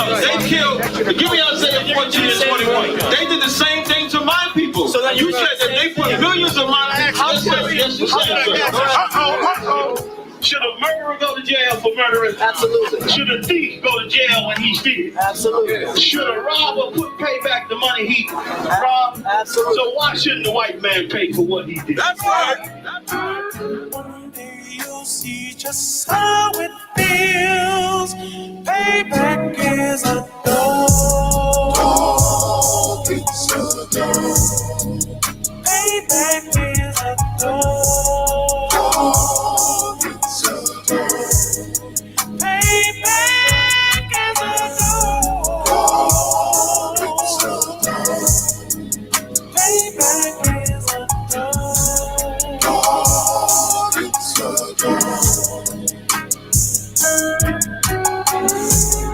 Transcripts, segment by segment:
They killed, give me Isaiah 14 and 21. They did the same thing to my people. So you said that they put millions of my actions. Yes, you said. Should a murderer go to jail for murdering? Absolutely. Should a thief go to jail when he steals? Absolutely. Should a robber pay back the money he robbed? Absolutely. So why shouldn't the white man pay for what he did? That's right. One day you'll see just how it feels. Payback is a dog. It's a dog. Payback is a dog.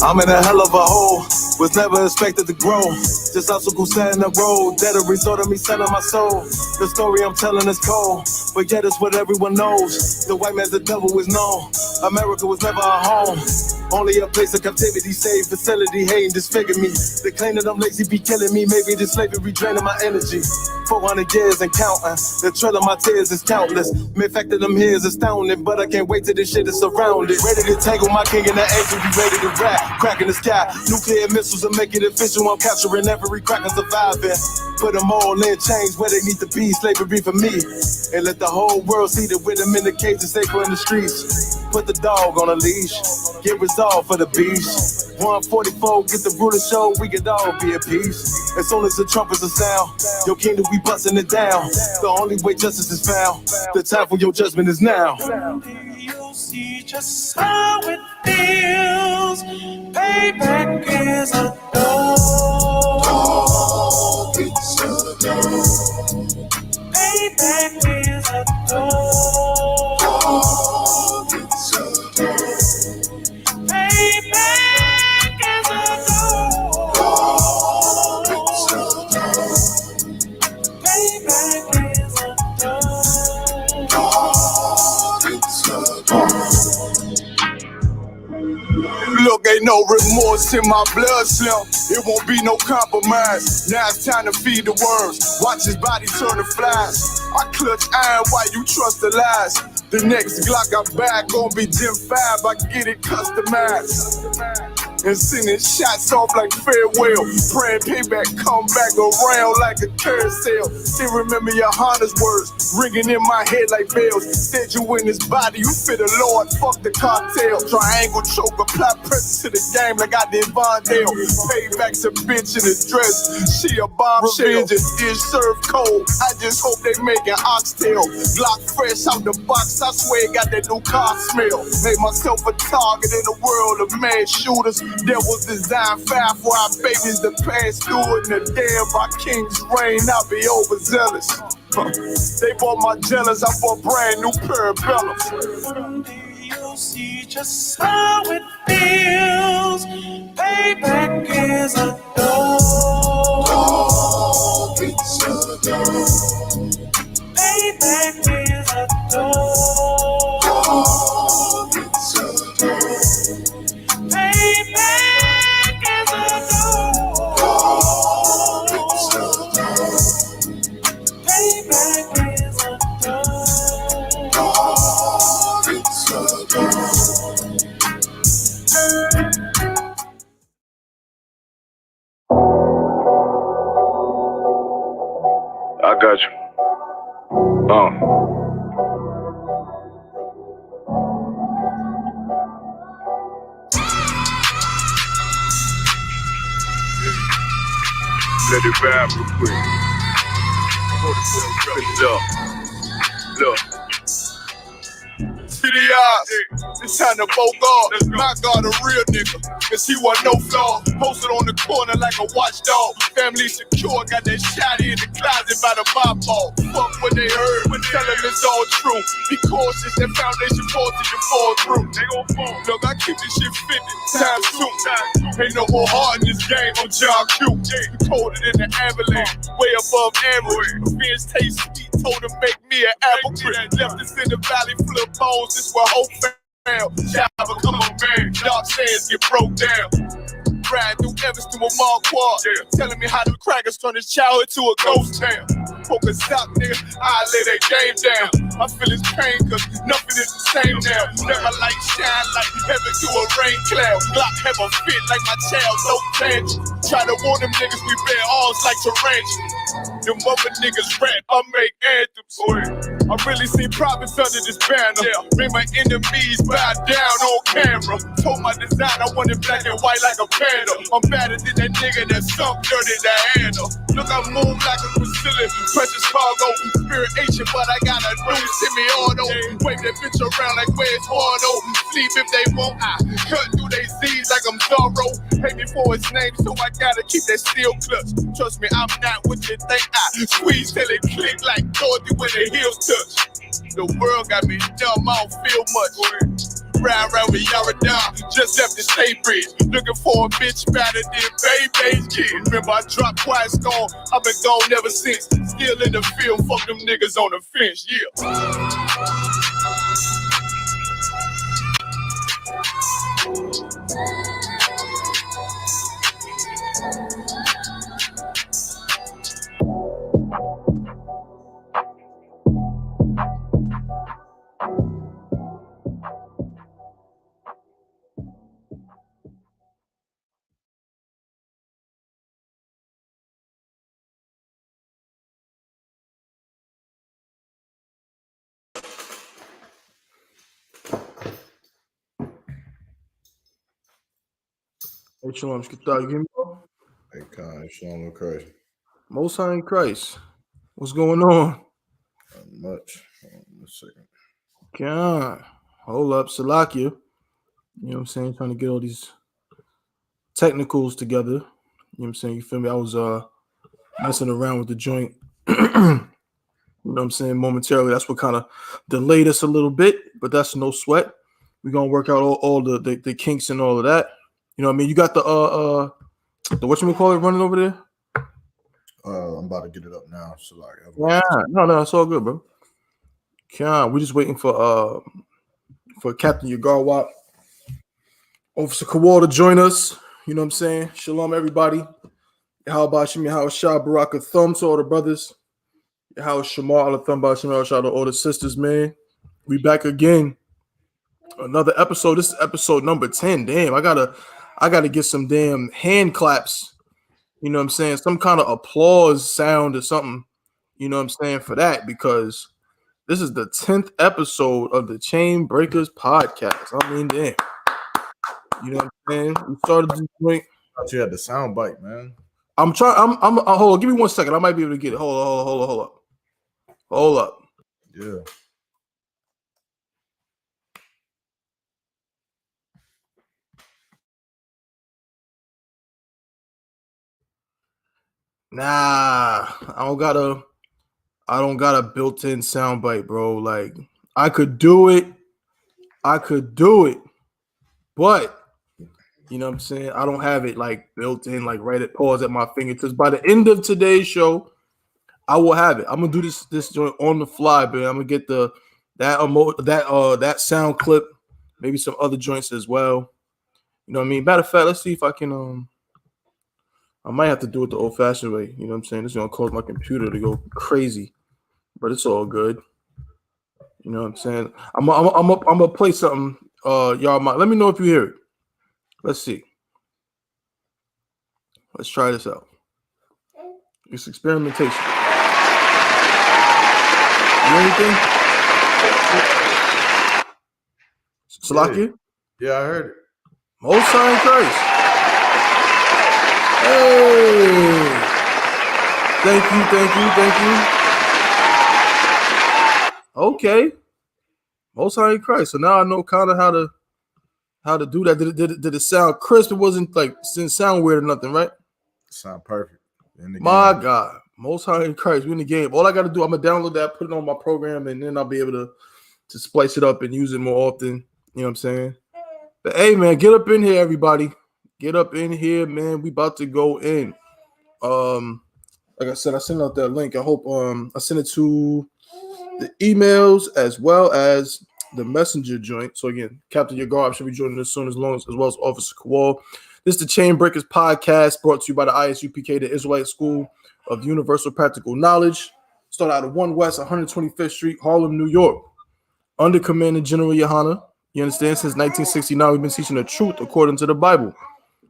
I'm in a hell of a hole, was never expected to grow. Just obstacle set in the road, that a result of me selling my soul. The story I'm telling is cold, but yet it's what everyone knows. The white man's the devil is known. America was never a home, only a place of captivity, safe facility, hating, disfigure me. They claim that I'm lazy, be killing me. Maybe this slavery draining my energy. 400 years and counting, the trail of my tears is countless. The fact that I'm here is astounding, but I can't wait till this shit is surrounded. Ready to tangle my king and the angel, be ready to rap. Crack in the sky, nuclear missiles will make it official. I'm capturing every crack and surviving. Put them all in chains where they need to be, slavery for me. And let the whole world see that with them in the cage and safer in the streets. Put the dog on a leash, get resolved for the beast. 144, get the ruler show, we could all be at peace. As soon as the trumpets are sound, your kingdom we busting it down. The only way justice is found, the time for your judgment is now. You'll see just how it feels. Payback is a dog. It's a dog. Payback is a dog. It's a dog. Payback is a dog. It's a dog. Payback is a dog. It's a dog. Look, ain't no remorse in my blood slim. It won't be no compromise. Now it's time to feed the worms. Watch his body turn to flies. I clutch iron while you trust the lies. The next Glock I buy gon' be Gen 5. I get it customized. And sending shots off like farewell. Praying payback come back around like a carousel. Still remember YAHANNA's words ringing in my head like bells. Said you in his body, you fit the Lord, fuck the cartel. Triangle choke, apply pressure to the game like I did Vondale. Payback's a bitch in a dress, she a bombshell. Revenge is served cold, I just hope they make an oxtail. Glock fresh out the box, I swear it got that new car smell. Made myself a target in a world of mad shooters. There was designed fire for our babies to pass through it. And the day of our king's reign, I'll be overzealous. They bought my jealous, I bought brand new parabellums. Someday you'll see just how it feels. Payback is a dog. It's a dog. Payback is a dog. It's a dog. Payback is a dog. It's a dog. Payback is a dog. It's a dog. I got you. Let it rap real quick. Look. To the eyes, it's time to vote God. My God, a real nigga, cause he wasn't no flaw. Posted on the corner like a watchdog. Family secure, got that shotty in the closet by the mob ball. Fuck what they heard, when tell them it's all true. Be cautious, that foundation falls till you fall through. They gon' fall. Look, I keep this shit 50 times 2. Ain't no more heart in this game, I'm John Q. You colder than the avalanche, way above average. Vince taste sweet, told him make me an apple tree. Left us in the valley full of bones. This where hope failed. Java come on, man. Dark sands get broke down. riding through Evanston with Mark Ward, telling me how the crackers turned his childhood to a ghost town. Focus out, nigga, I lay that game down. I feel his pain, cause nothing is the same now. Let my light shine like heaven through a rain cloud. Glock have a fit like my child, so tangent. Try to warn them niggas we bear arms like tarantula. Them other niggas rap, I make anthems. I really see profits under this banner. Make my enemies bow down on camera. Told my design I wanted black and white like a panda. I'm better than that nigga that sunk dirty to handle. Look, I move like a Brazilian, precious cargo, spirit ancient, but I got a new semi-auto. Wave that bitch around like where's Wardo. Sleep if they won't, I cut through they Z's like I'm Zorro. Hate me for his name, so I gotta keep that steel clutch. Trust me, I'm not what you think. I squeeze till it click like Dorothy when the heels touch. The world got me dumb, I don't feel much. Ride around with Yahanna, just left the state bridge. Looking for a bitch better than Baby's kid. Remember I dropped Quiet Storm, I've been gone ever since. Still in the field, fuck them niggas on the fence, Hey, Shalom, you hear me? Hey, Khan, Shalom of Christ. Most High in Christ. What's going on? Not much. Hold on a second. God, hold up, Salakia. You know what I'm saying? Trying to get all these technicals together. You know what I'm saying? You feel me? I was messing around with the joint. You know what I'm saying? Momentarily. That's what kind of delayed us a little bit, but that's no sweat. We're gonna work out all the kinks and all of that. You know what I mean? You got the whatchamacallit running over there? I'm about to get it up now. So Yeah, no, it's all good, bro. We're just waiting for Captain Yagarwat, Officer Kowal to join us. You know what I'm saying? Shalom, everybody. How about Shemi? How Shah Baraka Thumb to all the brothers? How Shamar Allah Thumb by Shemar Shah to all the sisters, man. We back again. Another episode. This is episode number 10. Damn, I gotta get some damn hand claps. You know what I'm saying? Some kind of applause sound or something. You know what I'm saying for that, because this is the 10th episode of the Chain Breakers podcast. I mean, damn. You know what I'm saying? We started this joint. I thought you had the sound bite, man. I'm trying. I'm hold on. Give me 1 second. I might be able to get it. Hold up. Yeah. Nah, I don't got a built-in soundbite, bro. Like, I could do it, but you know what I'm saying? I don't have it like built in, like right at pause at my fingertips. By the end of today's show, I will have it. I'm gonna do this joint on the fly, but I'm gonna get that sound clip, maybe some other joints as well. You know what I mean? Matter of fact, let's see if I can I might have to do it the old-fashioned way. You know what I'm saying? This is gonna cause my computer to go crazy, but it's all good. You know what I'm saying? I'm gonna play something. Y'all might let me know if you hear it. Let's see. Let's try this out. It's experimentation. You hear anything? Salakia? Yeah, I heard it. Most High in Christ. Hey! Thank you. Okay. Most High in Christ. So now I know kind of how to do that. Did it sound crisp? It didn't sound weird or nothing, right? Sound perfect. My God. Most High in Christ. We in the game. All I got to do, I'm going to download that, put it on my program, and then I'll be able to splice it up and use it more often. You know what I'm saying? But hey, man, get up in here, everybody. Get up in here, man. We about to go in. Like I said, I sent out that link. I hope I sent it to the emails as well as the messenger joint. So again, Captain Yagar should be joining us soon, as well as Officer Kowal. This is the Chain Breakers podcast brought to you by the I.S.U.P.K, the Israelite School of Universal Practical Knowledge. Start out of 1 West 125th Street, Harlem, New York. Under Commander General YAHANNA. You understand? Since 1969, we've been teaching the truth according to the Bible.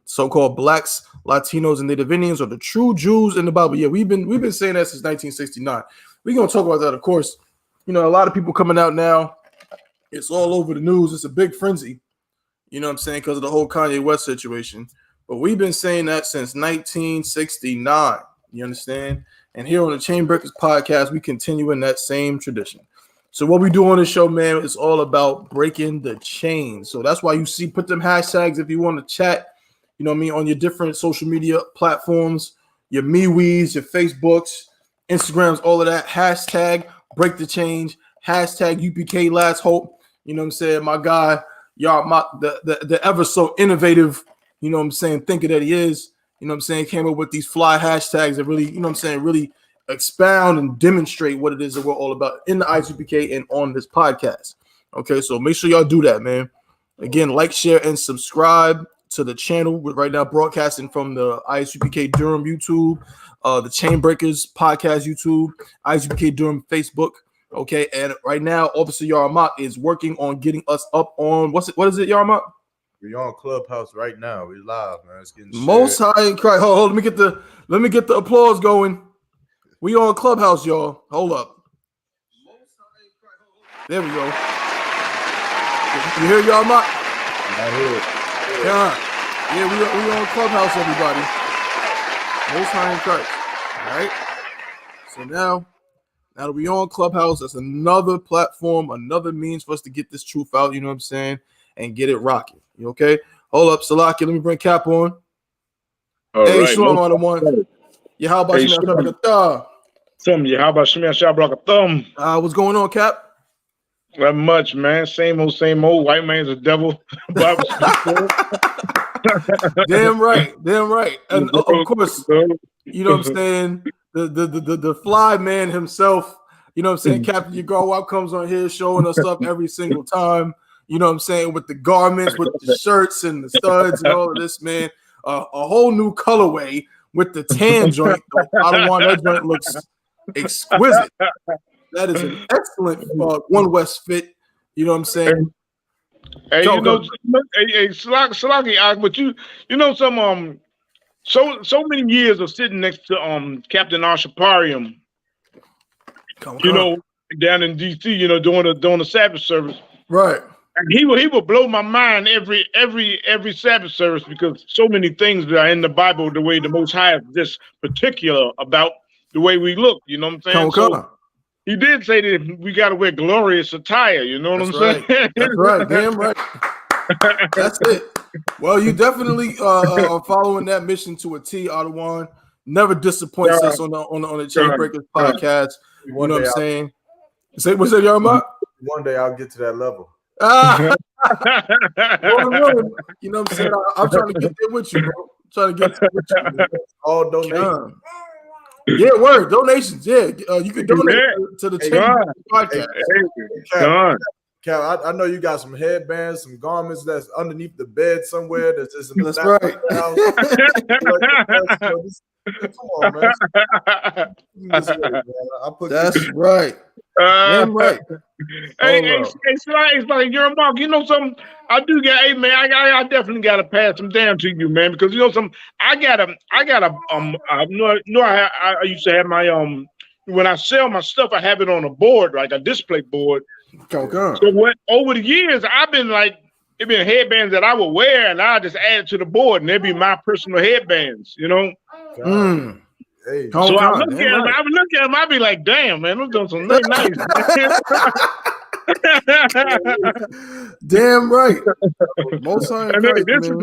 So-called blacks, Latinos, and Native Indians are the true Jews in the Bible. Yeah, we've been saying that since 1969. We're gonna talk about that, of course. You know, a lot of people coming out now. It's all over the news. It's a big frenzy. You know what I'm saying? Because of the whole Kanye West situation. But we've been saying that since 1969. You understand? And here on the Chain Breakers podcast, we continue in that same tradition. So what we do on this show, man, is all about breaking the chain. So that's why you see, put them hashtags if you want to chat. You know what I mean, on your different social media platforms, your MeWe's, your Facebooks, Instagrams, all of that. Hashtag break the change. Hashtag UPK last hope. You know what I'm saying? My guy, y'all, the ever so innovative, you know what I'm saying, thinker that he is, you know what I'm saying, came up with these fly hashtags that really, you know what I'm saying, really expound and demonstrate what it is that we're all about in the I.S.U.P.K and on this podcast. Okay, so make sure y'all do that, man. Again, like, share, and subscribe to the channel. We're right now broadcasting from the I.S.U.P.K Durham YouTube, the Chain Breakers podcast YouTube, I.S.U.P.K Durham Facebook. Okay, and right now, Officer Yarmak is working on getting us up on what is it, Yarmak? We on Clubhouse right now. We live, man. It's getting Most shared. High in Christ. Hold, let me get the applause going. We on Clubhouse, y'all. Hold up. There we go. You hear Yarmak? I hear it. Yeah, we on Clubhouse, everybody. Most High in Christ. All right. So now that we on Clubhouse, that's another platform, another means for us to get this truth out. You know what I'm saying, and get it rocking. You okay? Hold up, Salaki. Let me bring Cap on. All hey, right, Shalom on the one. Yeah, how about Hey, you? Shalom. Some you, how about Shemia Shablaka Thumb? What's going on, Cap? Not much, man. Same old. White man's a devil. Damn right. And of course, you know what I'm saying, the fly man himself, you know what I'm saying, Captain Yagarwap comes on here showing us stuff every single time, you know what I'm saying, with the garments, with the shirts and the studs and all of this, man. A whole new colorway with the tan joint. I don't want that joint looks exquisite. That is an excellent 1 West fit. You know what I'm saying? Hey, hey, Slaki, but you know some so many years of sitting next to Captain Arshaparium, you know, down in DC, you know, doing the Sabbath service. Right. And he will blow my mind every Sabbath service, because so many things that are in the Bible, the way the Most High is just particular about the way we look. You know what I'm saying? So he did say that we got to wear glorious attire. You know what I'm saying? That's right. Damn right. That's it. Well, you definitely are following that mission to a T, Adawan. Never disappoints us on the Chain Breakers podcast. You know what I'm saying? What's that, Yarmak? One day I'll get to that level. You know what I'm saying? I'm trying to get there with you, bro. I'm trying to get there with you, man. All donations. Yeah, word. Donations. Yeah. You can donate to the Chain podcast. Cal, I know you got some headbands, some garments that's underneath the bed somewhere. That's just in the back right. Of the house. Come on, man. That's right. Damn right. Hey, it's like you're a mark. You know something? I do get. Hey, man, I definitely gotta pass them down to you, man, because you know something. I used to have my when I sell my stuff, I have it on a board, like a display board. So over the years, I've been like, it been headbands that I would wear, and I just add it to the board, and they'd be my personal headbands, you know. Hey, so I look at them, I'd be like, damn, man, I'm doing some nice. Damn right. Most time. This is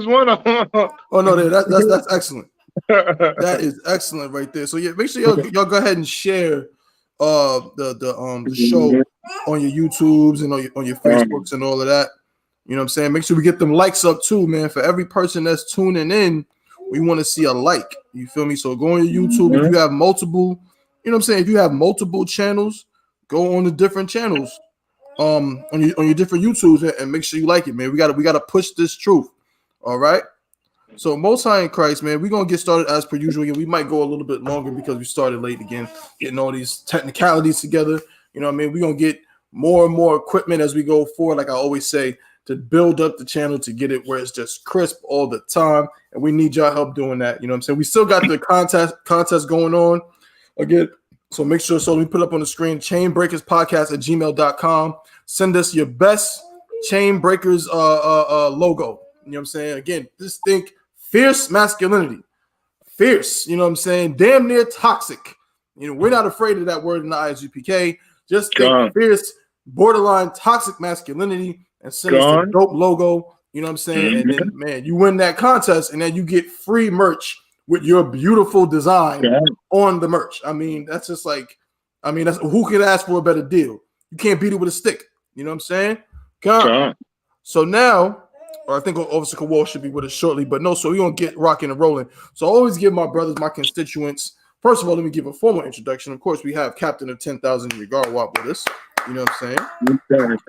one of them. Oh no, that's excellent. That is excellent right there. So yeah, make sure y'all go ahead and share the show on your YouTubes and on your Facebooks and all of that. You know what I'm saying? Make sure we get them likes up too, man. For every person that's tuning in, we want to see a like. You feel me? So go on your YouTube. If you have multiple, you know what I'm saying? If you have multiple channels, go on the different channels, on your different YouTubes and make sure you like it, man. We gotta push this truth. All right. So Most High in Christ, man, we're gonna get started as per usual. Again, we might go a little bit longer because we started late again, getting all these technicalities together. You know what I mean? We're gonna get more and more equipment as we go forward, like I always say, to build up the channel to get it where it's just crisp all the time. And we need y'all help doing that. You know what I'm saying? We still got the contest going on again. So make sure, so let me put up on the screen, chainbreakerspodcast@gmail.com. Send us your best Chain Breakers logo. You know what I'm saying? Again, just think fierce masculinity. Fierce, you know what I'm saying? Damn near toxic. You know, we're not afraid of that word in the I.S.U.P.K. Just think fierce, borderline toxic masculinity and send us a dope logo. You know what I'm saying? And then, man, you win that contest and then you get free merch with your beautiful design on the merch. I mean, that's just like, I mean, that's who could ask for a better deal? You can't beat it with a stick. You know what I'm saying? So now, or I think Officer Kowal should be with us shortly, but no, so we're going to get rocking and rolling. So I always give my brothers, my constituents, first of all, let me give a formal introduction. Of course, we have Captain of 10,000 Regard Wap with us. You know what I'm saying?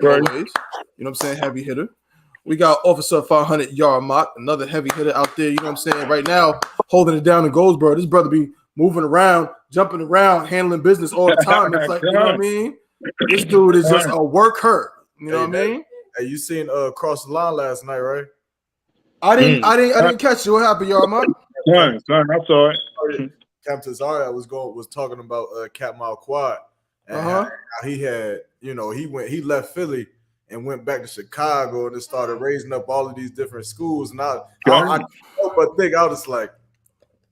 Always. You know what I'm saying? Heavy hitter. We got Officer 500 YAHANNA, another heavy hitter out there. You know what I'm saying? Right now, holding it down in Goldsboro. This brother be moving around, jumping around, handling business all the time. It's like, you know what I mean? This dude is just a worker. You know what I mean? Hey, you seen Cross the Line last night, right? I didn't catch you. What happened, YAHANNA? I saw it. Captain Zaria was talking about Cap Mile Quad and how he had, you know, he left Philly and went back to Chicago and just started raising up all of these different schools. And I can't help but think, I was like,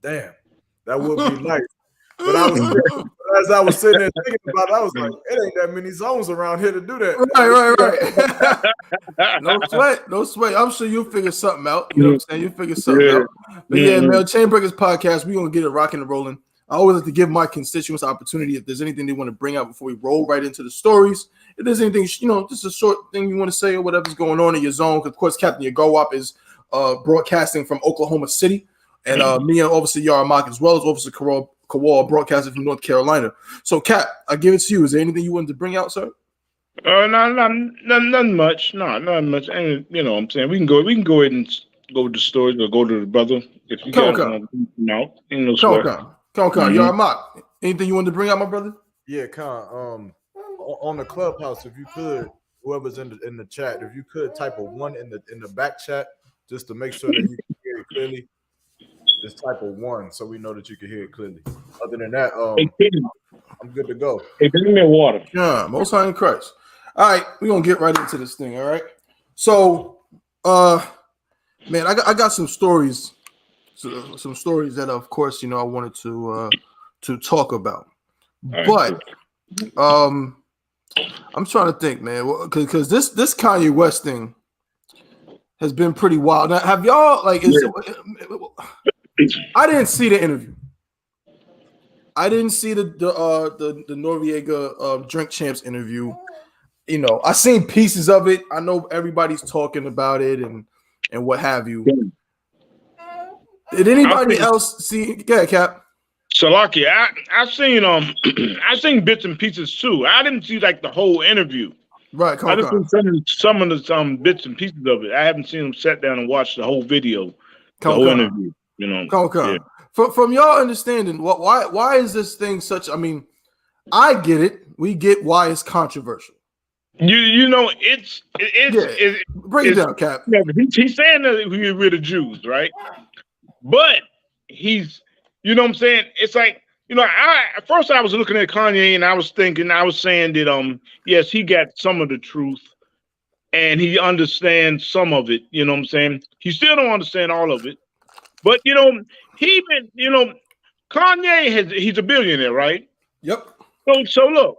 damn, that would be nice. But as I was sitting there thinking about it, I was like, it ain't that many zones around here to do that. Right. No sweat. I'm sure you'll figure something out. You know what I'm saying? You'll figure something out. But yeah, man, Chain Breakers Podcast, we're going to get it rocking and rolling. I always like to give my constituents opportunity if there's anything they want to bring out before we roll right into the stories. If there's anything, you know, just a short thing you want to say or whatever's going on in your zone. Because, of course, Captain Yagawap is broadcasting from Oklahoma City. And me and Officer YAHANNA, as well as Officer Kowal, broadcasting from North Carolina. So, Cap, I give it to you. Is there anything you wanted to bring out, sir? Nothing much. No, not much. And you know what I'm saying? We can go ahead and go to the stories or go to the brother if you got something out. Ain't no sweat. YAHANNA, anything you wanted to bring out, my brother? Yeah, on the Clubhouse, if you could, whoever's in the chat, if you could type a 1 in the back chat just to make sure that you can hear it clearly. Just type a 1 so we know that you can hear it clearly. Other than that, I'm good to go. Hey, bring me water. Yeah, Most High in Christ. All right, we're gonna get right into this thing. All right. So, man, I got some stories, that, of course, you know, I wanted to talk about, but I'm trying to think, man, because this Kanye West thing has been pretty wild. Now, have y'all like? I didn't see the interview. I didn't see the Noriega Drink Champs interview. You know, I seen pieces of it. I know everybody's talking about it and what have you. Did anybody else see? Yeah, Cap. Salaki, I seen I seen bits and pieces too. I didn't see like the whole interview. Right, I just seen some of the bits and pieces of it. I haven't seen them sat down and watch the whole video, the whole interview. You know, yeah. From y'all understanding, why is this thing such? I mean, I get it. We get why it's controversial. You know, it's break it down, Cap. Yeah, he's saying that we get rid of Jews, right? But he's, you know what I'm saying? It's like, you know, at first I was looking at Kanye and I was saying that yes, he got some of the truth and he understands some of it, you know what I'm saying? He still don't understand all of it. But you know, Kanye he's a billionaire, right? Yep. So look,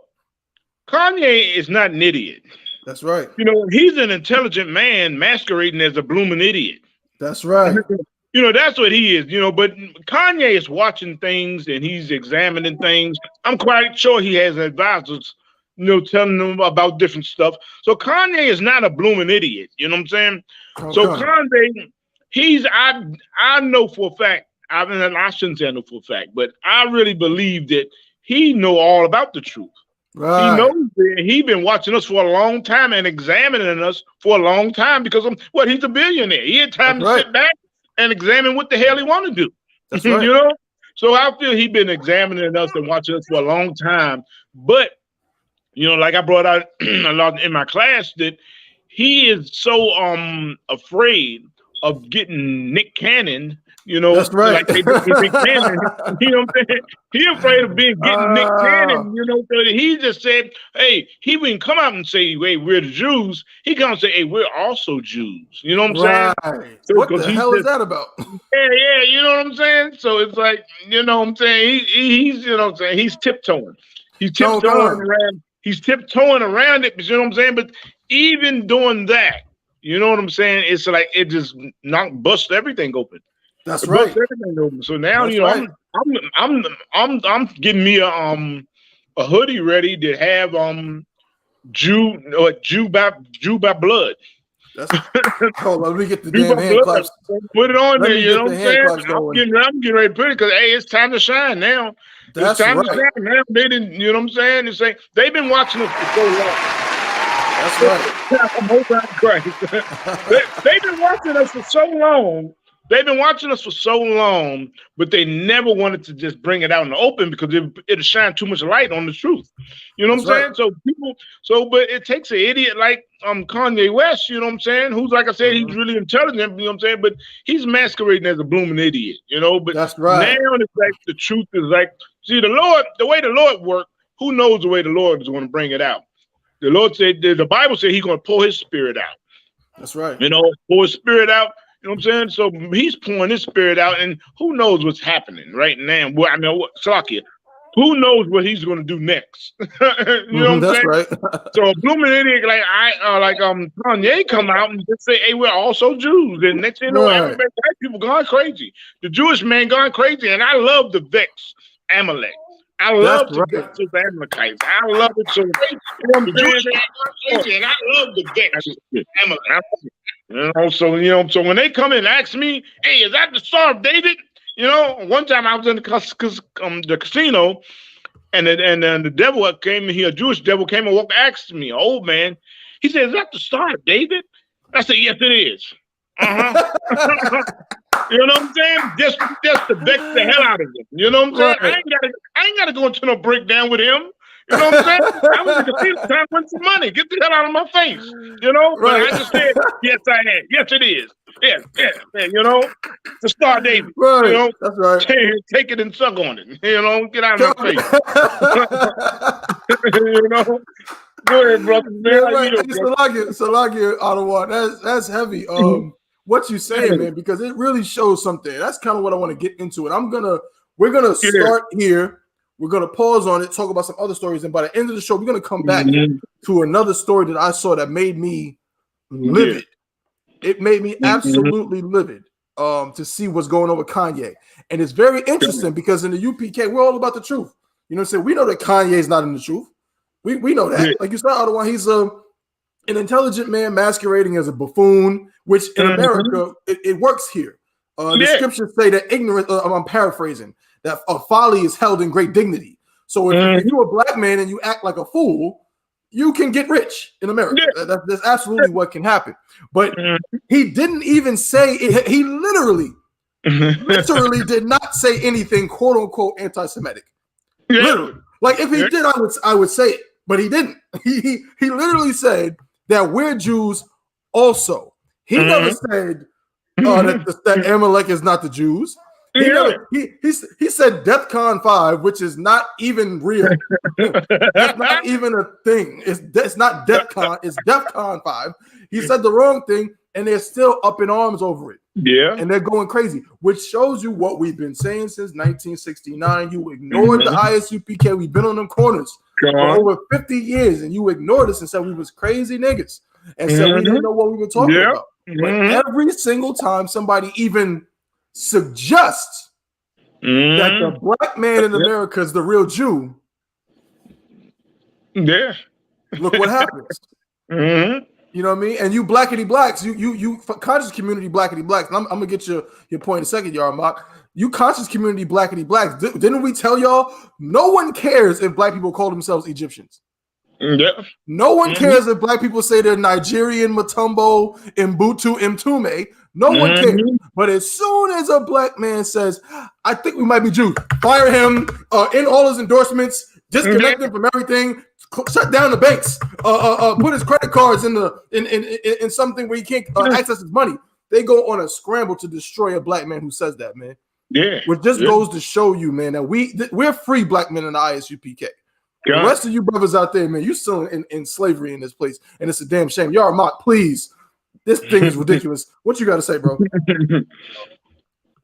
Kanye is not an idiot. That's right. You know, he's an intelligent man masquerading as a blooming idiot. That's right. You know, that's what he is, you know, but Kanye is watching things and he's examining things. I'm quite sure he has advisors, you know, telling them about different stuff. So Kanye is not a blooming idiot, you know what I'm saying? Okay. So Kanye, I know for a fact, I shouldn't say I know for a fact, but I really believe that he know all about the truth. Right. He knows that he's been watching us for a long time and examining us for a long time because he's a billionaire. He had time to sit back and examine what the hell he want to do. That's right. You know? So I feel he's been examining us and watching us for a long time. But, you know, like I brought out a lot in my class, that he is so afraid of getting Nick Cannon. You know, that's right. Like they do with Nick Cannon. You know what I'm saying? He afraid of getting Nick Cannon, you know, so he just said, hey, he wouldn't come out and say, hey, we're the Jews. He comes and say, hey, we're also Jews. You know what I'm saying? So, what the hell is that about? Yeah, you know what I'm saying? So it's like, you know what I'm saying? He's, you know what I'm saying? He's tiptoeing. He's tiptoeing around. He's tiptoeing around it, you know what I'm saying? But even doing that, you know what I'm saying? It's like it just busts everything open. That's right. So now, you know, right. I'm getting me a hoodie ready to have Jew by blood. Hold on, let me get the damn hand claps. Put it on there, you know what I'm saying? I'm getting ready to put it because hey, it's time to shine now. That's it's time right. to shine now. They didn't, you know what I'm saying? It's like they've been watching us for so long. That's right. They've been watching us for so long. They've been watching us for so long, but they never wanted to just bring it out in the open because it'll shine too much light on the truth. You know what I'm saying? So but it takes an idiot like Kanye West, you know what I'm saying? Who's, like I said, he's really intelligent, you know what I'm saying? But he's masquerading as a blooming idiot, you know? But that's right. Now it's like the truth is like, see, the way the Lord worked, who knows the way the Lord is going to bring it out? The Lord said, the Bible said he's going to pour his spirit out. That's right. You know, pour his spirit out. You know what I'm saying? So he's pouring his spirit out, and who knows what's happening right now? Well, I know what, Slakia, who knows what he's going to do next? You know what I'm saying? Right. So a blooming idiot like Kanye come out and just say, "Hey, we're also Jews," and next thing you know, everybody, white people gone crazy. The Jewish man gone crazy, and I love the vex Amalek. I love the vex of Amalekites. I love it so. The Jewish man gone crazy, and I love the vex Amalek. You know, so when they come in and ask me, hey, is that the Star of David? You know, one time I was in the casino, and then the devil came in here, a Jewish devil came and asked me, an old man. He said, is that the Star of David? I said, yes, it is. You know what I'm saying? Just to vex the hell out of him. You know what I'm saying? Right. I ain't gotta go into no breakdown with him. You know what I'm saying? I was in the casino trying to win some money. Get the hell out of my face. You know? Right. But I just said, yes, I am. Yes, it is. Yeah. You know? The Star David. Right. You know? That's right. Take it and suck on it. You know? Get out of my face. You know? Go ahead, brother. Man. Yeah, right. Salakia, Ottawa. That's heavy. What you saying, man? Because it really shows something. That's kind of what I want to get into. And we're gonna start here. We're going to pause on it, talk about some other stories, and by the end of the show, we're going to come back to another story that I saw that made me livid. It made me absolutely livid to see what's going on with Kanye. And it's very interesting because in the UPK, we're all about the truth. You know what I'm saying? We know that Kanye is not in the truth. We know that. Like you said, Ottawa, he's an intelligent man masquerading as a buffoon, which in America, it works here. The scriptures say that ignorance, I'm paraphrasing, that folly is held in great dignity. So if you're a black man and you act like a fool, you can get rich in America. That's absolutely what can happen. But he didn't even say it. He literally did not say anything quote unquote anti-Semitic. Literally, like if he did, I would say it, but he didn't. He literally said that we're Jews also. He never said that Amalek is not the Jews. He said DEFCON 5, which is not even real. That's not even a thing. It's not DEFCON. It's DEFCON 5. He said the wrong thing, and they're still up in arms over it. Yeah, and they're going crazy, which shows you what we've been saying since 1969. You ignored the I.S.U.P.K. We've been on them corners for over 50 years, and you ignored us and said we was crazy niggas and said we didn't know what we were talking about. But every single time somebody even suggests that the black man in America is the real Jew, look what happens. You know what I mean? And you blackity blacks, you conscious community blackity blacks. And I'm gonna get your point in a second, Yarmak. You conscious community blackity blacks. Didn't we tell y'all no one cares if black people call themselves Egyptians? No one cares if black people say they're Nigerian, Matumbo, Mbutu, Mtume. No one cares. But as soon as a black man says, I think we might be Jews, fire him, in all his endorsements, disconnect him from everything, shut down the banks, put his credit cards in something where he can't access his money. They go on a scramble to destroy a black man who says that, man. Yeah. Which just goes to show you, man, that we're free black men in the I.S.U.P.K. The rest of you brothers out there, man, you still in slavery in this place, and it's a damn shame. Y'all, Mark, please. This thing is ridiculous. What you got to say, bro?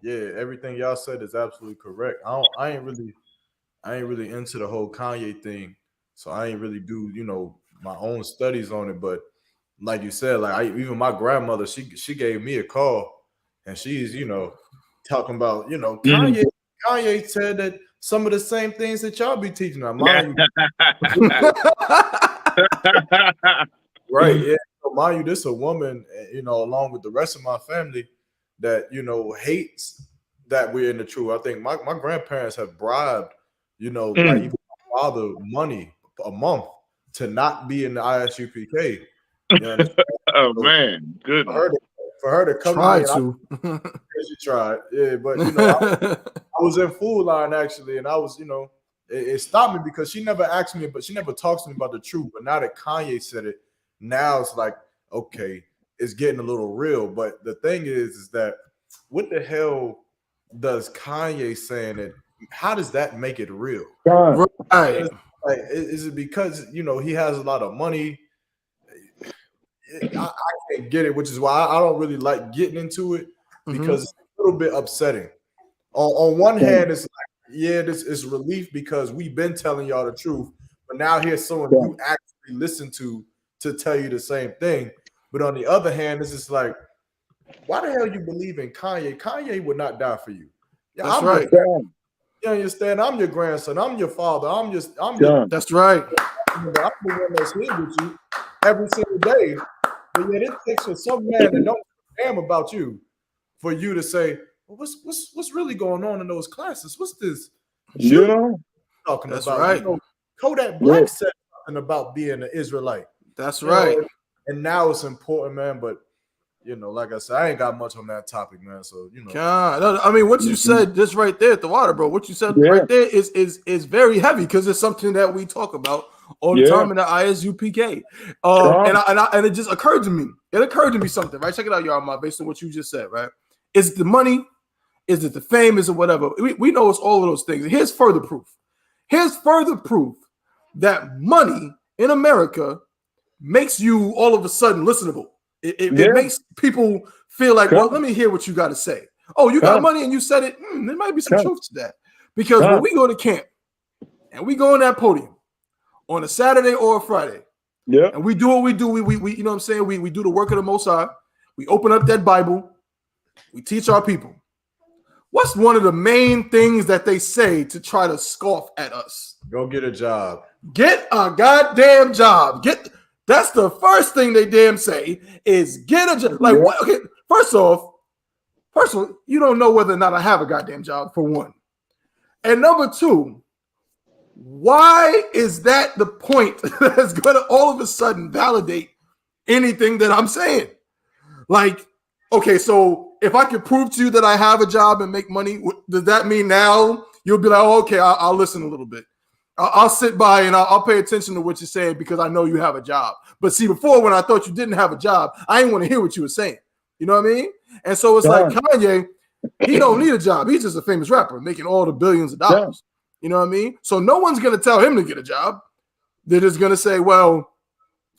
Yeah, everything y'all said is absolutely correct. I ain't really into the whole Kanye thing, so I ain't really do my own studies on it. But like you said, like even my grandmother, she gave me a call, and she's talking about Kanye said that some of the same things that y'all be teaching. Mind you, right? Yeah. So mind you, this a woman, along with the rest of my family, that hates that we're in the truth. I think my grandparents have bribed, like even my father money a month to not be in the I.S.U.P.K. Oh man, good. For her to come try to. She tried, yeah, but I was in Food Line actually, and I was, it stopped me because she never asked me, but she never talks to me about the truth. But now that Kanye said it, now it's like, okay, it's getting a little real. But the thing is that what the hell does Kanye saying it? How does that make it real? Right. Like, is it because he has a lot of money? I can't get it, which is why I don't really like getting into it because it's a little bit upsetting. On one hand, it's like, yeah, this is relief because we've been telling y'all the truth, but now here's someone you actually listen to tell you the same thing. But on the other hand, it's just like, why the hell you believe in Kanye? Kanye would not die for you. Yeah, that's right. You understand? I'm your grandson. I'm your father. I'm that's right. I'm the one that's here with you every single day. But yet it takes for some man that don't damn about you for you to say, well, what's really going on in those classes? What's this? Talking that's about. Right. Kodak Black said something about being an Israelite. That's right. And now it's important, man. But like I said, I ain't got much on that topic, man. So God, I mean, what you said just right there at the water, bro. What you said right there is very heavy because it's something that we talk about all the time in the I.S.U.P.K. And it just occurred to me. It occurred to me something, right? Check it out, y'all, based on what you just said, right? Is it the money? Is it the fame? Is it whatever? We know it's all of those things. Here's further proof. Here's further proof that money in America makes you all of a sudden listenable. It makes people feel like, well, let me hear what you got to say. Oh, you got money and you said it. There might be some truth to that. Because when we go to camp and we go on that podium on a Saturday or a Friday, and we do what we do, we you know what I'm saying? We do the work of the Most High. We open up that Bible. We teach our people. What's one of the main things that they say to try to scoff at us? Go get a job. Get a goddamn job. That's the first thing they damn say is get a job. Like, what? Okay, first of all, you don't know whether or not I have a goddamn job, for one. And number two, why is that the point that's going to all of a sudden validate anything that I'm saying? Like, okay, so if I can prove to you that I have a job and make money, does that mean now you'll be like, oh, okay, I'll listen a little bit. I'll sit by and I'll pay attention to what you're saying because I know you have a job. But see, before when I thought you didn't have a job, I didn't want to hear what you were saying. You know what I mean? And so it's like Kanye, he don't need a job. He's just a famous rapper making all the billions of dollars. You know what I mean? So no one's going to tell him to get a job. They're just going to say, well,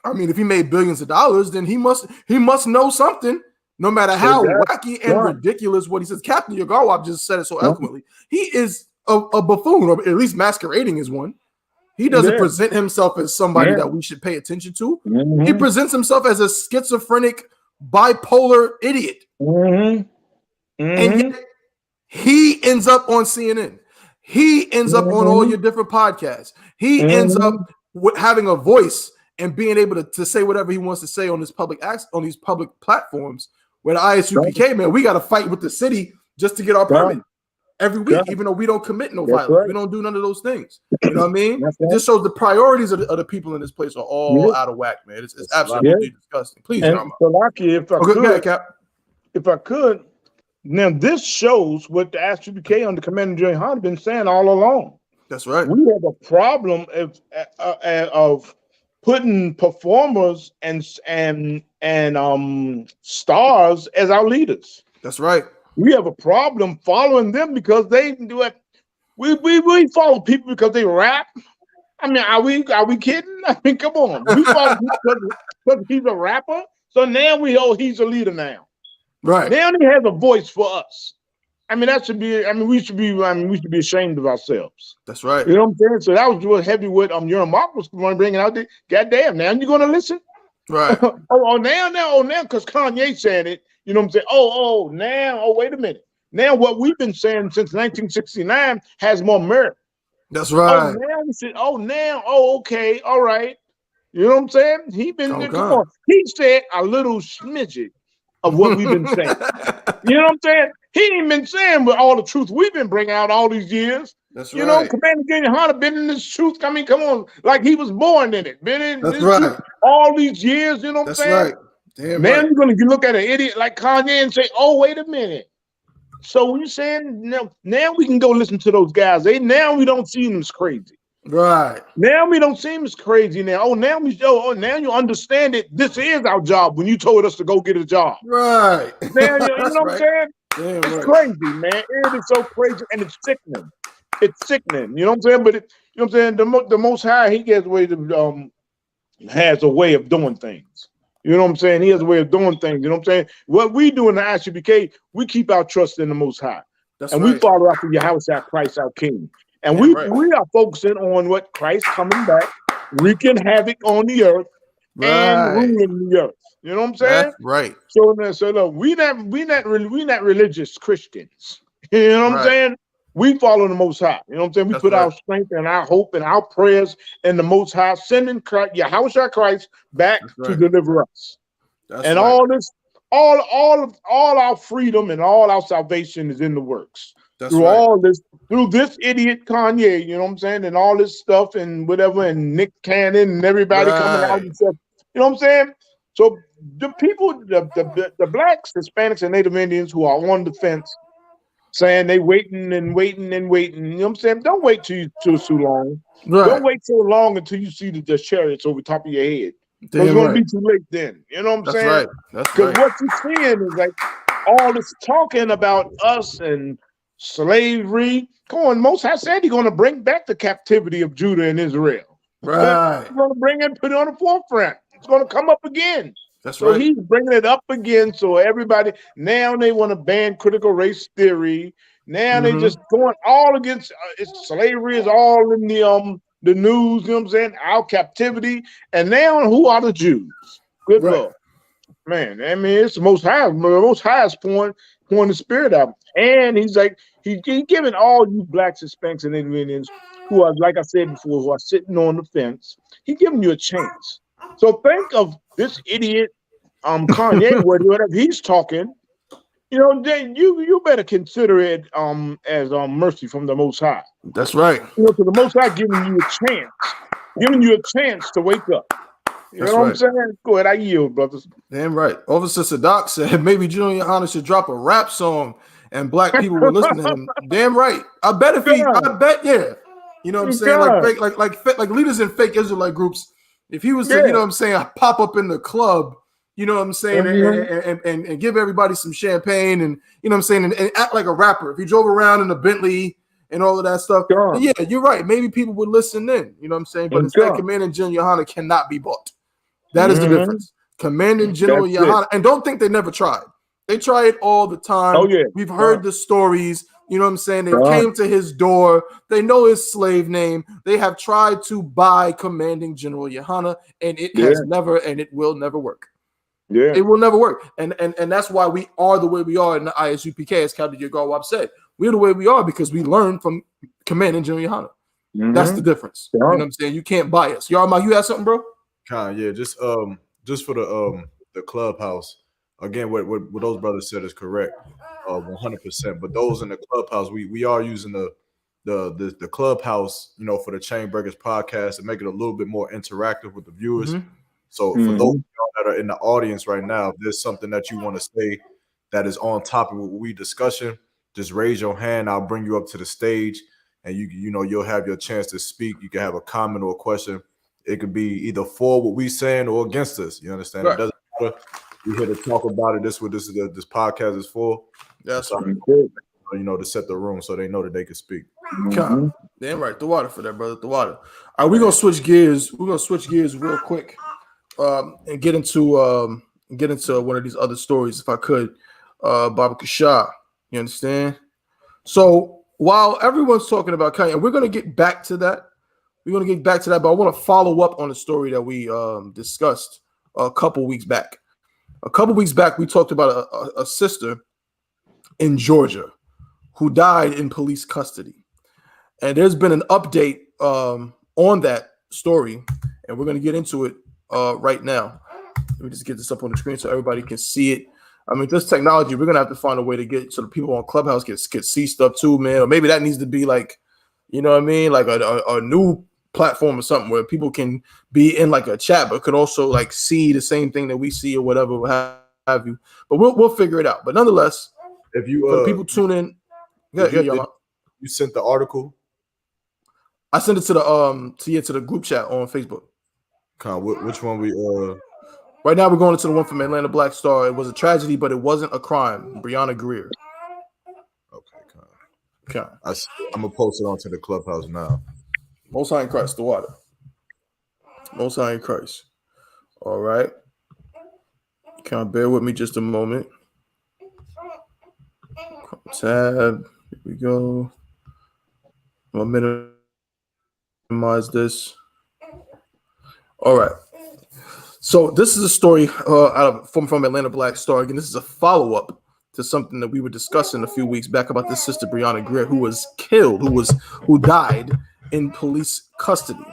I mean, if he made billions of dollars, then he must know something, no matter how wacky and ridiculous what he says. Captain Yagarwab just said it so eloquently. He is a buffoon, or at least masquerading as one. He doesn't present himself as somebody that we should pay attention to. He presents himself as a schizophrenic, bipolar idiot. And yet he ends up on CNN. He ends up on all your different podcasts. He ends up with having a voice and being able to say whatever he wants to say on this public on these public platforms. Where the I.S.U.P.K, man, we got to fight with the city just to get our permit every week, even though we don't commit no violence. We don't do none of those things. You know what I mean? It just shows the priorities of the people in this place are all out of whack, man. It's absolutely disgusting. Please, Salaki, if I could, go ahead, Cap. if I could, now this shows what the I.S.U.P.K under Commander General YAHANNA been saying all along. That's right. We have a problem of putting performers and stars as our leaders. That's right. We have a problem following them because they do it. We follow people because they rap. I mean, are we kidding? I mean, come on. We follow people because he's a rapper. So now he's a leader now. Right. Now he has a voice for us. I mean, we should be ashamed of ourselves. That's right. You know what I'm saying? So that was real heavy what your Mark was bringing out there. Goddamn, now you're gonna listen? Right. now, because Kanye said it. You know what I'm saying? Wait a minute. Now what we've been saying since 1969 has more merit. That's right. Okay, all right. You know what I'm saying? Come on. He said a little smidget of what we've been saying. You know what I'm saying? He ain't been saying with all the truth we've been bringing out all these years. That's you right. know, Commander General YAHANNA been in this truth. I mean, come on, like he was born in it. Been in this truth all these years. You know what I'm saying? Right. Damn now right. You're gonna look at an idiot like Kanye and say, "Oh, wait a minute." So you saying now we can go listen to those guys? Now we don't see them as crazy. Right. Now we don't see him as crazy now. Now you understand it. This is our job when you told us to go get a job. Right. Now you know what I'm saying? Damn it's crazy, man. It is so crazy and it's sickening. It's sickening. You know what I'm saying? But you know what I'm saying? The Most High, he has a way of doing things. You know what I'm saying? He has a way of doing things. You know what I'm saying? What we do in the I.S.U.P.K, we keep our trust in the Most High. We follow after Yahweh Christ, our King. And we are focusing on what Christ coming back, wreaking havoc on the earth and ruling the earth. You know what I'm saying? That's right. So look, we not religious Christians. You know what I'm saying? We follow the Most High. You know what I'm saying? We put our strength and our hope and our prayers in the Most High, sending Yahweh Christ back to deliver us. All this, all our freedom and all our salvation is in the works. Through this idiot Kanye, you know what I'm saying, and all this stuff and whatever, and Nick Cannon and everybody coming out and stuff. You know what I'm saying? So the people, the blacks, Hispanics, and Native Indians who are on the fence, saying they waiting and waiting and waiting. You know what I'm saying? Don't wait too long. Don't wait so long until you see the chariots over top of your head. It's gonna be too late then. You know what I'm saying? Because what you're seeing is like all this talking about us and slavery. Come on, Most High said he's gonna bring back the captivity of Judah and Israel. Right. He's gonna bring it, put it on the forefront. It's gonna come up again. So he's bringing it up again. So everybody now they want to ban critical race theory. Now they just going all against slavery is all in the news. You know what I'm saying? Our captivity. And now who are the Jews? Good Lord, man. I mean, it's the Most High. The Most High is pouring the Spirit out. And he's like he's giving all you blacks, Hispanics, and Indians who are, like I said before, who are sitting on the fence. He's giving you a chance. So think of this idiot, Kanye, whatever he's talking. You know, then you better consider it as mercy from the Most High. That's right. You know, so the Most High giving you a chance to wake up. You know what I'm saying? Go ahead, I yield, brothers. Damn right. Officer Sadak said maybe General YAHANNA should drop a rap song and black people will listen to him. Damn right. I bet yeah. You know what I'm saying? Like leaders in fake Israelite groups. If he was to, you know what I'm saying, pop up in the club, you know what I'm saying, and give everybody some champagne and, you know what I'm saying, and act like a rapper. If he drove around in a Bentley and all of that stuff, yeah, you're right. Maybe people would listen then, you know what I'm saying? But instead, Commander General YAHANNA cannot be bought. That is the difference. Commander General YAHANNA, and don't think they never tried. They try it all the time. Oh, yeah. We've heard the stories. You know what I'm saying? They came to his door. They know his slave name. They have tried to buy Commanding General YAHANNA, and it has never, and it will never work. Yeah, it will never work. And that's why we are the way we are in the I.S.U.P.K, as Captain Yagar said. We're the way we are because we learned from Commanding General YAHANNA. That's the difference. You know what I'm saying? You can't buy us. Yarma, you have something, bro? Yeah, just for the clubhouse. Again, what those brothers said is correct, 100%. But those in the clubhouse, we are using the clubhouse, you know, for the Chain Breakers podcast to make it a little bit more interactive with the viewers. So for those of y'all that are in the audience right now, if there's something that you want to say, that is on top of what we discussing, just raise your hand. I'll bring you up to the stage, and you'll have your chance to speak. You can have a comment or a question. It could be either for what we saying or against us. You understand? Right. It doesn't matter. We're here to talk about it. This is what this podcast is for. That's right. To set the room so they know that they can speak. Damn right. The water for that, brother. The water. All right, we're gonna switch gears. We're gonna switch gears real quick, and get into one of these other stories, if I could. Baba Kashah. You understand? So while everyone's talking about Kanye, we're gonna get back to that. But I want to follow up on the story that we discussed a couple weeks back. We talked about a sister in Georgia who died in police custody. And there's been an update on that story, and we're going to get into it right now. Let me just get this up on the screen so everybody can see it. I mean, this technology, we're going to have to find a way to get so the people on Clubhouse can see stuff too, man. Or maybe that needs to be like, you know what I mean? Like a new platform or something where people can be in like a chat, but could also like see the same thing that we see or whatever, what have you. But we'll figure it out. But nonetheless, if you for the people tune in, you sent the article. I sent it to the group chat on Facebook. Which one we Right now we're going into the one from Atlanta Black Star. It was a tragedy, but it wasn't a crime. Breonna Greer. Okay. I'm gonna post it onto the Clubhouse now. Most High in Christ, the water. Most High in Christ. All right. Can I bear with me just a moment? Tab. Here we go. I'm gonna minimize this. All right. So this is a story from Atlanta Black Star. Again, this is a follow-up to something that we were discussing a few weeks back about this sister Breonna Greer, who was killed, who died in police custody.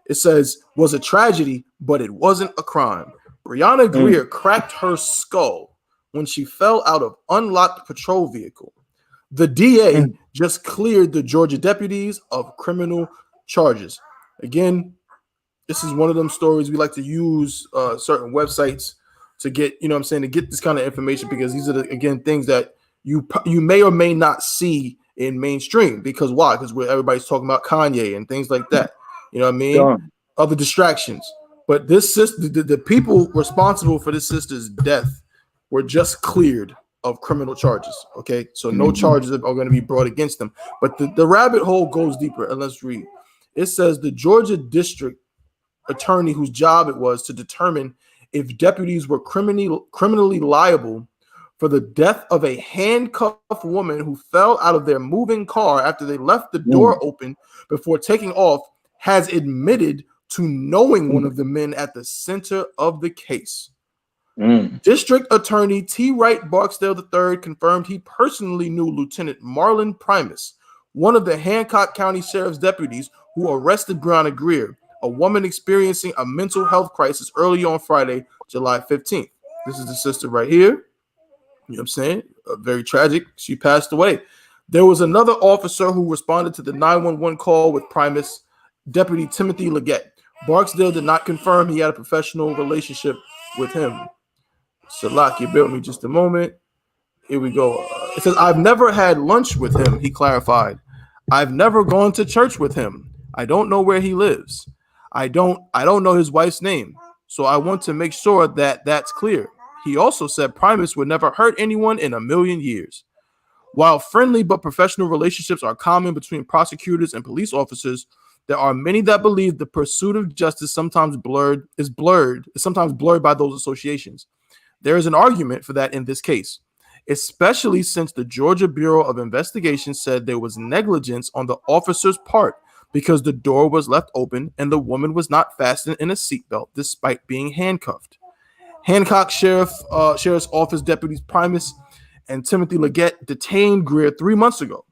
It says, was a tragedy, but it wasn't a crime. Breonna Greer cracked her skull when she fell out of unlocked patrol vehicle. The DA just cleared the Georgia deputies of criminal charges. Again, this is one of them stories we like to use certain websites to get, to get this kind of information, because these are things that you may or may not see in mainstream. Because why? Because everybody's talking about Kanye and things like that. You know what I mean? Yeah. Other distractions. But this sister, the people responsible for this sister's death were just cleared of criminal charges. Okay, so no charges are going to be brought against them. But the rabbit hole goes deeper. And let's read. It says the Georgia district attorney, whose job it was to determine if deputies were criminally liable for the death of a handcuffed woman who fell out of their moving car after they left the door open before taking off, has admitted to knowing one of the men at the center of the case. District Attorney T. Wright Barksdale III confirmed he personally knew Lieutenant Marlon Primus, one of the Hancock County Sheriff's deputies who arrested Breonna Greer, a woman experiencing a mental health crisis early on Friday, July 15th. This is the sister right here. You know what I'm saying? Very tragic. She passed away. There was another officer who responded to the 911 call with Primus, Deputy Timothy Leggett. Barksdale did not confirm he had a professional relationship with him. Salak, you bear with me just a moment. Here we go. It says, I've never had lunch with him, he clarified. I've never gone to church with him. I don't know where he lives. I don't know his wife's name. So I want to make sure that that's clear. He also said Primus would never hurt anyone in a million years. While friendly but professional relationships are common between prosecutors and police officers, there are many that believe the pursuit of justice is sometimes blurred by those associations. There is an argument for that in this case, especially since the Georgia Bureau of Investigation said there was negligence on the officer's part because the door was left open and the woman was not fastened in a seatbelt despite being handcuffed. Hancock Sheriff's Office deputies Primus and Timothy Leggett detained Greer 3 months ago.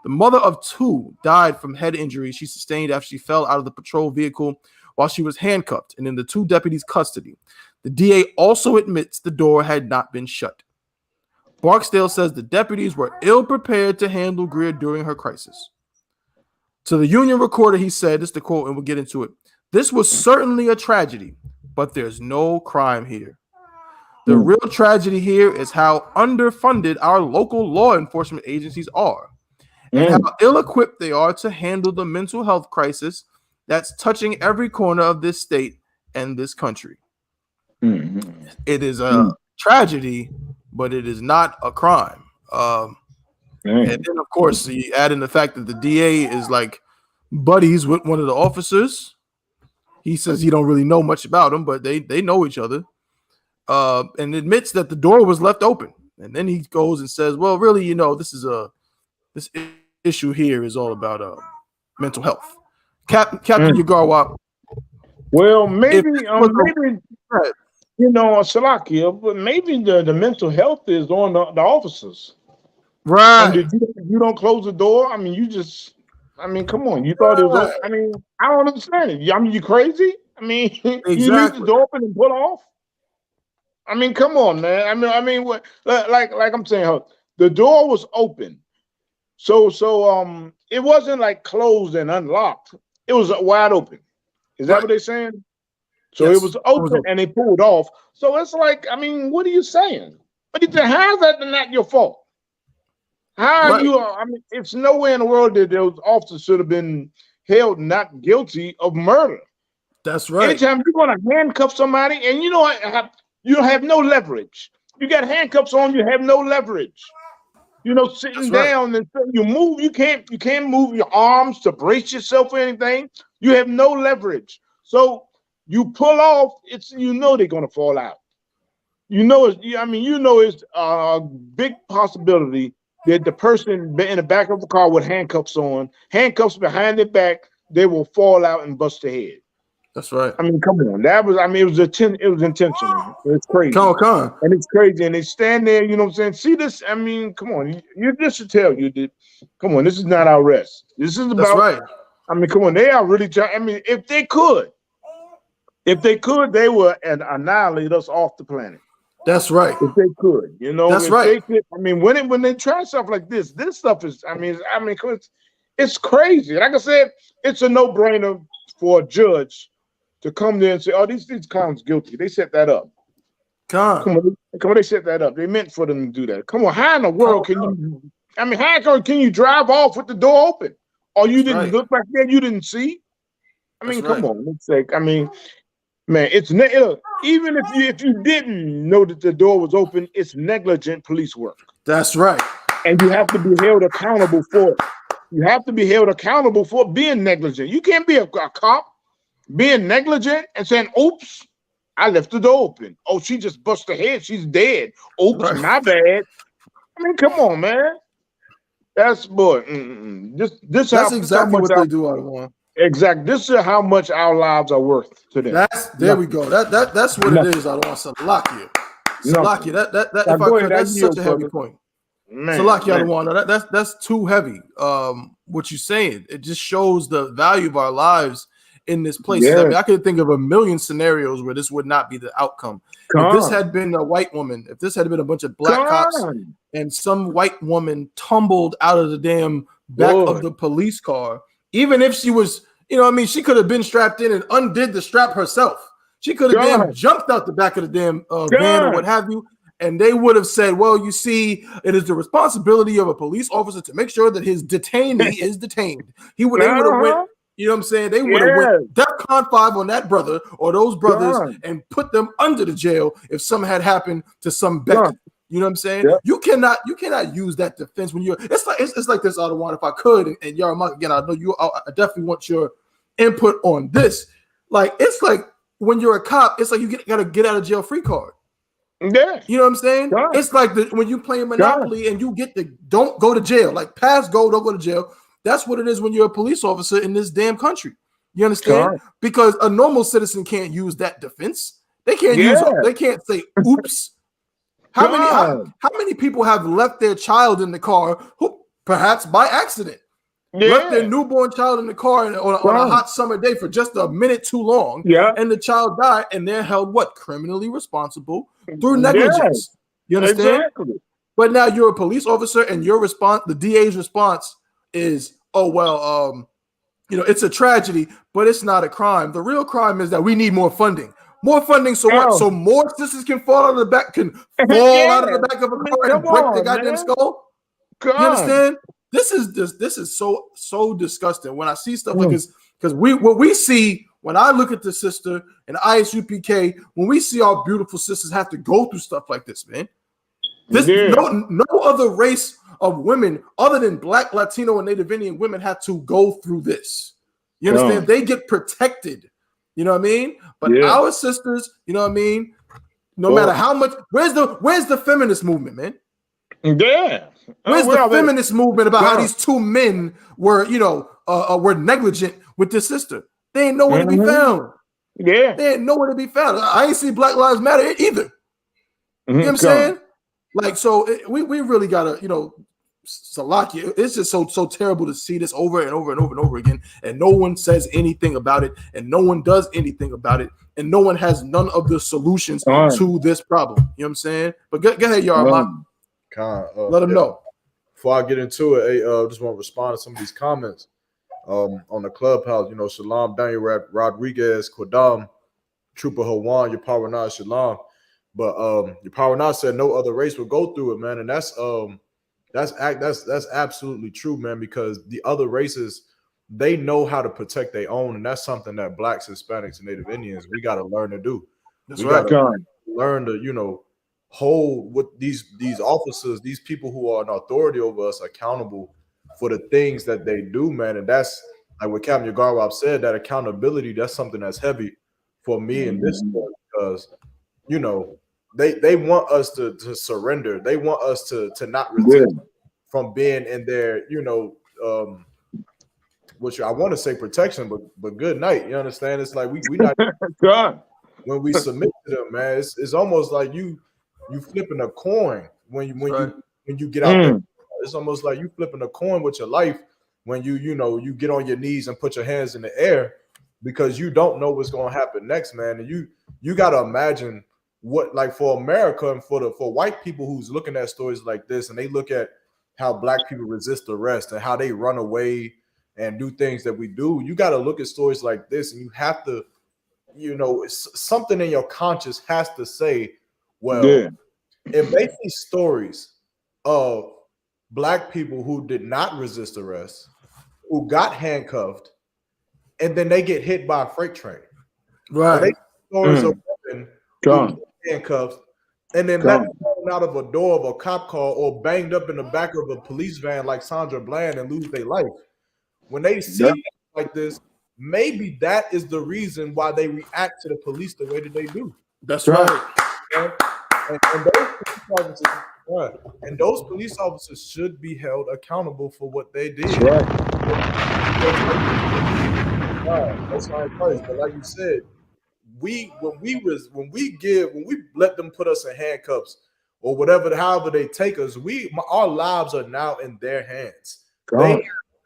The mother of two died from head injuries she sustained after she fell out of the patrol vehicle while she was handcuffed and in the two deputies' custody. The DA also admits the door had not been shut. Barksdale says the deputies were ill-prepared to handle Greer during her crisis. To the Union Recorder, he said, this is the quote, and we'll get into it, "This was certainly a tragedy, but there's no crime here. The real tragedy here is how underfunded our local law enforcement agencies are, and how ill-equipped they are to handle the mental health crisis that's touching every corner of this state and this country. It is a tragedy, but it is not a crime. And then, of course, you add in the fact that the DA is like buddies with one of the officers. He says he don't really know much about him, but they know each other. And admits that the door was left open. And then he goes and says, well, really, you know, this issue here is all about mental health. Captain Yagarwa. Well, maybe you know, Salakia, but maybe the mental health is on the officers. Right. And you don't close the door. I mean, come on. You thought it was, I don't understand it. I mean, you crazy? I mean, exactly. You leave the door open and pull off? I mean, come on, man. I mean, what, like I'm saying, the door was open. So it wasn't like closed and unlocked. It was wide open. Is that what they're saying? So yes, it was open and they pulled off. So it's like, I mean, what are you saying? How is that not your fault? How are you? I mean, it's nowhere in the world that those officers should have been held not guilty of murder. That's right. Anytime you're going to handcuff somebody, and you know what? You have no leverage. You got handcuffs on, you have no leverage. You know, sitting down and you move, you can't move your arms to brace yourself or anything. You have no leverage. So you pull off, they're gonna fall out. It's a big possibility that the person in the back of the car with handcuffs behind their back, they will fall out and bust their head. That's right. I mean, come on. It was intentional. It's crazy. Come. And it's crazy. And they stand there, you know what I'm saying? See this? I mean, come on. You just should tell you that, come on, this is not our rest. This is about, that's right. I mean, come on, they are really trying. I mean, if they could, they would annihilate us off the planet. That's right. If they could, you know, that's right. They could, I mean, when they try stuff like this stuff is, it's crazy. Like I said, it's a no-brainer for a judge to come there and say, "Oh, these clowns guilty." They set that up. Come on, they set that up. They meant for them to do that. Come on, how in the world can you? I mean, how can you drive off with the door open? Or you didn't look back there? You didn't see? I mean, come on. It's like, I mean, man, even if you didn't know that the door was open, it's negligent police work. That's right. And you have to be held accountable for it. You have to be held accountable for being negligent. You can't be a cop being negligent and saying, "Oops, I left the door open. Oh, she just busted her head. She's dead. Oops, my bad." I mean, come on, man. That's That's exactly what they do, Adawan. Exactly. This is how much our lives are worth to them. We go. That's what it is. Adawan. Salakia. That if I could, that's such a heavy point. Salakia, Adawan. That's too heavy. What you're saying, it just shows the value of our lives in this place. I mean, I could think of a million scenarios where this would not be the outcome. If this had been a white woman, if this had been a bunch of black cops and some white woman tumbled out of the damn back of the police car, even if she was, she could have been strapped in and undid the strap herself. She could have been jumped out the back of the damn van or what have you. And they would have said, well, you see, it is the responsibility of a police officer to make sure that his detainee is detained. They would have went, you know what I'm saying? They would have went DEFCON 5 on that brother or those brothers and put them under the jail if something had happened to some Becky. You know what I'm saying? You cannot use that defense when you're. It's like this, Adawan. If I could, and Yaramaka, again, I know you. I definitely want your input on this. Like, it's like when you're a cop, it's like you got to get out of jail free card. Yeah, you know what I'm saying? It's like when you play Monopoly and you get the don't go to jail, like pass go, don't go to jail. That's what it is when you're a police officer in this damn country. You understand? Because a normal citizen can't use that defense. They can't they can't say oops. How many people have left their child in the car who perhaps by accident left their newborn child in the car on a hot summer day for just a minute too long, and the child died, and they're held criminally responsible through negligence. You understand? Exactly. But now you're a police officer, and your response, the DA's response, is, "Oh well, it's a tragedy, but it's not a crime. The real crime is that we need more funding. More funding, so what? So more sisters can fall out of the back, out of the back of a car and break their goddamn skull. You understand? This is so disgusting when I see stuff like this, because what we see when I look at the sister and I.S.U.P.K, when we see our beautiful sisters have to go through stuff like this, man. No other race of women other than Black, Latino, and Native Indian women have to go through this. You understand? They get protected. You know what I mean? But our sisters, you know what I mean? No matter how much, where's the feminist movement, man? Yeah. Where's the feminist movement about how these two men were, were negligent with this sister? They ain't nowhere to be found. Yeah. They ain't nowhere to be found. I ain't see Black Lives Matter either. You know what I'm saying? Like, so we really gotta, Salakia, it's just so terrible to see this over and over and over and over again, and no one says anything about it, and no one does anything about it, and no one has none of the solutions to this problem. You know what I'm saying? But go ahead, Yarma. Let them know. Before I get into it, I just want to respond to some of these comments on the clubhouse. Shalom, Daniel Rodriguez, Kodam, Trooper Hawan, your power not Shalom. But your power not said no other race will go through it, man, and that's absolutely true, man, because the other races, they know how to protect their own, and that's something that Blacks, Hispanics, and Native Indians, we got to learn to do. That's right. Learn to, hold what these officers, these people who are in authority over us, accountable for the things that they do, man. And that's like what Captain Yagarwab said, that accountability, that's something that's heavy for me in this story, because they want us to surrender. They want us to not resist from being in their, which I want to say protection, but good night. You understand? It's like we not when we submit to them, man. It's almost like you flipping a coin when you get out there. It's almost like you flipping a coin with your life when you get on your knees and put your hands in the air, because you don't know what's going to happen next, man. And you got to imagine what, like, for America and for white people who's looking at stories like this, and they look at how Black people resist arrest and how they run away and do things that we do. You got to look at stories like this, and you have to, something in your conscience has to say, well, if they see stories of Black people who did not resist arrest, who got handcuffed, and then they get hit by a freight train, right? They see stories of women who handcuffs, and then let them fall out of a door of a cop car or banged up in the back of a police van like Sandra Bland and lose their life. When they see things like this, maybe that is the reason why they react to the police the way that they do. That's right. And those police officers should be held accountable for what they did. That's right. That's my advice. But like you said, when we let them put us in handcuffs or whatever, however they take us, our lives are now in their hands. They have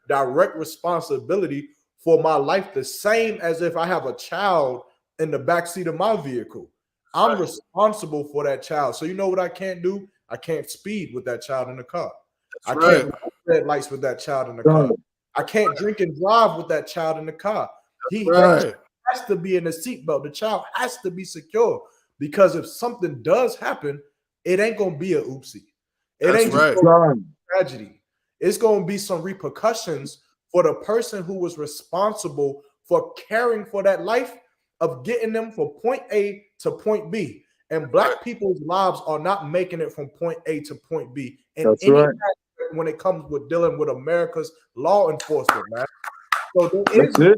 direct responsibility for my life, the same as if I have a child in the backseat of my vehicle. I'm responsible for that child. So you know what I can't do? I can't speed with that child in the car. I can't run red lights with that child in the car. I can't drink and drive with that child in the car. That has to be in a seatbelt. The child has to be secure, because if something does happen, it ain't gonna be a oopsie. It ain't just a tragedy. It's gonna be some repercussions for the person who was responsible for caring for that life, of getting them from point A to point B. And Black people's lives are not making it from point A to point B. And when it comes with dealing with America's law enforcement, man. So there is no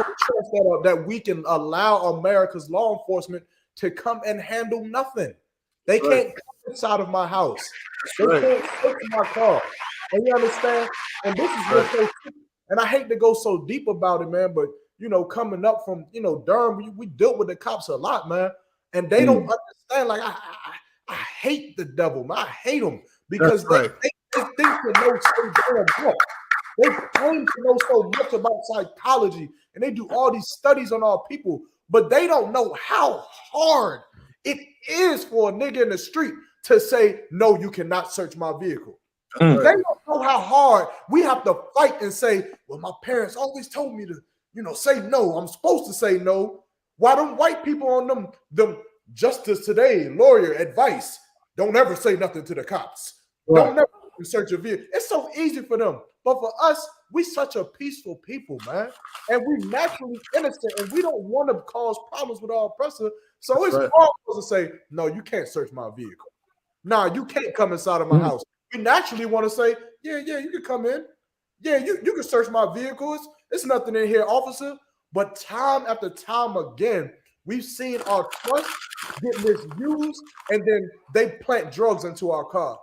trust that we can allow America's law enforcement to come and handle nothing. They can't come inside of my house. They can't search my car. And you understand? And this is what's so, and I hate to go so deep about it, man, but coming up from Durham, we dealt with the cops a lot, man, and they don't understand. Like I hate the devil, man. I hate them because they think they know so damn much. They claim to know so much about psychology, and they do all these studies on our people, but they don't know how hard it is for a nigga in the street to say, no, you cannot search my vehicle. They don't know how hard we have to fight and say, well, my parents always told me to, say no. I'm supposed to say no. Why them white people on them justice today, lawyer advice, don't ever say nothing to the cops. Right. Don't never search your vehicle. It's so easy for them. But for us, we such a peaceful people, man. And we naturally innocent and we don't want to cause problems with our oppressor. So that's it's hard to say, no, you can't search my vehicle. No, you can't come inside of my house. We naturally want to say, yeah, you can come in. Yeah, you can search my vehicles. It's nothing in here, officer. But time after time again, we've seen our trust get misused, and then they plant drugs into our car.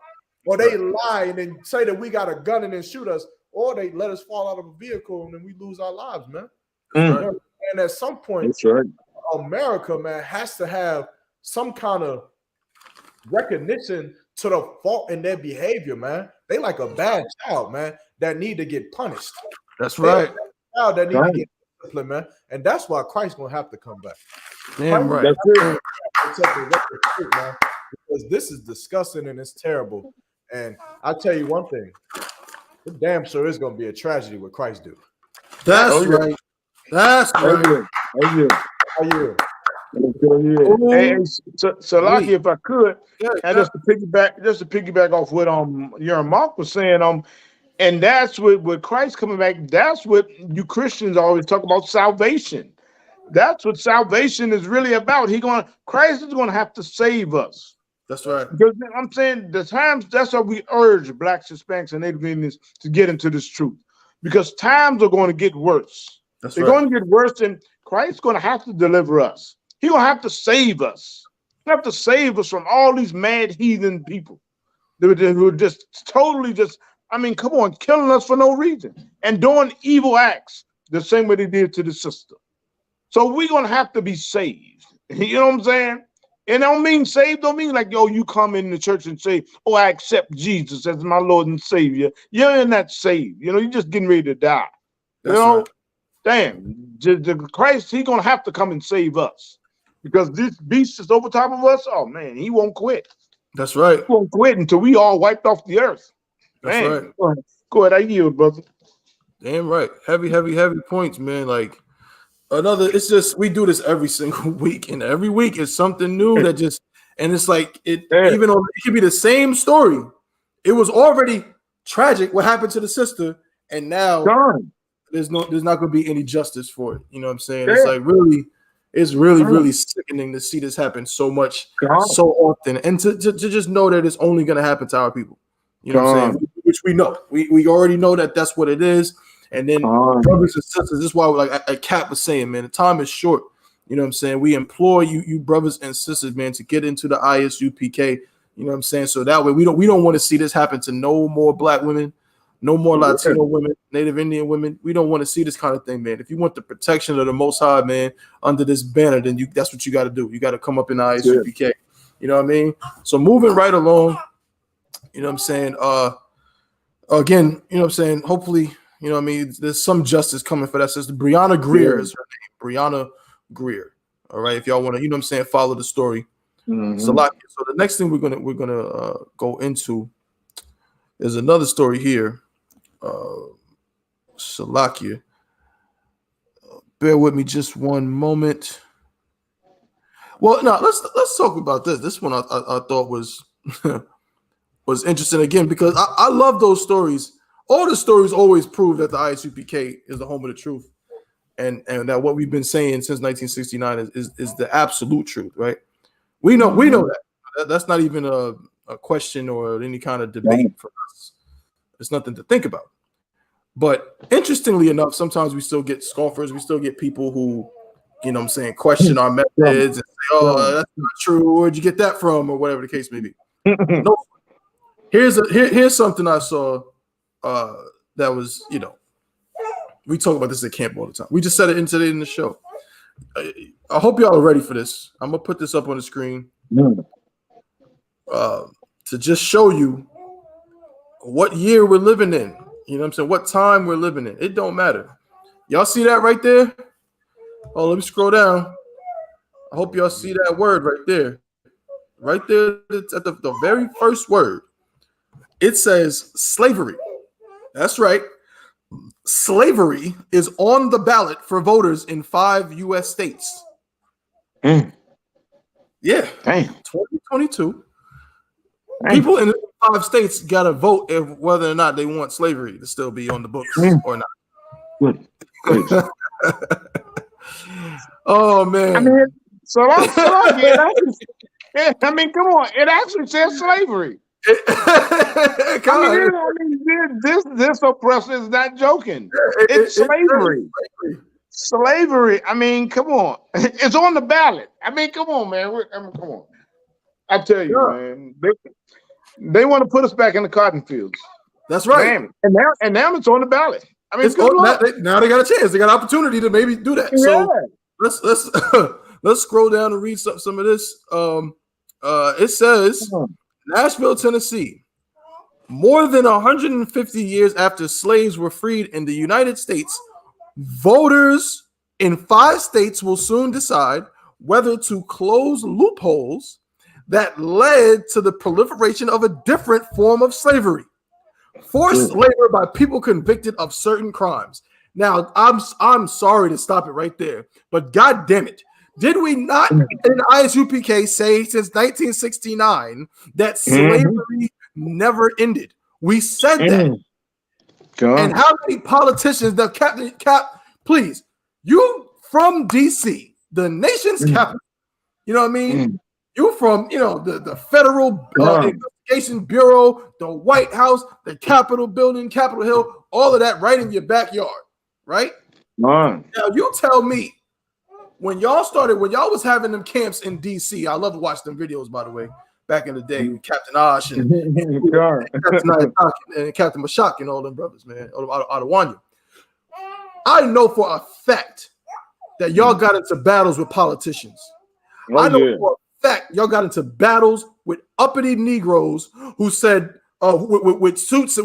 Or they lie and then say that we got a gun and then shoot us, or they let us fall out of a vehicle and then we lose our lives, man. And at some point, America, man, has to have some kind of recognition to the fault in their behavior, man. They like a bad child, man, that need to get punished. That's right. Child that need to get disciplined, man. And that's why Christ's gonna have to come back. Damn right. That's it. Man, because this is disgusting and it's terrible. And I'll tell you one thing, it damn sure is gonna be a tragedy what Christ do. That's right. That's right. How you? Hey, so Lucky, if I could, just to piggyback off what your Mark was saying, and that's with Christ coming back. That's what you Christians always talk about, salvation. That's what salvation is really about. Christ is going to have to save us. That's right. Because I'm saying the times, that's why we urge Blacks, Hispanics, and Native Indians to get into this truth. Because times are going to get worse. They're going to get worse, and Christ's going to have to deliver us. He's going to have to save us. He's going to have to save us from all these mad heathen people who are just totally come on, killing us for no reason and doing evil acts the same way they did to the sister. So we're going to have to be saved. You know what I'm saying? And don't mean saved, don't mean like, yo, you come in the church and say, oh, I accept Jesus as my Lord and Savior. You're not saved. You know, you're just getting ready to die. Right. Damn, Christ, he's going to have to come and save us. Because this beast is over top of us, oh, man, he won't quit. That's right. He won't quit until we all wiped off the earth. That's man. right. Go ahead, I yield, brother. Damn right. Heavy points, man. Like, it's just, we do this every single week, and every week is something new that just, and it's like, even though it could be the same story, it was already tragic what happened to the sister, and now there's not going to be any justice for it. You know what I'm saying? It's like really sickening to see this happen so much, so often, and to just know that it's only going to happen to our people. You know what I'm saying? Which we know. We already know that that's what it is. And then brothers and sisters, this is why, like Cap was saying, man, the time is short. You know what I'm saying? We implore you brothers and sisters, man, to get into the I.S.U.P.K. You know what I'm saying? So that way we don't want to see this happen to no more Black women, no more Latino women, Native Indian women. We don't want to see this kind of thing, man. If you want the protection of the Most High, man, under this banner, then that's what you got to do. You got to come up in the I.S.U.P.K. You know what I mean? So moving right along, you know what I'm saying? Again, you know what I'm saying? Hopefully, you know what I mean? There's some justice coming for that sister. Brianna Greer is her name. Brianna Greer. All right. If y'all want to, you know what I'm saying, follow the story. So the next thing we're gonna go into is another story here. Salakia. Bear with me just one moment. Well, no, let's talk about this. This one I thought was was interesting again, because I love those stories. All the stories always prove that the I.S.U.P.K. is the home of the truth, and that what we've been saying since 1969 is the absolute truth, right? We know that. That's not even a question or any kind of debate for us. It's nothing to think about. But interestingly enough, sometimes we still get scoffers. We still get people who, you know what I'm saying, question our methods and say, oh, that's not true. Where'd you get that from? Or whatever the case may be. No. Here's something I saw that was, you know, we talk about this at camp all the time. We just said it today in the show. I hope y'all are ready for this. I'm going to put this up on the screen to just show you what year we're living in. You know what I'm saying? What time we're living in. It don't matter. Y'all see that right there? Oh, let me scroll down. I hope y'all see that word right there. Right there, it's at the very first word. It says slavery. That's right. Slavery is on the ballot for voters in 5 U.S. states. Yeah. Damn. 2022. People in 5 states got to vote if whether or not they want slavery to still be on the books or not. Good. Oh man. I mean, I mean, come on. It actually says slavery. This oppressor is not joking. It's slavery. Slavery. I mean, come on. It's on the ballot. I mean, come on, man. Come on. I tell you, man. They want to put us back in the cotton fields. That's right. Damn. And now it's on the ballot. I mean, now they got a chance. They got an opportunity to maybe do that. Yeah. So let's scroll down and read some of this. It says Nashville, Tennessee. More than 150 years after slaves were freed in the United States, voters in 5 states will soon decide whether to close loopholes that led to the proliferation of a different form of slavery. Forced labor by people convicted of certain crimes. Now, I'm sorry to stop it right there, but God damn it. Did we not in I.S.U.P.K say since 1969 that slavery never ended? We said that. And how many politicians, the Cap, please, you from DC, the nation's capital, you know what I mean? You from, the Federal Investigation Bureau, the White House, the Capitol Building, Capitol Hill, all of that right in your backyard, right? Now, you tell me, when y'all was having them camps in DC, I love to watch them videos, by the way, back in the day, Captain Osh and Captain Mashak and all them brothers, man, out of Wanya. I know for a fact that y'all got into battles with politicians. I know for a fact y'all got into battles with uppity Negroes who said with suits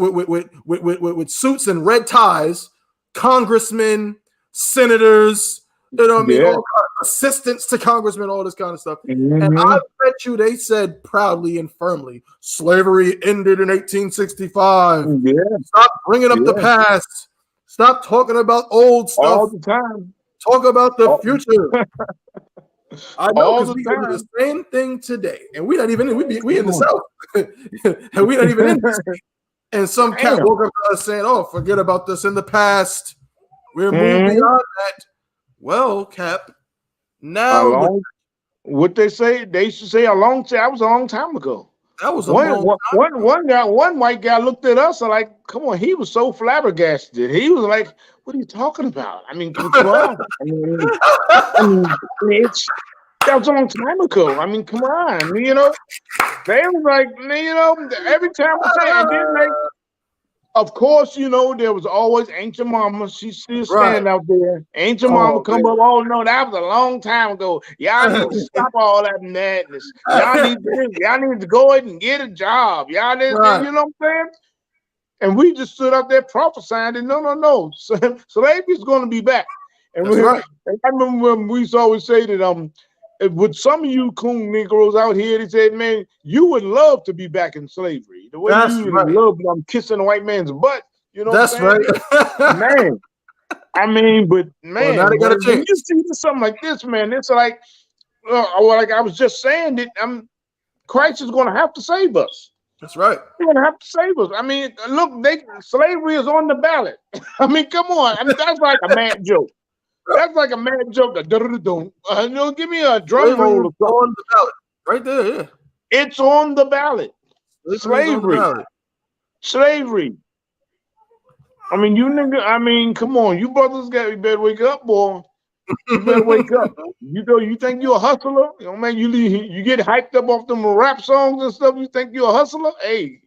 and red ties, congressmen, senators, you know what I mean? All assistants to congressmen, all this kind of stuff. And I bet you they said proudly and firmly, slavery ended in 1865. Stop bringing up the past. Stop talking about old stuff all the time. Talk about the future. I know because we do the same thing today, and we're not even in. We in the South, and we're not even in this. And some cat woke up to us saying, "Oh, forget about this in the past. We're moving beyond that." Well, Cap, now what they say, they should say a long time. That was a long time ago. That was a long time. One white guy looked at us and like, come on, he was so flabbergasted. He was like, "What are you talking about?" I mean, come on. That was a long time ago. I mean, come on. You know, they was like, you know, every time we say, and then like, of course, you know, there was always Ancient Mama. She still stand out there. Ancient Mama come up. Oh no, that was a long time ago. Y'all need to stop all that madness. Y'all need to go ahead and get a job. Y'all need, you know what I'm saying? And we just stood up there prophesying that no, slavery's going to be back. And I remember when we used to always say that with some of you coon Negroes out here, they said, man, you would love to be back in slavery. The way you love kissing a white man's butt, you know what I'm saying? Man. I mean, but man, now they got a chance. You see something like this, man, it's like, like I was just saying that Christ is going to have to save us. That's right. He's going to have to save us. I mean, look, slavery is on the ballot. I mean, come on. I mean, that's like a mad joke. That's like a mad joke. Give me a drum roll. On the ballot. Right there, yeah. It's on the ballot. Slavery. I mean, you nigga, I mean, come on. You brothers you better wake up, boy. You better wake up. You think you're a hustler? You know, man, you get hyped up off them rap songs and stuff. You think you're a hustler? Hey,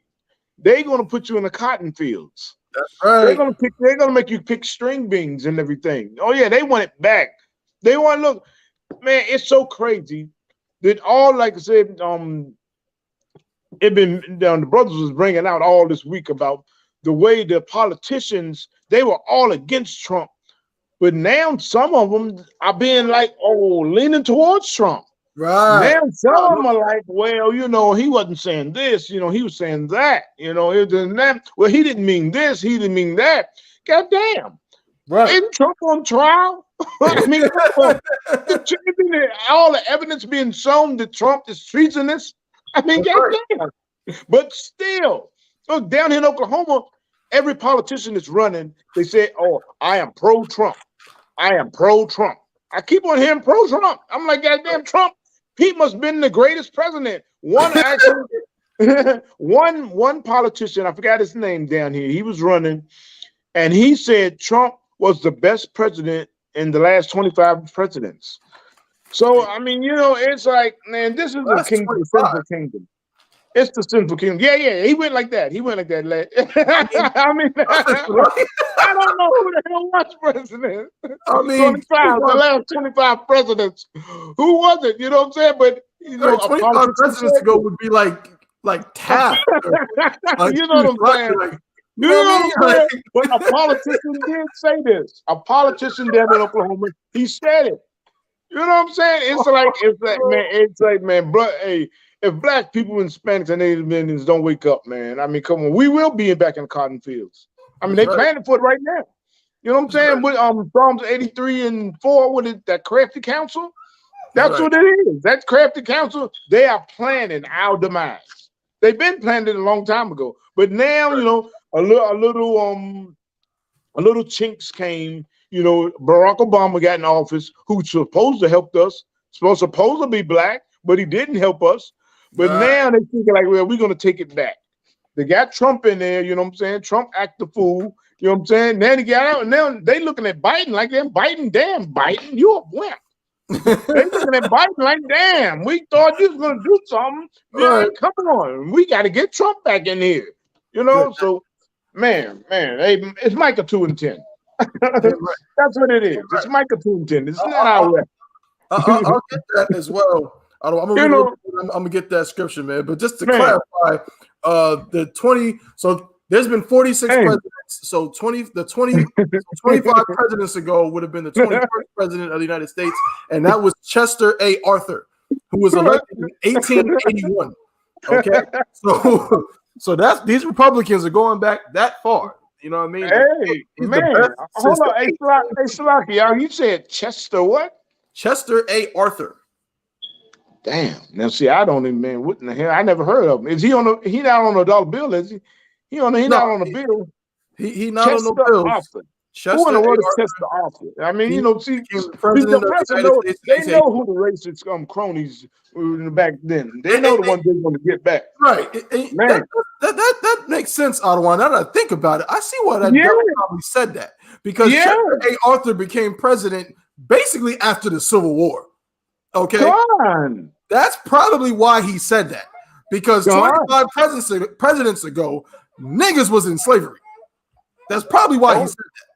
they're gonna put you in the cotton fields. That's right. They're gonna make you pick string beans and everything. Oh yeah, they want it back. They want look, man. It's so crazy that all, like I said, the brothers was bringing out all this week about the way the politicians, they were all against Trump, but now some of them are being like, leaning towards Trump. Right. Now some of them are like, well, you know, he wasn't saying this, you know, he was saying that, you know, that. Well, he didn't mean this, he didn't mean that. God damn. Right. Isn't Trump on trial? I mean, all the evidence being shown that Trump is treasonous. I mean, goddamn. But still, so down here in Oklahoma, every politician that's running, they say, "Oh, I am pro-Trump. I am pro-Trump." I keep on hearing pro-Trump. I'm like, goddamn, Trump. He must have been the greatest president. One actually, one politician, I forgot his name down here. He was running, and he said Trump was the best president in the last 25 presidents. So I mean, it's like, man, this is the kingdom, sinful kingdom. It's the sinful kingdom. Yeah. He went like that. I mean, I don't know who the hell was president. I mean, the last 25 presidents. Who was it? You know what I'm saying? But 25 presidents ago would be like Taft. You know what I'm saying? Like, you know what I'm saying? But a politician did say this. A politician down in Oklahoma, he said it. You know what I'm saying? It's like, man, bro, hey, if black people and Hispanics and Native Americans don't wake up, man, I mean, come on, we will be back in the cotton fields. I mean, they planning for it right now. You know what I'm saying? With Psalms 83 and 4, with it, that crafty council, that's what it is. That crafty council, they are planning our demise. They've been planning it a long time ago, but now a little chinks came. Barack Obama got in office, who's supposed to help us, supposed to be black, but he didn't help us. But now they thinking like, well, we're going to take it back. They got Trump in there, you know what I'm saying? Trump act the fool, you know what I'm saying? Then he got out, and now they looking at Biden like, damn, Biden, you a wimp. They looking at Biden like, damn, we thought you was going to do something. Man, come on, we got to get Trump back in here, So, man, hey, it's Micah 2 and 10. That's what it is. It's Micah 2 and 10. It's not our way. I'll get that as well. I'm gonna get that scripture, man. But just to clarify, so there's been 46 presidents. So 25 presidents ago would have been the 21st president of the United States, and that was Chester A. Arthur, who was elected in 1881. Okay, so that's these Republicans are going back that far. You know what I mean? Hey, man, hold on. Hey, Salaki, you said Chester what? Chester A. Arthur. Damn. Now, see, I don't even, man, what in the hell? I never heard of him. Is he he not on a dollar bill, is he? He not on a bill. He not Chester on no bill. Who in the world is Chester Arthur? I mean, see, the president they know who the racist cronies were back then. They know the ones they want to get back. Right. Man. That makes sense, Ottawa. Now that I think about it, I see why that probably said that. Because Chester A. Arthur became president basically after the Civil War. Okay. Come on. That's probably why he said that. Because 25 presidents ago, niggas was in slavery. That's probably why he said that.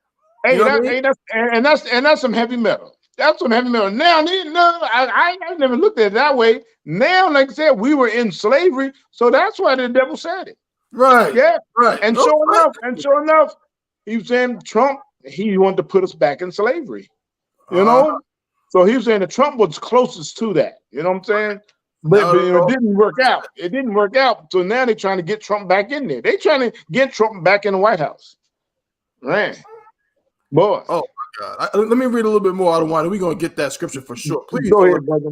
Hey, that's some heavy metal. That's some heavy metal. Now, I never looked at it that way. Now, like I said, we were in slavery, so that's why the devil said it. Right. Yeah. Right. And sure enough, he was saying Trump, he wanted to put us back in slavery. You know? So he was saying that Trump was closest to that. You know what I'm saying? But it didn't work out. It didn't work out. So now they're trying to get Trump back in there. They're trying to get Trump back in the White House. Man. Boy. Oh my God. Let me read a little bit more out of one. We're gonna get that scripture for sure. Please go ahead, brother.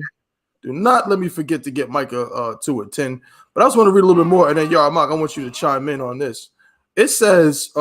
Do not let me forget to get Micah 2 and 10. But I just want to read a little bit more, and then Mark, I want you to chime in on this. It says,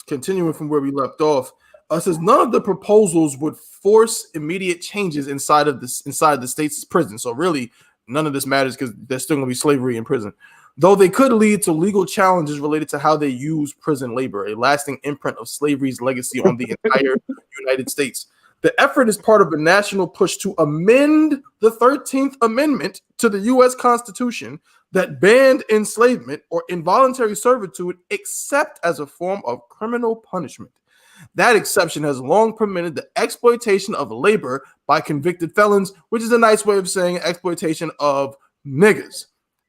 continuing from where we left off, it says none of the proposals would force immediate changes inside the state's prison. So really, none of this matters because there's still going to be slavery in prison. Though they could lead to legal challenges related to how they use prison labor, a lasting imprint of slavery's legacy on the entire United States. The effort is part of a national push to amend the 13th Amendment to the U.S. Constitution that banned enslavement or involuntary servitude except as a form of criminal punishment. That exception has long permitted the exploitation of labor by convicted felons, which is a nice way of saying exploitation of niggas.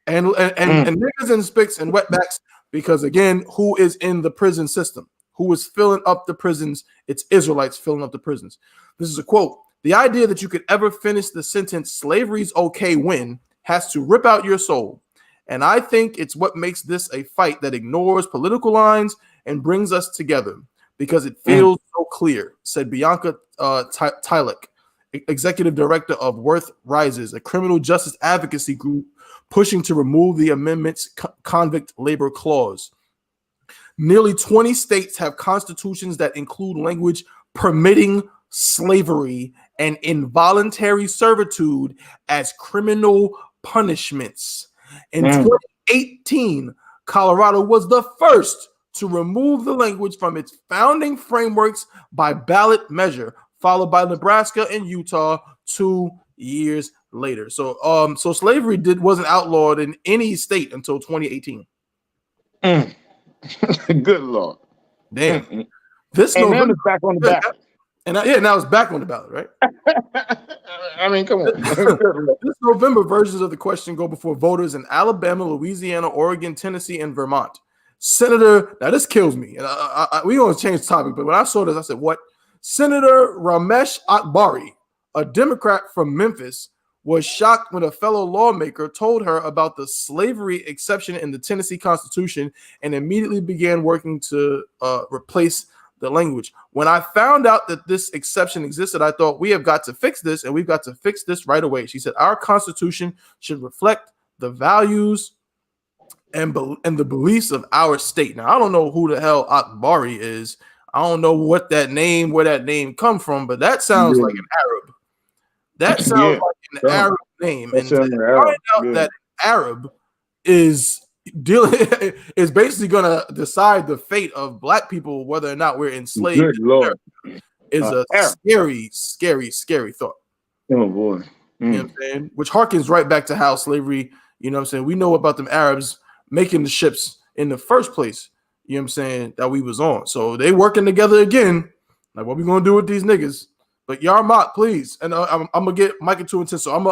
And niggas and spics and wetbacks, because again, who is in the prison system? Who is filling up the prisons? It's Israelites filling up the prisons. This is a quote. The idea that you could ever finish the sentence "slavery's okay" when has to rip out your soul. And I think it's what makes this a fight that ignores political lines and brings us together. because it feels so clear, said Bianca Tylik, executive director of Worth Rises, a criminal justice advocacy group pushing to remove the amendment's convict labor clause. Nearly 20 states have constitutions that include language permitting slavery and involuntary servitude as criminal punishments. In 2018, Colorado was the first to remove the language from its founding frameworks by ballot measure, followed by Nebraska and Utah 2 years later. So slavery wasn't outlawed in any state until 2018. Good Lord. Damn. This and November, now it's back on the ballot. Now it's back on the ballot, right? I mean, come on. This November, versions of the question go before voters in Alabama, Louisiana, Oregon, Tennessee, and Vermont. Senator, now this kills me. We gonna change the topic, but when I saw this, I said, "What?" Senator Ramesh Akbari, a Democrat from Memphis, was shocked when a fellow lawmaker told her about the slavery exception in the Tennessee Constitution and immediately began working to replace the language. When I found out that this exception existed, I thought, we have got to fix this, and we've got to fix this right away. She said, our Constitution should reflect the values and the beliefs of our state. Now, I don't know who the hell Akbari is. I don't know where that name come from, but that sounds like an Arab. That sounds like an Arab name. And to find out that Arab is basically going to decide the fate of black people, whether or not we're enslaved, is a scary, scary, scary thought. Oh boy. You know what I'm saying? Which harkens right back to how slavery, you know what I'm saying? We know about them Arabs making the ships in the first place, you know what I'm saying, that we was on. So they working together again. Like, what we gonna do with these niggas? But Yarmak, please. And I'm gonna get Micah 2 and 10. So I'm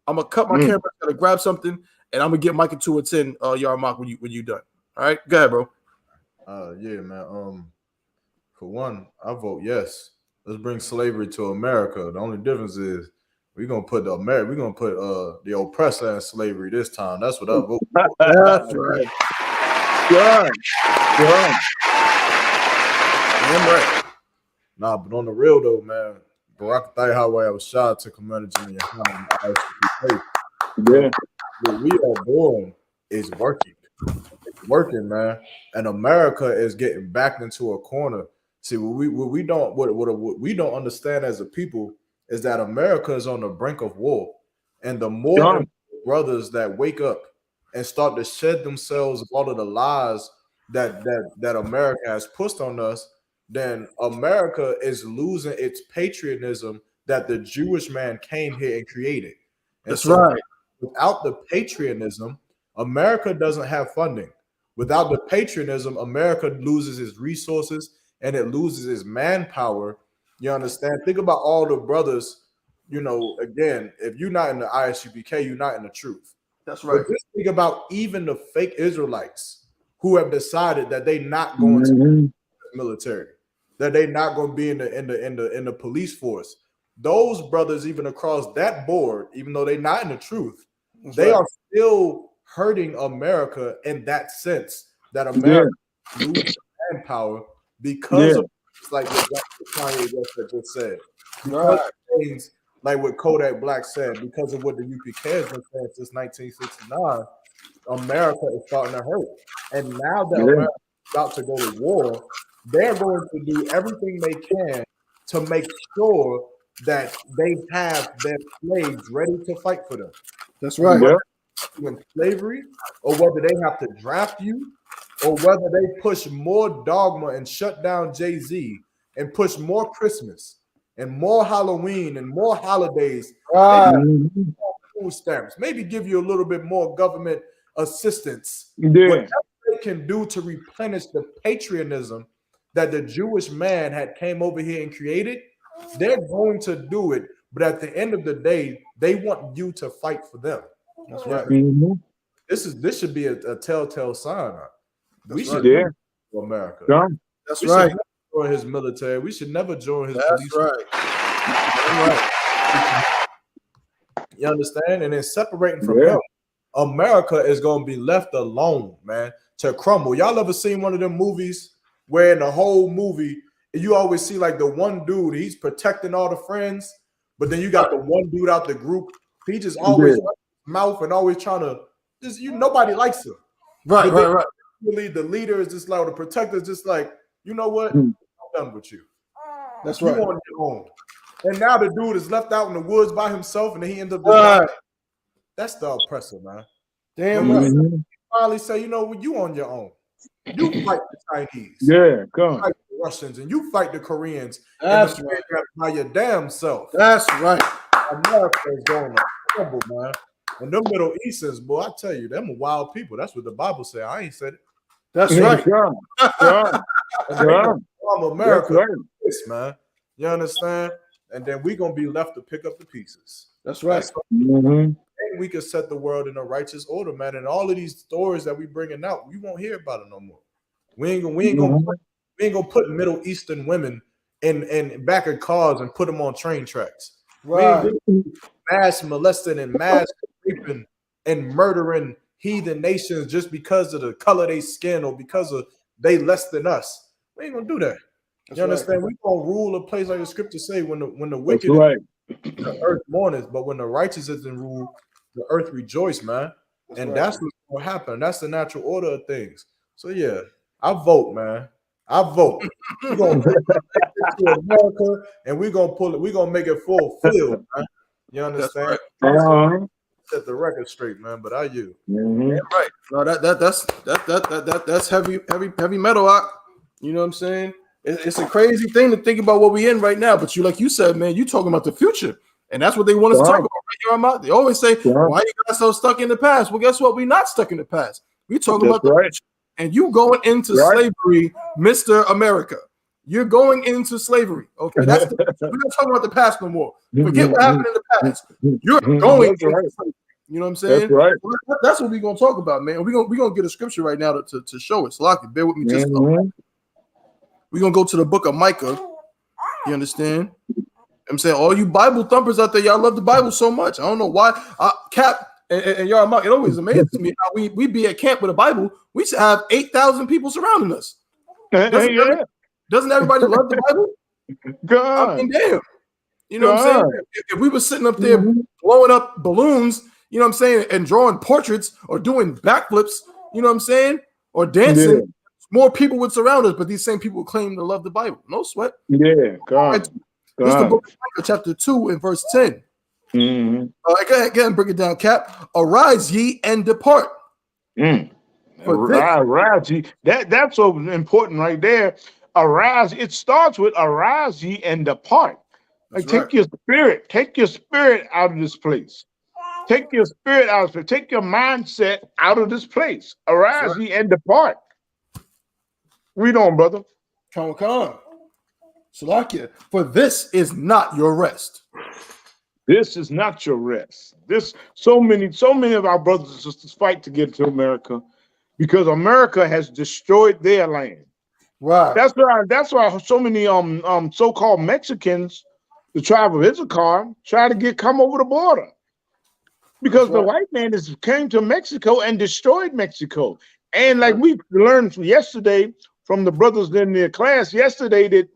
gonna cut my camera, gotta grab something, and I'm gonna get Micah 2 and 10, Yarmak, when you done. All right, go ahead, bro. Yeah, man. For one, I vote yes. Let's bring slavery to America. The only difference is we're gonna put the oppressor in slavery this time. That's what I vote for. That's right. Good. Damn right. Nah, but on the real though, man, Barack Highway, I was shot to Commander Jimmy Yohanna, I.S.U.P.K. Yeah. What we are doing is working. It's working, man. And America is getting backed into a corner. See, what we don't understand as a people is that America is on the brink of war. And the more brothers that wake up and start to shed themselves of all of the lies that America has pushed on us, then America is losing its patriotism that the Jewish man came here and created. And that's right. Without the patriotism, America doesn't have funding. Without the patriotism, America loses its resources and it loses its manpower. You understand? Think about all the brothers, you know, again, if you're not in the I.S.U.P.K, you're not in the truth. That's right. But just think about even the fake Israelites who have decided that they're not going to be in the military, that they're not going to be in the police force. Those brothers, even across that board, even though they're not in the truth, they are still hurting America in that sense, that America loses manpower because of like what Kanye just said. Because of things like what Kodak Black said, because of what the UPK has been saying since 1969, America is starting to hurt. And now that America is about to go to war, they're going to do everything they can to make sure that they have their slaves ready to fight for them. That's right. Whether in slavery, or whether they have to draft you, or whether they push more dogma and shut down Jay-Z and push more Christmas and more Halloween and more holidays, food stamps, maybe give you a little bit more government assistance. Whatever they can do to replenish the patriotism that the Jewish man had came over here and created, they're going to do it. But at the end of the day, they want you to fight for them. That's right. This should be a telltale sign. We should for America. That's right. Join his military. We should never join his police. Right. You understand? And then separating from him, America is going to be left alone, man, to crumble. Y'all ever seen one of them movies where in the whole movie you always see like the one dude, he's protecting all the friends, but then you got the one dude out the group, he just always mouth and always trying to just nobody likes him. Right. Really, the leader is just like, the protector is just like, you know what? I'm done with you. That's You right. on your own. And now the dude is left out in the woods by himself, and then he ends up dying. That's the oppressor, man. Damn right. Finally say, you know what, you on your own. You fight the Chinese. Yeah, come You fight the Russians, and you fight the Koreans. That's right. By your damn self. That's right. America is going to trouble, man. And them Middle Easterns, boy, I tell you, them are wild people. That's what the Bible said. I ain't said it. That's right. I'm America, man. You understand? And then we're gonna be left to pick up the pieces. That's right. And we can set the world in a righteous order, man. And all of these stories that we bringing out, you won't hear about it no more. We ain't gonna put Middle Eastern women in back of cars and put them on train tracks. Right. We ain't mass molesting and mass raping and murdering heathen nations just because of the color of their skin or because of they less than us. We ain't gonna do that. You understand? We're gonna rule a place like the scriptures say when the wicked the earth mourns, but when the righteous is in rule, the earth rejoice, man. That's what's gonna happen. That's the natural order of things. So yeah, I vote, man. I vote. We're gonna take it to America and we're gonna pull it, we're gonna make it fulfilled, man. You understand? Set the record straight, man. But you? Right. No, that's heavy metal. You know what I'm saying? It's a crazy thing to think about what we're in right now. But like you said, man, you talking about the future, and that's what they want us to talk about. Right? They always say, "Why you guys so stuck in the past?" Well, guess what? We're not stuck in the past. We talking about the future. And you going into slavery, Mr. America. You're going into slavery. Okay, we're not talking about the past no more. Forget what happened in the past. You're going into slavery. You know what I'm saying? That's right. That's what we're gonna talk about, man. We're gonna get a scripture right now to show it. So, like, bear with me just a moment. We're gonna go to the book of Micah. You understand? I'm saying, all you Bible thumpers out there, y'all love the Bible so much. I don't know why. Cap and y'all, it always amazes me how we be at camp with a Bible. We should have 8,000 people surrounding us. Doesn't everybody love the Bible? God. I mean, damn. You know what I'm saying? If we were sitting up there blowing up balloons, you know what I'm saying, and drawing portraits or doing backflips, you know what I'm saying, or dancing, more people would surround us, but these same people claim to love the Bible. No sweat. Yeah, God. This is the book of Micah, chapter 2 and verse 10. Go ahead, break it down, Cap. Arise ye and depart. Arise ye. That's so important right there. Arise. It starts with arise ye and depart. Like, take your spirit out of this place. Take your spirit out of it. Take your mindset out of this place. Arise ye and depart. Read on, brother. Come on. Salakia, for this is not your rest. This is not your rest. So many of our brothers and sisters fight to get to America because America has destroyed their land. Right. That's why so many so-called Mexicans, the tribe of Issachar, try to come over the border. Because the white man came to Mexico and destroyed Mexico. And like we learned yesterday from the brothers in their class yesterday that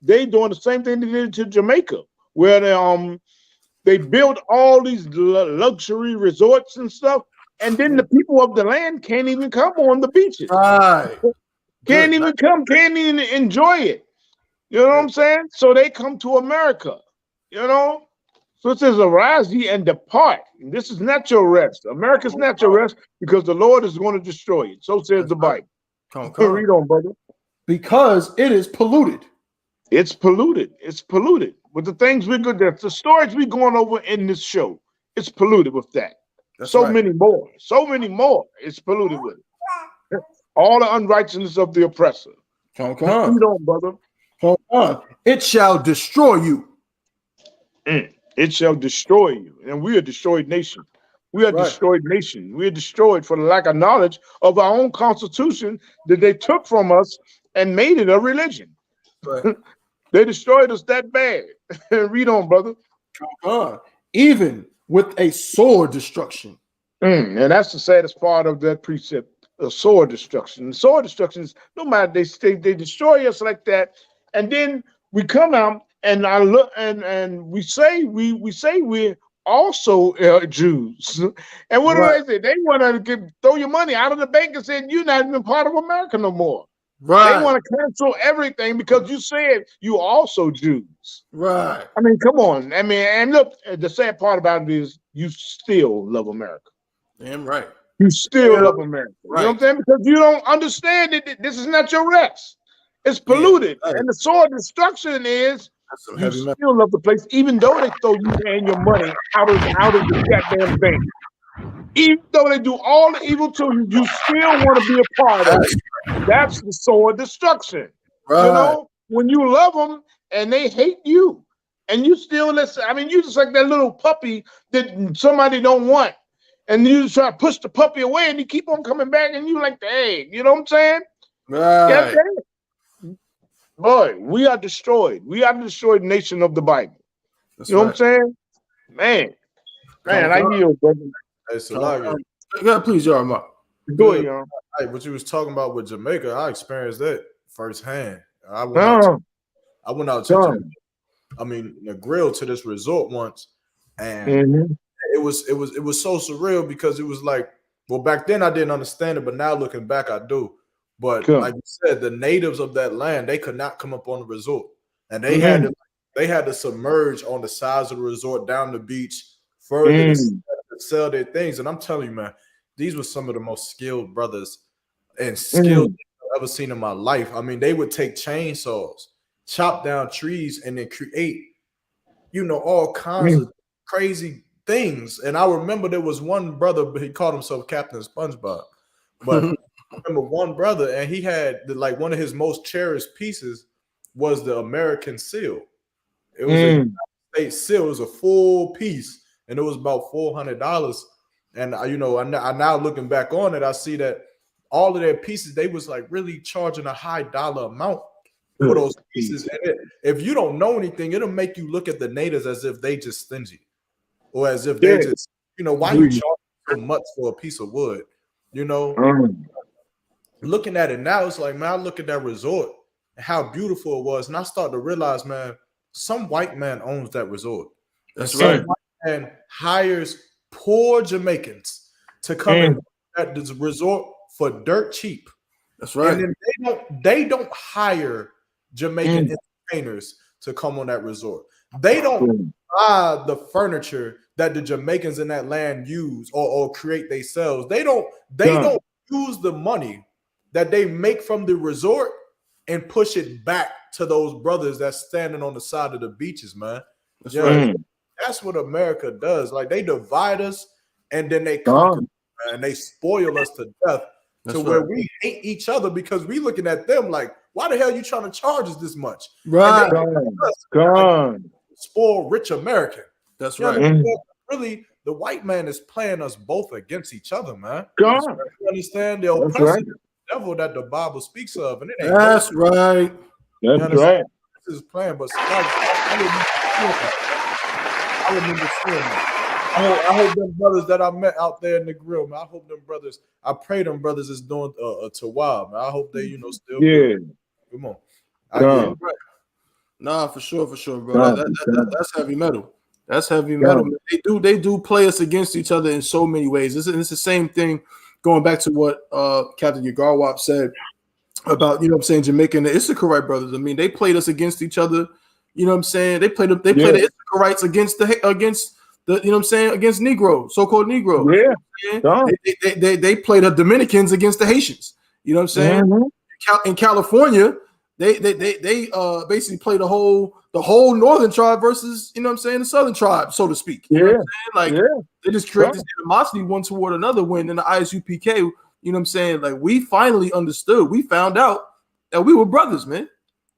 they doing the same thing they did to Jamaica, where they built all these luxury resorts and stuff, and then the people of the land can't even come on the beaches. Right. Can't even enjoy it. You know what I'm saying? So they come to America, you know? So it says, arise ye and depart. This is not your rest. America's not your rest because the Lord is going to destroy it. So says the Bible. Come read on, brother. Because it is polluted. It's polluted. It's polluted with the things the stories we're going over in this show. It's polluted with that. Many more. So many more. It's polluted with it. All the unrighteousness of the oppressor. Come on. Read on, brother. Come on. It shall destroy you. It shall destroy you. And we are a destroyed nation. We are a destroyed nation. We are destroyed for the lack of knowledge of our own constitution that they took from us and made it a religion. Right. They destroyed us that bad. Read on, brother. Come on. Even with a sword destruction. And that's the saddest part of that precept. the sword destruction. The sword destruction is no matter they destroy us like that, and then we come out and I look and we say we're also Jews. And what Right. do they say? They want to throw your money out of the bank and say you're not even part of America no more. Right. They want to cancel everything because you said you also Jews. Right. I mean, come on. I mean, and look, the sad part about it is you still love America. Damn right. You still love America. Right. You know what I'm saying? Because you don't understand that this is not your rest. It's polluted. Yeah, right. And the sword destruction is you still love the place, even though they throw you and your money out of the goddamn bank. Even though they do all the evil to you, you still want to be a part of it. That's the sword destruction. Right. You know, when you love them and they hate you, and you still listen. I mean, you just like that little puppy that somebody don't want. And you just try to push the puppy away and you keep on coming back and you like the egg. You know what I'm saying? Right. Yeah, boy, we are destroyed. We are the destroyed nation of the Bible. That's you know right. what I'm saying? Man, I yield, brother. Hey, Salaga. Yeah, please, y'all. Go ahead, y'all. Hey, what you was talking about with Jamaica, I experienced that firsthand. I went out to Jamaica, I mean, the grill to this resort once, and it was so surreal because it was like, well, back then I didn't understand it, but now looking back, I do. But like you said, the natives of that land, they could not come up on the resort, and they had to submerge on the sides of the resort, down the beach, further to sell their things. And I'm telling you, man, these were some of the most skilled brothers and skilled I've ever seen in my life. I mean, they would take chainsaws, chop down trees, and then create, all kinds of crazy things. And I remember there was one brother, but he called himself Captain SpongeBob. But I remember one brother, and he had one of his most cherished pieces was the American seal. It was a United States seal. It was a full piece, and it was about $400. And I now looking back on it, I see that all of their pieces, they was like really charging a high dollar amount for those pieces. And if you don't know anything, it'll make you look at the natives as if they just stingy, or as if they just, why you charge so much for a piece of wood? Looking at it now, it's like, man, I look at that resort and how beautiful it was, and I start to realize, man, some white man owns that resort. That's right. Some white man hires poor Jamaicans to come in at this resort for dirt cheap. That's right. And then they don't hire Jamaican entertainers to come on that resort. They don't buy the furniture that the Jamaicans in that land use or create themselves. They don't use the money that they make from the resort and push it back to those brothers that's standing on the side of the beaches, man. That's right. That's what America does. Like, they divide us and then they conquer and they spoil us to death. That's where we hate each other because we looking at them like, why the hell are you trying to charge us this much? Right. Spoil rich American. That's right. Really, the white man is playing us both against each other, man. You understand the oppressive devil that the Bible speaks of, and it ain't that's right. That's right. This is playing, but I remember seeing that. I hope them brothers that I met out there in the grill, man. I hope them brothers. I pray them brothers is doing a tawab, man. I hope they, still. Yeah. Come on. Nah, for sure, bro. That's heavy metal. That's heavy metal. Man. They do play us against each other in so many ways. It's the same thing. Going back to what Captain Yagarwap said about, Jamaica and the Issacharite brothers. I mean, they played us against each other. You know what I'm saying? They played the Issacharites against the against Negro, so-called Negro. Yeah. They played the Dominicans against the Haitians. You know what I'm saying? In California, they basically played the whole northern tribe versus, the southern tribe, so to speak. You know what I'm saying? They just create this animosity one toward another. When in the I.S.U.P.K, you know what I'm saying? Like, we finally understood. We found out that we were brothers, man.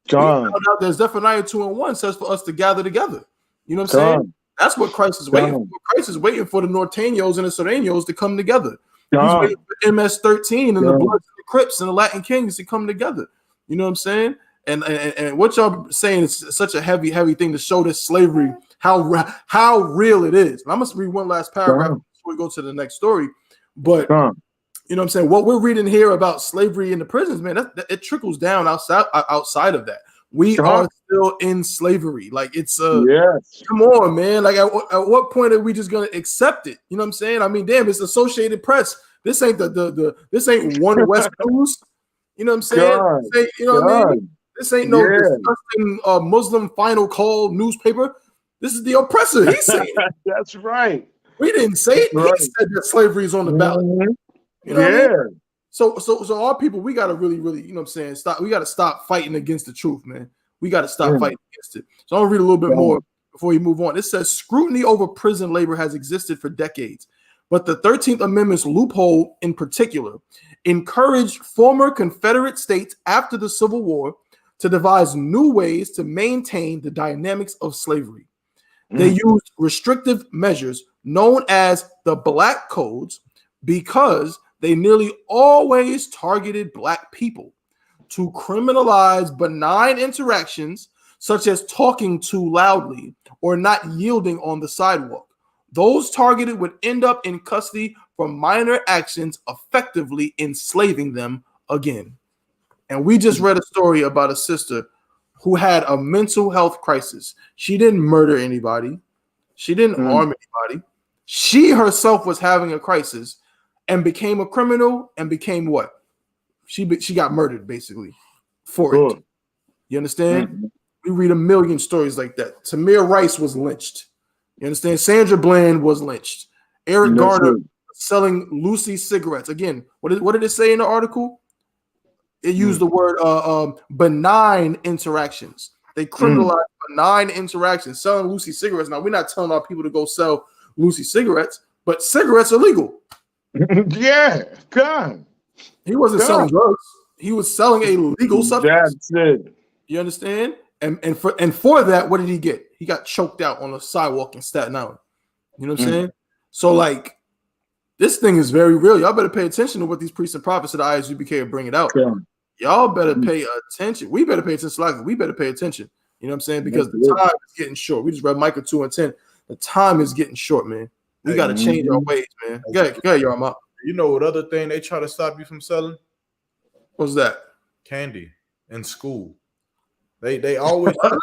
We found out that Zephaniah 2:1 says for us to gather together. You know what I'm saying? That's what Christ is waiting for. Christ is waiting for the Norteños and the Sureños to come together. He's waiting for MS-13 and the Bloods and the Crips and the Latin Kings to come together. You know what I'm saying? And what y'all saying is such a heavy thing to show this slavery, how real it is. And I'm going to read one last paragraph before we go to the next story. But You know what I'm saying? What we're reading here about slavery in the prisons, man, it trickles down outside of that. We are still in slavery. Like it's yes. Come on, man. Like at what point are we just gonna accept it? You know what I'm saying? I mean, damn, it's Associated Press. This ain't this ain't One West News. You know what I'm saying? You know what I mean? This ain't no disgusting Muslim final call newspaper. This is the oppressor. He's saying it. That's right. We didn't say it. Right. He said that slavery is on the ballot. You know what I mean? So our people, we gotta really, you know what I'm saying? We gotta stop fighting against the truth, man. We gotta stop fighting against it. So I'm gonna read a little bit more before we move on. It says scrutiny over prison labor has existed for decades, but the 13th Amendment's loophole in particular encouraged former Confederate states after the Civil War to devise new ways to maintain the dynamics of slavery. They used restrictive measures known as the Black Codes because they nearly always targeted Black people to criminalize benign interactions such as talking too loudly or not yielding on the sidewalk. Those targeted would end up in custody for minor actions, effectively enslaving them again. And we just read a story about a sister who had a mental health crisis. She didn't murder anybody. She didn't harm anybody. She herself was having a crisis and became a criminal and became what? She got murdered basically for it. You understand? We read a million stories like that. Tamir Rice was lynched. You understand? Sandra Bland was lynched. Eric Garner selling Lucy cigarettes. Again, what did it say in the article? It used the word benign interactions. They criminalized benign interactions, selling Lucy cigarettes. Now, we're not telling our people to go sell Lucy cigarettes, but cigarettes are legal. Yeah, God. He wasn't selling drugs. He was selling a legal substance. That's it. You understand? And for that, what did he get? He got choked out on a sidewalk in Staten Island. You know what I'm saying? So, like, this thing is very real. Y'all better pay attention to what these priests and prophets of the I.S.U.P.K. are bringing out. Y'all better pay attention. We better pay attention. Like, we better pay attention. You know what I'm saying? Because the time is getting short. We just read Micah 2:10. The time is getting short, man. We got to change our ways, man. Go ahead, y'all. You know what other thing they try to stop you from selling? What's that? Candy in school. They always try to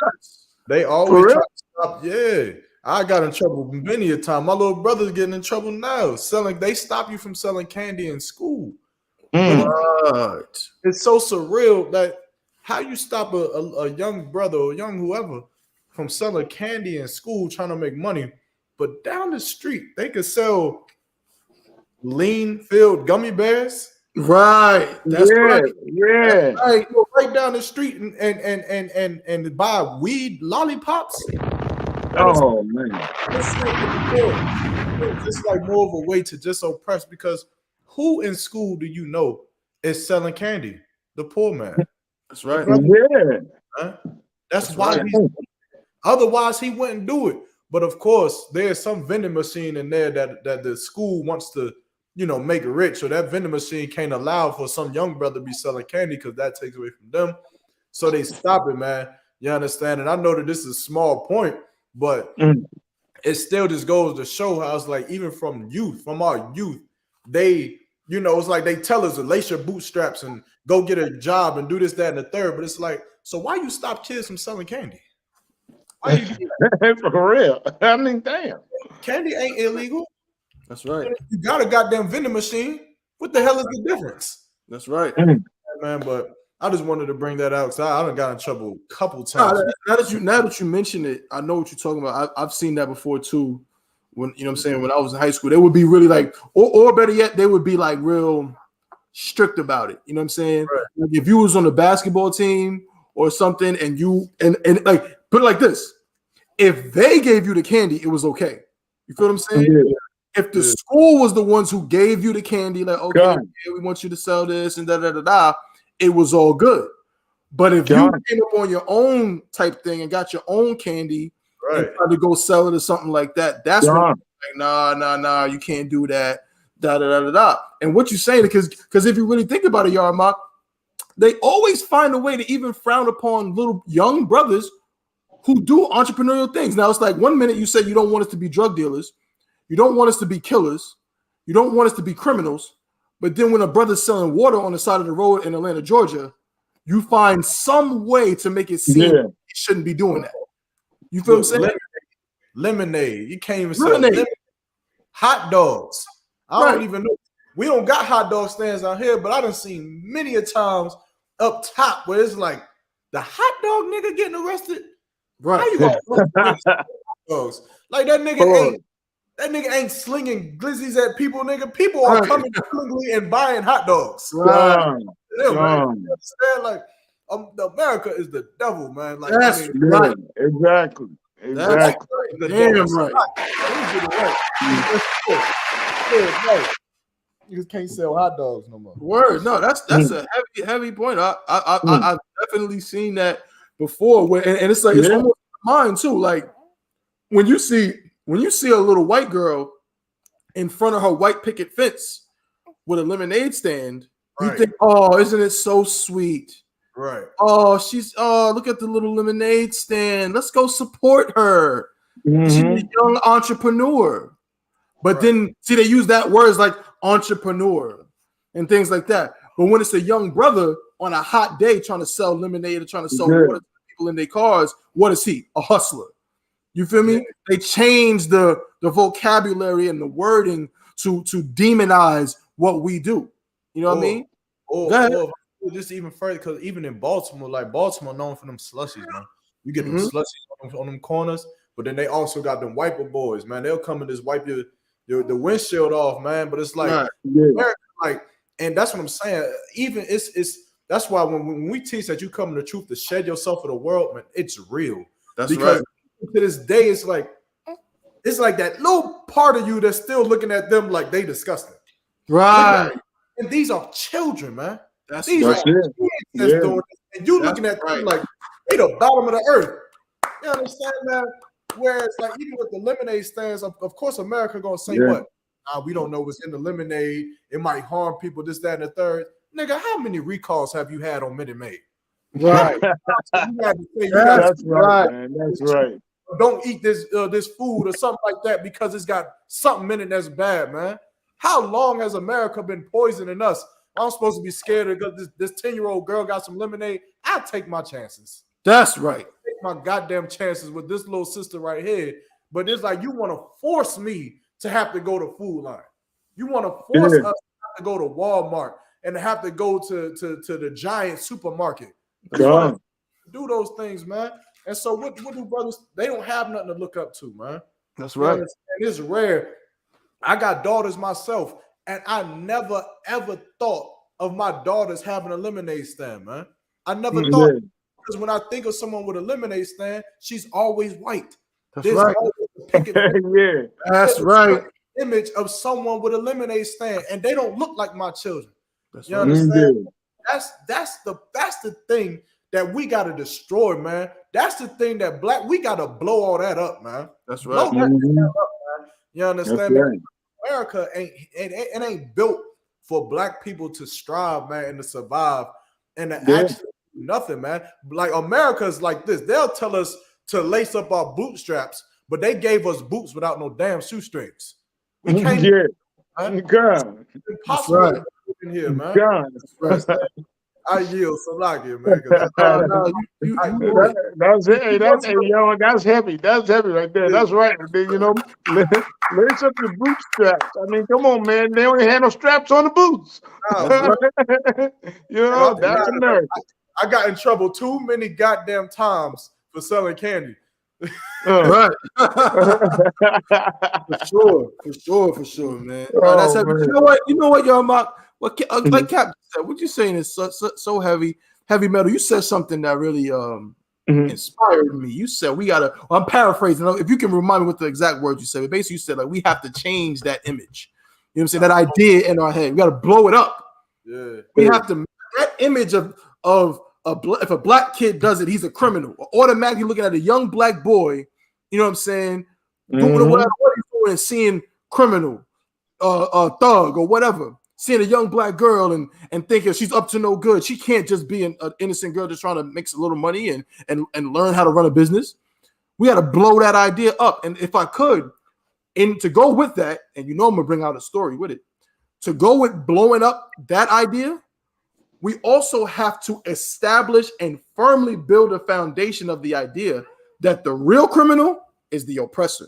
stop. Yeah, I got in trouble many a time. My little brother's getting in trouble now. They stop you from selling candy in school. Right. It's so surreal that how you stop a young brother or young whoever from selling candy in school trying to make money, but down the street they could sell lean filled gummy bears. Right. That's right. Yeah. That's right. Go right down the street and buy weed lollipops. Oh man. It's like more of a way to just oppress, because who in school do you know is selling candy? The poor man. That's right. Yeah. That's why otherwise he wouldn't do it. But of course, there's some vending machine in there that the school wants to, make it rich. So that vending machine can't allow for some young brother to be selling candy because that takes away from them. So they stop it, man. You understand? And I know that this is a small point, but it still just goes to show how it's like, even from our youth, they, it's like they tell us to lace your bootstraps and go get a job and do this, that, and the third. But it's like, so why you stop kids from selling candy? Why you do that? For real? I mean, damn. Candy ain't illegal. That's right. You got a goddamn vending machine. What the hell is the difference? That's right. Man, but I just wanted to bring that out because I done got in trouble a couple times. Now that you mention it, I know what you're talking about. I've seen that before too. When what I'm saying, when I was in high school, they would be really like, or better yet, they would be like real strict about it. You know what I'm saying? Right. Like if you was on the basketball team or something, and you and like put it like this: if they gave you the candy, it was okay. You feel what I'm saying? Yeah. If the school was the ones who gave you the candy, like, okay, we want you to sell this and it was all good. But if you came up on your own type thing and got your own candy and tried to go sell it or something like that, that's when like, nah, you can't do that. And what you're saying, because if you really think about it, Yarmak, they always find a way to even frown upon little young brothers who do entrepreneurial things. Now, it's like 1 minute you say you don't want us to be drug dealers. You don't want us to be killers. You don't want us to be criminals. But then when a brother's selling water on the side of the road in Atlanta, Georgia, you find some way to make it seem he shouldn't be doing that. You feel what I'm saying? Lemonade. You can't even Lemonade. sell hot dogs. I don't even know. We don't got hot dog stands out here, but I done seen many a times up top where it's like the hot dog nigga getting arrested. Right. How you gonna hot dogs? Like that nigga ain't slinging glizzies at people, nigga. People are coming willingly and buying hot dogs. Right. Understand? Like America is the devil, man. Like that's right. Exactly. That's damn right. You just can't sell hot dogs no more. Word, no, that's a heavy point. I've definitely seen that before. And it's like it's almost mine too. Like when you see a little white girl in front of her white picket fence with a lemonade stand, you think, oh, isn't it so sweet? Right. Oh, look at the little lemonade stand. Let's go support her. She's a young entrepreneur. But then, see, they use that words like entrepreneur and things like that. But when it's a young brother on a hot day trying to sell lemonade or trying to sell water to people in their cars, what is he? A hustler. You feel me? They change the vocabulary and the wording to demonize what we do. You know what I mean? Or just even further, because even in Baltimore, like Baltimore known for them slushies, man. You get them slushies on them corners, but then they also got them wiper boys, man. They'll come and just wipe the windshield off, man. But it's like, like, and that's what I'm saying. Even it's that's why when we teach that you come in the truth to shed yourself for the world, man, it's real. That's because to this day, it's like that little part of you that's still looking at them like they disgusting. Right. And these are children, man. These are kids that's doing this. And you looking at them like they the bottom of the earth. You understand, man? Whereas, like, even with the lemonade stands, of course, America gonna say what? We don't know what's in the lemonade. It might harm people, this, that, and the third. Nigga, how many recalls have you had on Minute Maid? Right. That's right, man. That's right. Don't eat this food or something like that because it's got something in it that's bad, man. How long has America been poisoning us? I'm supposed to be scared because this 10-year-old girl got some lemonade. I'll take my chances. That's right. Take my goddamn chances with this little sister right here. But it's like you want to force me to have to go to Food Line. You want to force us to have to go to Walmart and have to go to the giant supermarket. Do those things, man. And so what do brothers? They don't have nothing to look up to, man. That's right. And it's rare. I got daughters myself, and I never ever thought of my daughters having a lemonade stand, man. I never thought, because when I think of someone with a lemonade stand, she's always white. That's right. That's right. Image of someone with a lemonade stand, and they don't look like my children. You understand? That's the thing that we got to destroy, man. That's the thing that we got to blow all that up, man. That's right. Blow that up, man. You understand? Right. America ain't built for black people to strive, man, and to survive and to actually do nothing, man. Like America's like this. They'll tell us to lace up our bootstraps, but they gave us boots without no damn shoestrings. We can't. God. It's impossible in here, man. God. I yield Salakia, man. That's heavy. That's heavy right there. That's right. You know, lace up your bootstraps. I mean, come on, man. They only had no straps on the boots. You know, that's America. I got in trouble too many goddamn times for selling candy. Right. For sure, man. That's heavy. You know what, y'all, Mark? Like Captain said, what you saying is so heavy metal. You said something that really inspired me. You said we gotta. I'm paraphrasing. If you can remind me what the exact words you said, but basically you said like we have to change that image. You know what I'm saying? That idea in our head. We gotta blow it up. Yeah. We have to that image of if a black kid does it, he's a criminal. Automatically looking at a young black boy, you know what I'm saying, doing whatever he's doing and seeing criminal, thug or whatever. Seeing a young black girl and thinking she's up to no good. She can't just be an innocent girl just trying to make a little money and learn how to run a business. We got to blow that idea up. And if I could, and to go with that, and you know I'm gonna bring out a story with it, to go with blowing up that idea, we also have to establish and firmly build a foundation of the idea that the real criminal is the oppressor,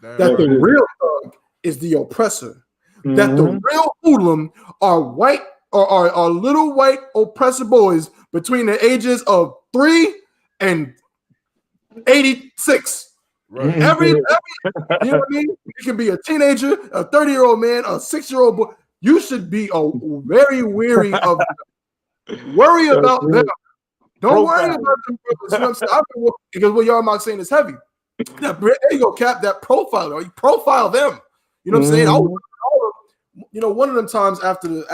that the real thug is the oppressor, that the real hoodlum are white or are little white oppressor boys between the ages of 3 and 86. Right. Every you know what I mean? It can be a teenager, a 30-year-old man, a 6-year-old boy. You should be very weary of them. Worry about them. Don't worry about them. You know what I'm saying? Because what y'all saying is heavy. There you go, Cap. That profile, you profile them. You know what I'm saying? One of them times after the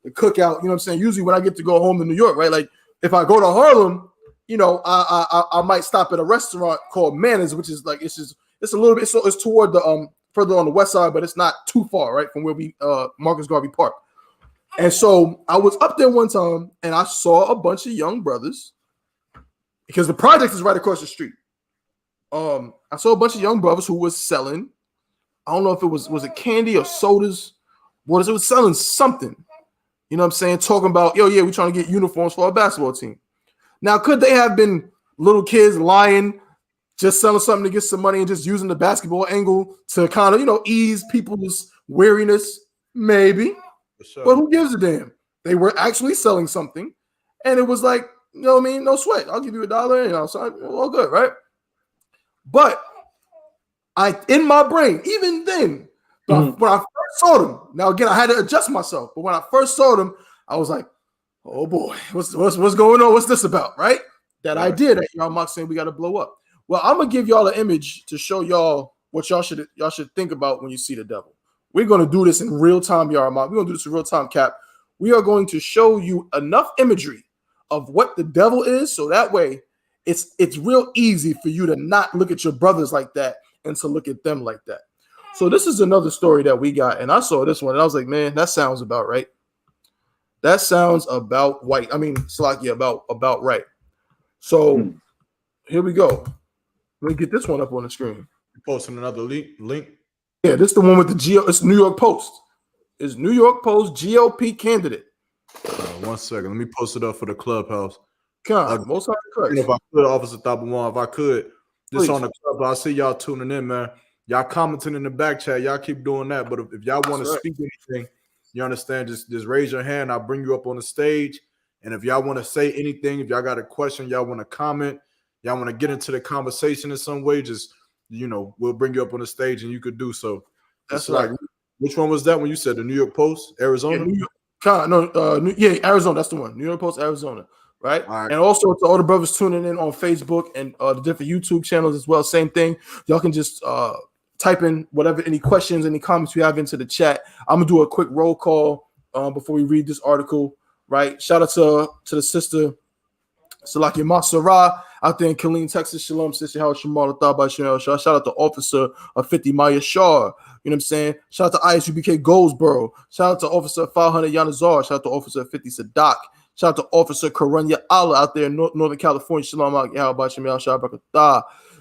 cookout, you know what I'm saying? Usually when I get to go home to New York, right? Like if I go to Harlem, I might stop at a restaurant called Manners, which is like it's a little bit, so it's toward the further on the west side, but it's not too far, right, from where we Marcus Garvey Park. And so I was up there one time and I saw a bunch of young brothers because the project is right across the street. I saw a bunch of young brothers who was selling, I don't know if it was it candy or sodas, it was selling something. You know what I'm saying? Talking about, we're trying to get uniforms for our basketball team. Now, could they have been little kids lying, just selling something to get some money and just using the basketball angle to kind of, ease people's weariness? Maybe. Sure. But who gives a damn? They were actually selling something, and it was like, you know what I mean? No sweat. I'll give you $1, so all good, right? But in my brain, even then, when I first saw them, now again, I had to adjust myself, but when I first saw them, I was like, oh boy, what's going on? What's this about, right? That idea that y'all saying we got to blow up. Well, I'm gonna give y'all an image to show y'all what y'all should think about when you see the devil. We're gonna do this in real time, y'all. We're gonna do this in real time, Cap. We are going to show you enough imagery of what the devil is, so that way it's real easy for you to not look at your brothers like that and to look at them like that. So this is another story that we got, and I saw this one, and I was like, man, that sounds about right. That sounds about white. I mean, Slakia, about right. So here we go. Let me get this one up on the screen. You posting another link? Yeah, this is the one with the it's New York Post. It's New York Post GOP candidate. 1 second. Let me post it up for the clubhouse. Most if I could, Officer Tabawan, if I could, this on the club. I see y'all tuning in, man. Y'all commenting in the back chat. Y'all keep doing that. But if y'all want to speak anything, you understand, just raise your hand. I'll bring you up on the stage. And if y'all want to say anything, if y'all got a question, y'all want to comment, y'all want to get into the conversation in some way, just, we'll bring you up on the stage and you could do so. That's right. Which one was that when you said the New York Post, Arizona? Arizona. That's the one. New York Post, Arizona. Right? And also to all the brothers tuning in on Facebook and the different YouTube channels as well. Same thing. Y'all can just type in any questions, any comments you have into the chat. I'm gonna do a quick roll call before we read this article. Right? Shout out to the sister Salakia Masara out there in Killeen, Texas. Shalom, sister. How Shamal Thaba Shalom. Shout out to Officer of 50 Maya Shar. You know what I'm saying? Shout out to I.S.U.P.K Goldsboro. Shout out to Officer 500 Yanazar. Shout out to Officer 50 Sadak. Shout out to Officer Karanya Allah out there in Northern California. Shalom,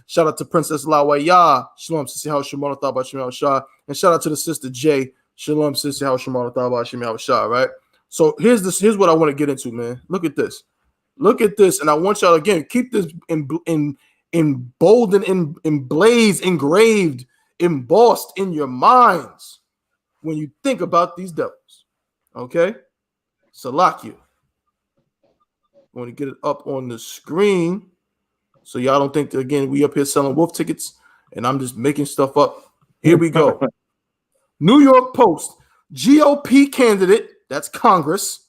shout out to Princess Lawaya. Shalom, Sissy How Shemar Thaba Shemar Shah. And shout out to the sister Jay. Shalom, Sissy How Shemar Thaba Shemar Shah. Right? So here's what I want to get into, man. Look at this. And I want y'all again, keep this in bold and in blaze, engraved, embossed in your minds when you think about these devils. Okay? Salakia. I want to get it up on the screen so y'all don't think that, again, we up here selling wolf tickets and I'm just making stuff up. Here we go. New York Post, GOP candidate, that's Congress,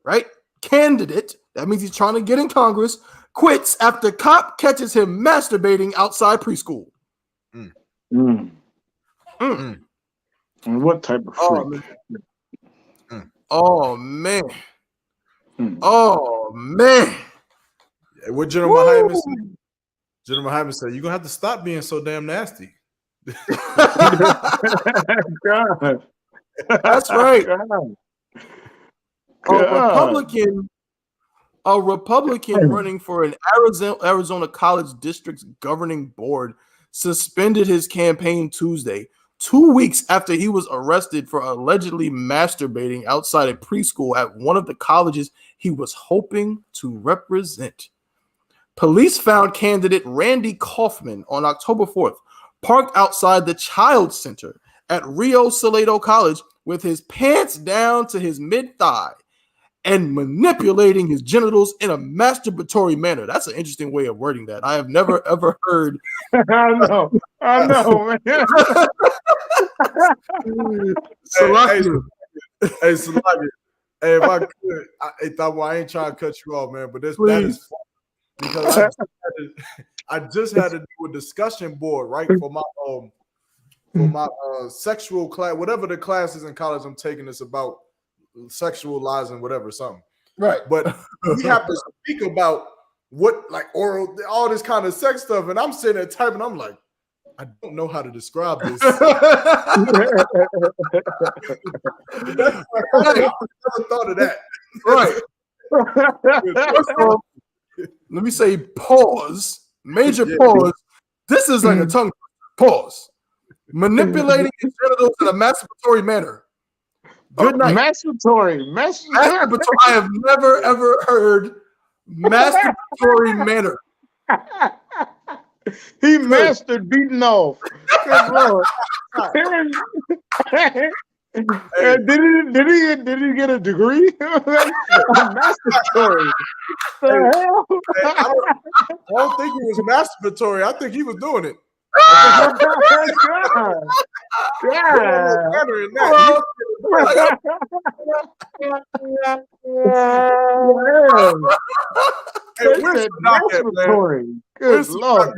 right? Candidate, that means he's trying to get in Congress, quits after cop catches him masturbating outside preschool. And what type of freak? Oh, man. Oh, man. What General Hyman said? General Hyman said, you're going to have to stop being so damn nasty. God. That's right. God. A Republican running for an Arizona College District's governing board suspended his campaign Tuesday 2 weeks after he was arrested for allegedly masturbating outside a preschool at one of the colleges he was hoping to represent. Police found candidate Randy Kaufman on October 4th, parked outside the Child Center at Rio Salado College with his pants down to his mid-thigh and manipulating his genitals in a masturbatory manner. That's an interesting way of wording that. I have never, ever heard. I know, man. Hey, Salaki. Hey, if I could, I ain't trying to cut you off, man, but that is funny because I just had to do a discussion board, right, for my sexual class, whatever the classes in college I'm taking. It's about sexualizing whatever something, right? But we have to speak about what, like, oral, all this kind of sex stuff, and I'm sitting there typing. I'm like, I don't know how to describe this. I never thought of that. Right. First of all, let me say pause. Major pause. This is like a tongue pause. Manipulating his genitals in a masturbatory manner. Good night. Masturbatory. I have never ever heard masturbatory manner. He mastered beating off. Good Lord. Did he get a degree? Masturbatory. I don't think he was masturbatory. I think he was doing it. Masturbatory. Good Lord.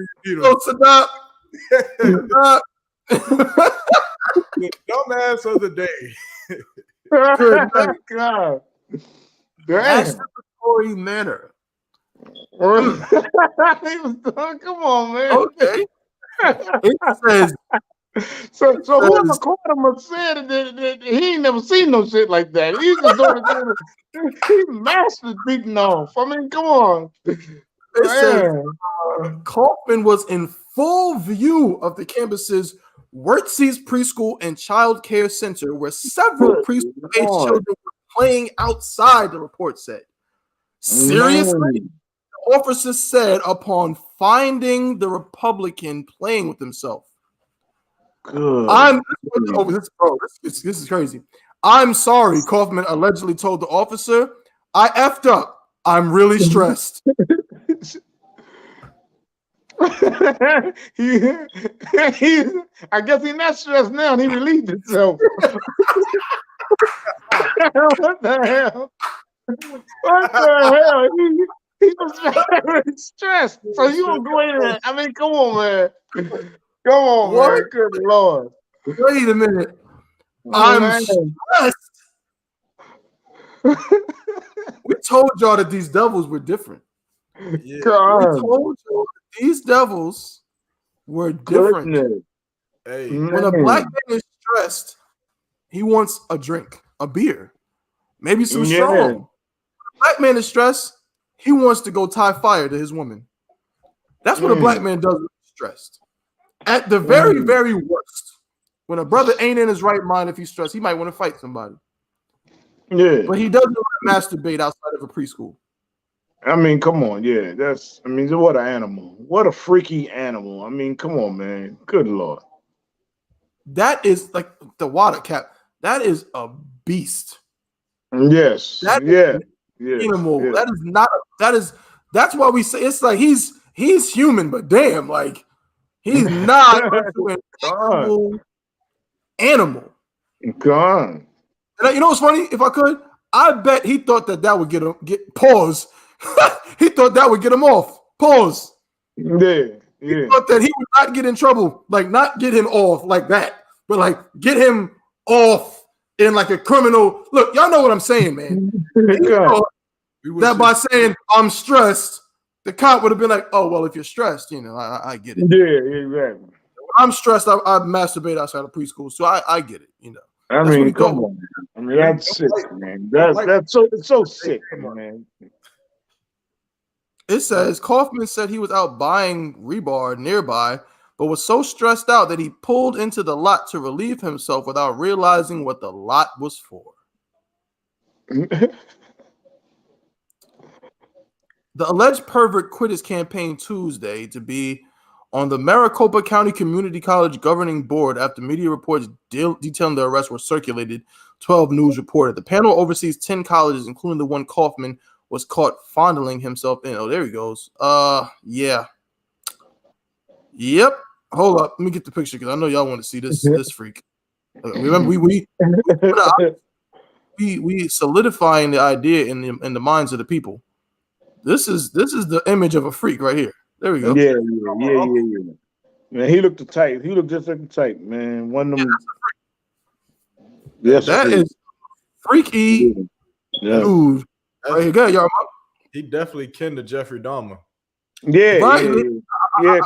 Sadat. The dumbass of the day. God. Masturbatory manner. Come on, man. Okay. It says so whoever caught him said that he ain't never seen no shit like that. He just doing he mastered beating off. I mean, come on. It says Kaufman was in full view of the campus's Wurtzies Preschool and Child Care Center, where several preschool-age children were playing outside, the report said. Seriously? The officer said upon finding the Republican playing with himself. Good. This is crazy. I'm sorry, Kaufman allegedly told the officer. I effed up. I'm really stressed. I guess he's not stressed now, and he relieved himself. What the hell? What the hell? He was very stressed. So you don't go in there. I mean, come on, man. Come on, man. Good Lord. Wait a minute. I'm stressed. We told y'all that these devils were different. Yeah. We told y'all that these devils were different. Goodness. Hey, when a black man is stressed, he wants a drink, a beer, maybe some strong. When a black man is stressed, he wants to go tie fire to his woman. That's what a black man does when he's stressed. At the very, very worst, when a brother ain't in his right mind, if he's stressed, he might want to fight somebody. Yeah. But he doesn't want to masturbate outside of a preschool. I mean, come on. Yeah, what an animal. What a freaky animal. I mean, come on, man. Good Lord. That is like the water cap. That is a beast. Yes. That is animal. Yeah. That is not. That's why we say it's like he's human, but damn, like he's not an actual animal. Gone. And you know what's funny? If I could, I bet he thought that would get pause. He thought that would get him off. Pause. Yeah. He thought that he would not get in trouble, like not get him off like that, but like get him off in like a criminal. Look, y'all know what I'm saying, man. That by saying I'm stressed, the cop would have been like, "Oh well, if you're stressed, I get it." Yeah, exactly. I'm stressed. I masturbate outside of preschool, so I get it. I mean, come on. I mean, that's sick, man. That's so sick, man. It says Kaufman said he was out buying rebar nearby but was so stressed out that he pulled into the lot to relieve himself without realizing what the lot was for. The alleged pervert quit his campaign Tuesday to be on the Maricopa County Community College governing board after media reports detailing the arrest were circulated. 12 News reported. The panel oversees 10 colleges, including the one Kaufman was caught fondling himself in. Oh, there he goes. Yeah. Yep. Hold up. Let me get the picture because I know y'all want to see this freak. Remember, we solidifying the idea in the minds of the people. This is the image of a freak right here. There we go. Yeah. Man, he looked the type. He looked just like the type, man. One of them. Yes, that is freaky dude. Right here, go, y'all. He definitely kin to Jeffrey Dahmer. Yeah, right. Yeah.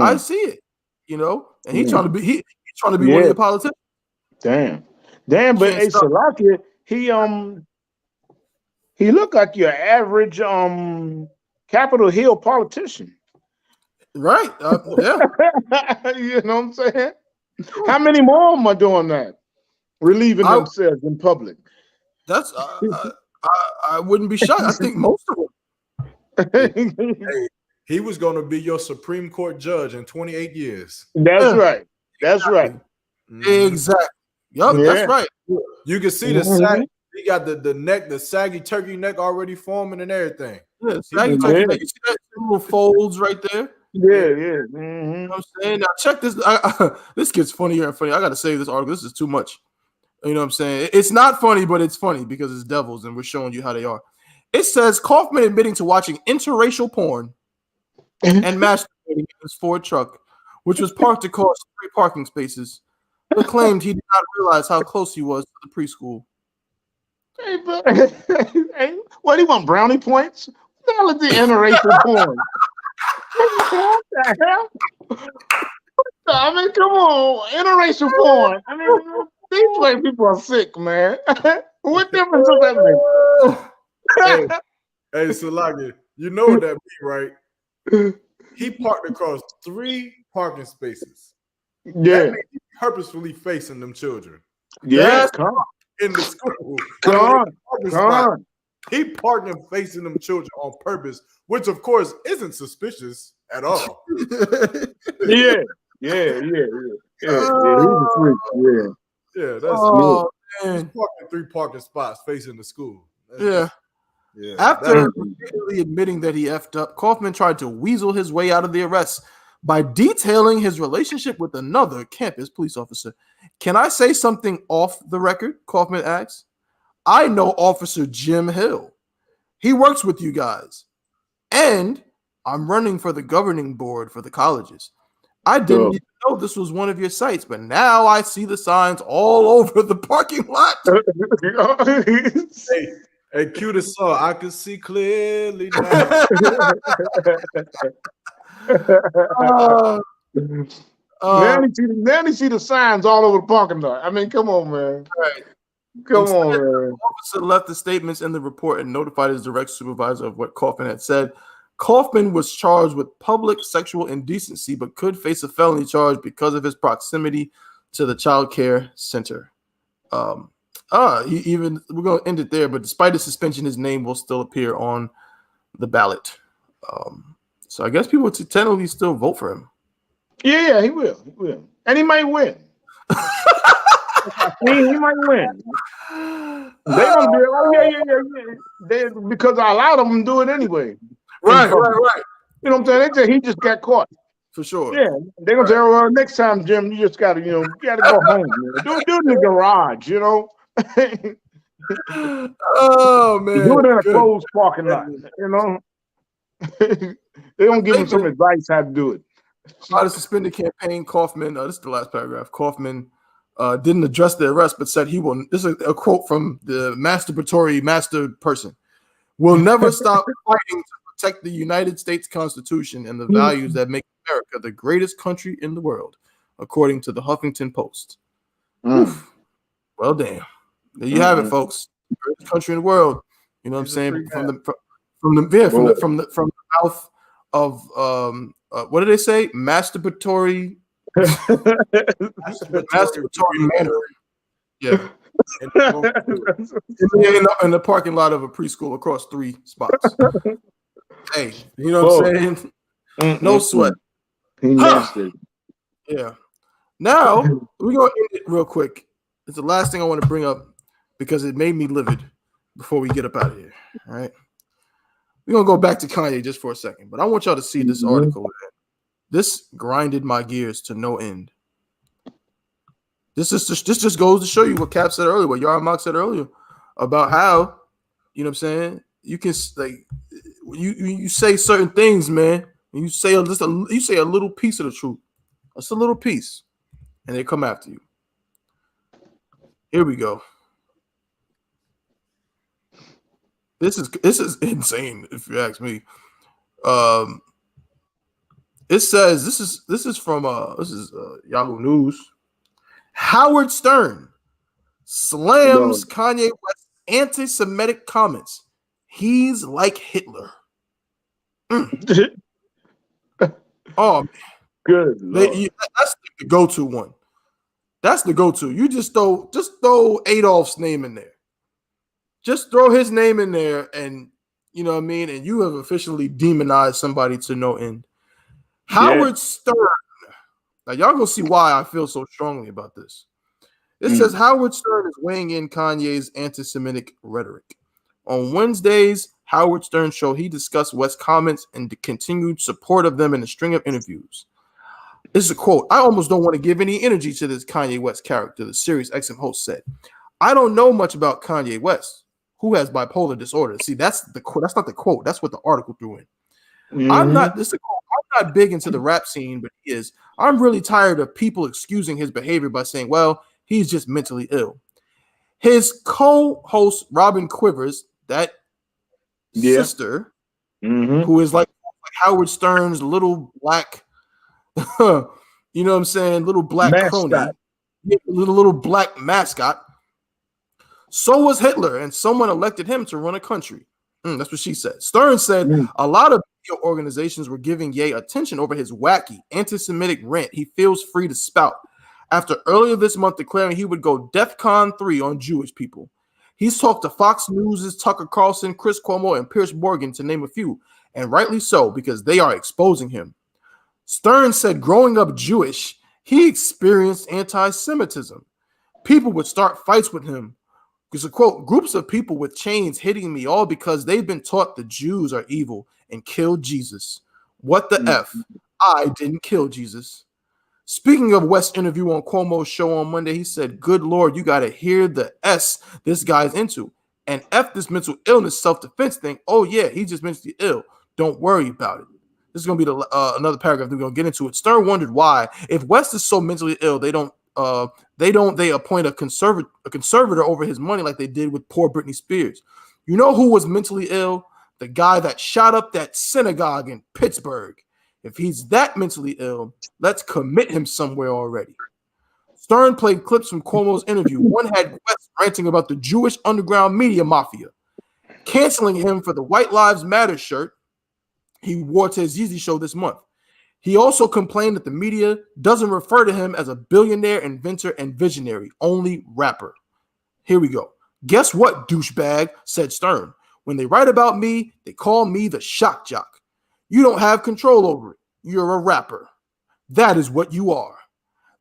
I see it. You know, and he's trying to be he's trying to be one of the politicians. Damn, but hey, Salakia, he looked like your average Capitol Hill politician. Right. Yeah. You know what I'm saying? How many more of them are doing that? Relieving themselves in public. That's I wouldn't be shocked. I think most of them. Hey, he was going to be your Supreme Court judge in 28 years. That's right. That's right. Exactly. Yep, that's right. You can see the sag. He got the neck, the saggy turkey neck already forming and everything. Yeah, saggy turkey neck. You see that little folds right there? Yeah. You know what I'm saying? Now check this. This gets funnier and funnier. I got to save this article. This is too much. You know what I'm saying? It's not funny, but it's funny because it's devils and we're showing you how they are. It says Kaufman admitting to watching interracial porn and masturbating in his Ford truck, which was parked across 3 parking spaces, but claimed he did not realize how close he was to the preschool. Hey, but what do you want? Brownie points? What the hell is the interracial porn? What the hell? I mean, come on, interracial porn. I mean, these white people are sick, man. What difference does that make? Hey, Salagi, you know what that means, right? He parked across 3 parking spaces. Yeah. That means he purposefully facing them children. Yeah, come on. In the school. Come on. He parked and facing them children on purpose, which of course isn't suspicious at all. Yeah. He's a freak. Yeah, that's he's parking 3 parking spots facing the school. After repeatedly admitting that he effed up, Kaufman tried to weasel his way out of the arrest by detailing his relationship with another campus police officer. Can I say something off the record? Kaufman asks. I know Officer Jim Hill. He works with you guys. And I'm running for the governing board for the colleges. I didn't even know this was one of your sites, but now I see the signs all over the parking lot. Hey, cue the song. I can see clearly now. Now you see the signs all over the parking lot. I mean, come on, man. Right. Come on, man. The officer left the statements in the report and notified his direct supervisor of what Kaufman had said. Kaufman was charged with public sexual indecency, but could face a felony charge because of his proximity to the child care center. We're going to end it there, but despite his suspension, his name will still appear on the ballot. So I guess people will technically still vote for him. Yeah, he will. And he might win. He might win. They don't do it. Because a lot of them do it anyway. Right. You know what I'm saying? They say he just got caught. For sure. Yeah. They're going to say, well, next time, Jim, you just got to, you got to go home. Do it in the garage, you know? Oh, man. Do it in a closed parking lot, you know? They don't give him some advice how to do it. How to suspend the campaign, Kaufman, this is the last paragraph. Kaufman didn't address the arrest, but said he will. This is a quote from the masturbatory master person. Will never stop fighting to protect the United States Constitution and the values that make America the greatest country in the world, according to the Huffington Post. Well, damn. There you have it, folks. The greatest country in the world. You know what I'm saying? From the mouth of what do they say? Masturbatory manner. Yeah. in the parking lot of a preschool across 3 spots. Hey, you know what I'm saying? No sweat. He nasty. Yeah. Now we're gonna end it real quick. It's the last thing I want to bring up because it made me livid before we get up out of here. All right. We're gonna go back to Kanye just for a second, but I want y'all to see this article. This grinded my gears to no end. This just goes to show you what Cap said earlier, what Yarmark said earlier about how, you know what I'm saying, you can like you say certain things, man. And you say a little piece of the truth. Just a little piece, and they come after you. Here we go. This is insane, if you ask me. It says this is from Yahoo News. Howard Stern slams Kanye West's anti-Semitic comments. He's like Hitler. Oh, man. Good. That's the go-to one. That's the go-to. You just throw Adolf's name in there. Just throw his name in there, and you know what I mean. And you have officially demonized somebody to no end. Howard Stern. Now y'all gonna see why I feel so strongly about this. It says Howard Stern is weighing in Kanye's anti-Semitic rhetoric. On Wednesday's Howard Stern show, he discussed West's comments and the continued support of them in a string of interviews. This is a quote. I almost don't want to give any energy to this Kanye West character, the Sirius XM host said. I don't know much about Kanye West, who has bipolar disorder. See, that's the quote. That's not the quote. That's what the article threw in. I'm not big into the rap scene, but he is. I'm really tired of people excusing his behavior by saying, well, he's just mentally ill. His co-host, Robin Quivers, that sister, who is like Howard Stern's little black, you know what I'm saying, little black crony, little black mascot. So was Hitler, and someone elected him to run a country. That's what she said. Stern said a lot of media organizations were giving Ye attention over his wacky anti-Semitic rant he feels free to spout after earlier this month declaring he would go DEFCON 3 on Jewish people. He's talked to Fox News' Tucker Carlson, Chris Cuomo, and Piers Morgan, to name a few, and rightly so, because they are exposing him. Stern said growing up Jewish, he experienced anti-Semitism. People would start fights with him. Because, a quote, groups of people with chains hitting me all because they've been taught the Jews are evil and killed Jesus. What the F? I didn't kill Jesus. Speaking of West's interview on Cuomo's show on Monday, he said, good Lord, you got to hear the S this guy's into. And F this mental illness self-defense thing. Oh, yeah, he's just mentally ill. Don't worry about it. This is going to be another paragraph we're going to get into it. Stern wondered why, if West is so mentally ill, they appoint a conservator over his money like they did with poor Britney Spears. You know who was mentally ill? The guy that shot up that synagogue in Pittsburgh. If he's that mentally ill, let's commit him somewhere already. Stern played clips from Cuomo's interview. One had West ranting about the Jewish underground media mafia, canceling him for the White Lives Matter shirt he wore to his Yeezy show this month. He also complained that the media doesn't refer to him as a billionaire, inventor, and visionary, only rapper. Here we go. Guess what, douchebag, said Stern. When they write about me, they call me the shock jock. You don't have control over it. You're a rapper. That is what you are.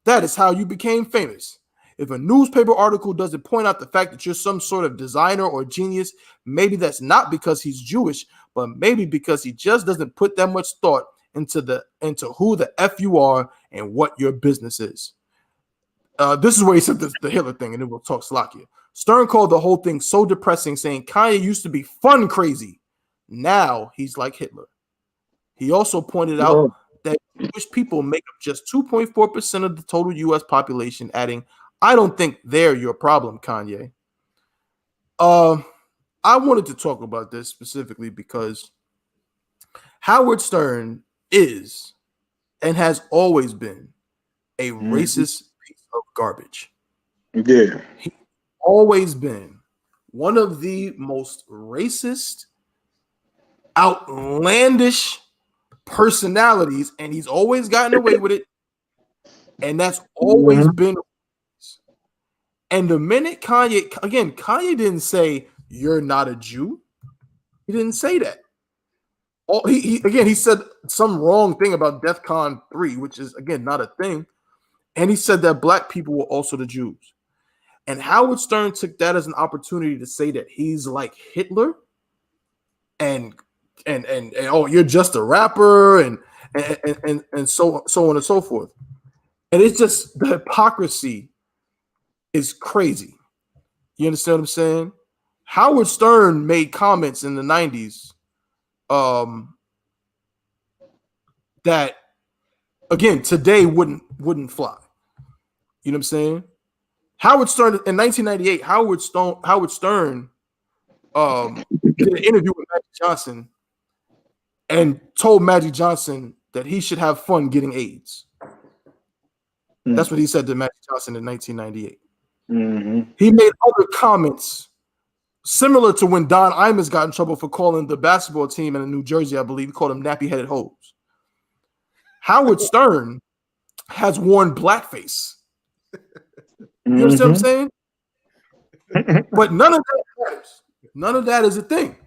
That is how you became famous. If a newspaper article doesn't point out the fact that you're some sort of designer or genius, maybe that's not because he's Jewish, but maybe because he just doesn't put that much thought into who the F you are and what your business is. This is where he said the Hitler thing, and then we'll talk Slovakia. Stern called the whole thing so depressing, saying Kanye used to be fun crazy. Now he's like Hitler. He also pointed out that Jewish people make up just 2.4% of the total U.S. population, adding, I don't think they're your problem, Kanye. I wanted to talk about this specifically because Howard Stern is and has always been a racist piece of garbage. Yeah. He's always been one of the most racist, outlandish personalities, and he's always gotten away with it. And that's always been. And the minute Kanye didn't say you're not a Jew. He didn't say that. He said some wrong thing about DEFCON 3, which is again not a thing. And he said that black people were also the Jews. And Howard Stern took that as an opportunity to say that he's like Hitler, and oh, you're just a rapper, and so on and so forth. And it's just the hypocrisy is crazy. You understand what I'm saying? Howard Stern made comments in the 90s that again today wouldn't fly. You know what I'm saying? Howard Stern in 1998, Howard Stern did an interview with Magic Johnson and told Magic Johnson that he should have fun getting AIDS. That's what he said to Magic Johnson in 1998. He made other comments similar to when Don Imus got in trouble for calling the basketball team in New Jersey, I believe, he called them nappy-headed hoes. Howard Stern has worn blackface. You understand what I'm saying? But none of that matters. None of that is a thing.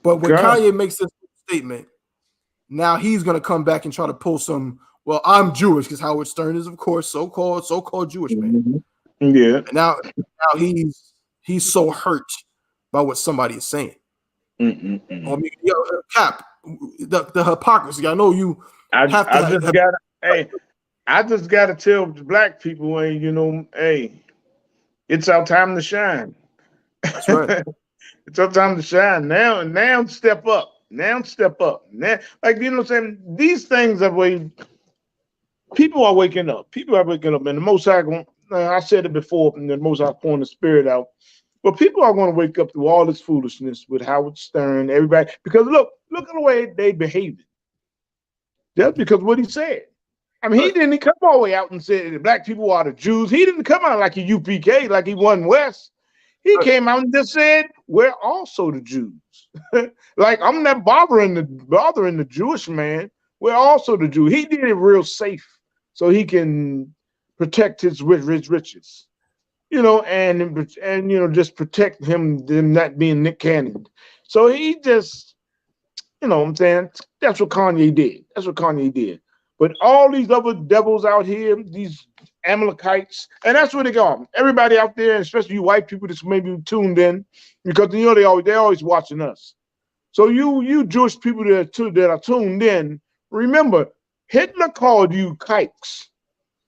But when Kanye makes this statement, now he's going to come back and try to pull some, well, I'm Jewish, because Howard Stern is, of course, so-called Jewish man. Yeah. And now he's so hurt by what somebody is saying. I mean, Cap, the hypocrisy. I know you I just gotta tell the black people, hey, it's our time to shine. That's right. It's our time to shine. Now step up. Now, like, you know what I'm saying? These things are people are waking up. And the Most High, I said it before, and the Most High pouring the Spirit out. But people are going to wake up to all this foolishness with Howard Stern, everybody. Because look at the way they behaved. That's because of what he said. I mean, he didn't come all the way out and say that black people are the Jews. He didn't come out like a UPK, like he won West. He came out and just said, we're also the Jews. Like, I'm not bothering the Jewish man. We're also the Jews. He did it real safe so he can protect his riches. And just protect them not being Nick Cannon. So he just, what I'm saying? That's what Kanye did. But all these other devils out here, these Amalekites, and that's where they go. Everybody out there, especially you white people that's maybe tuned in, because they're always watching us. So you Jewish people that are tuned in, remember, Hitler called you kikes.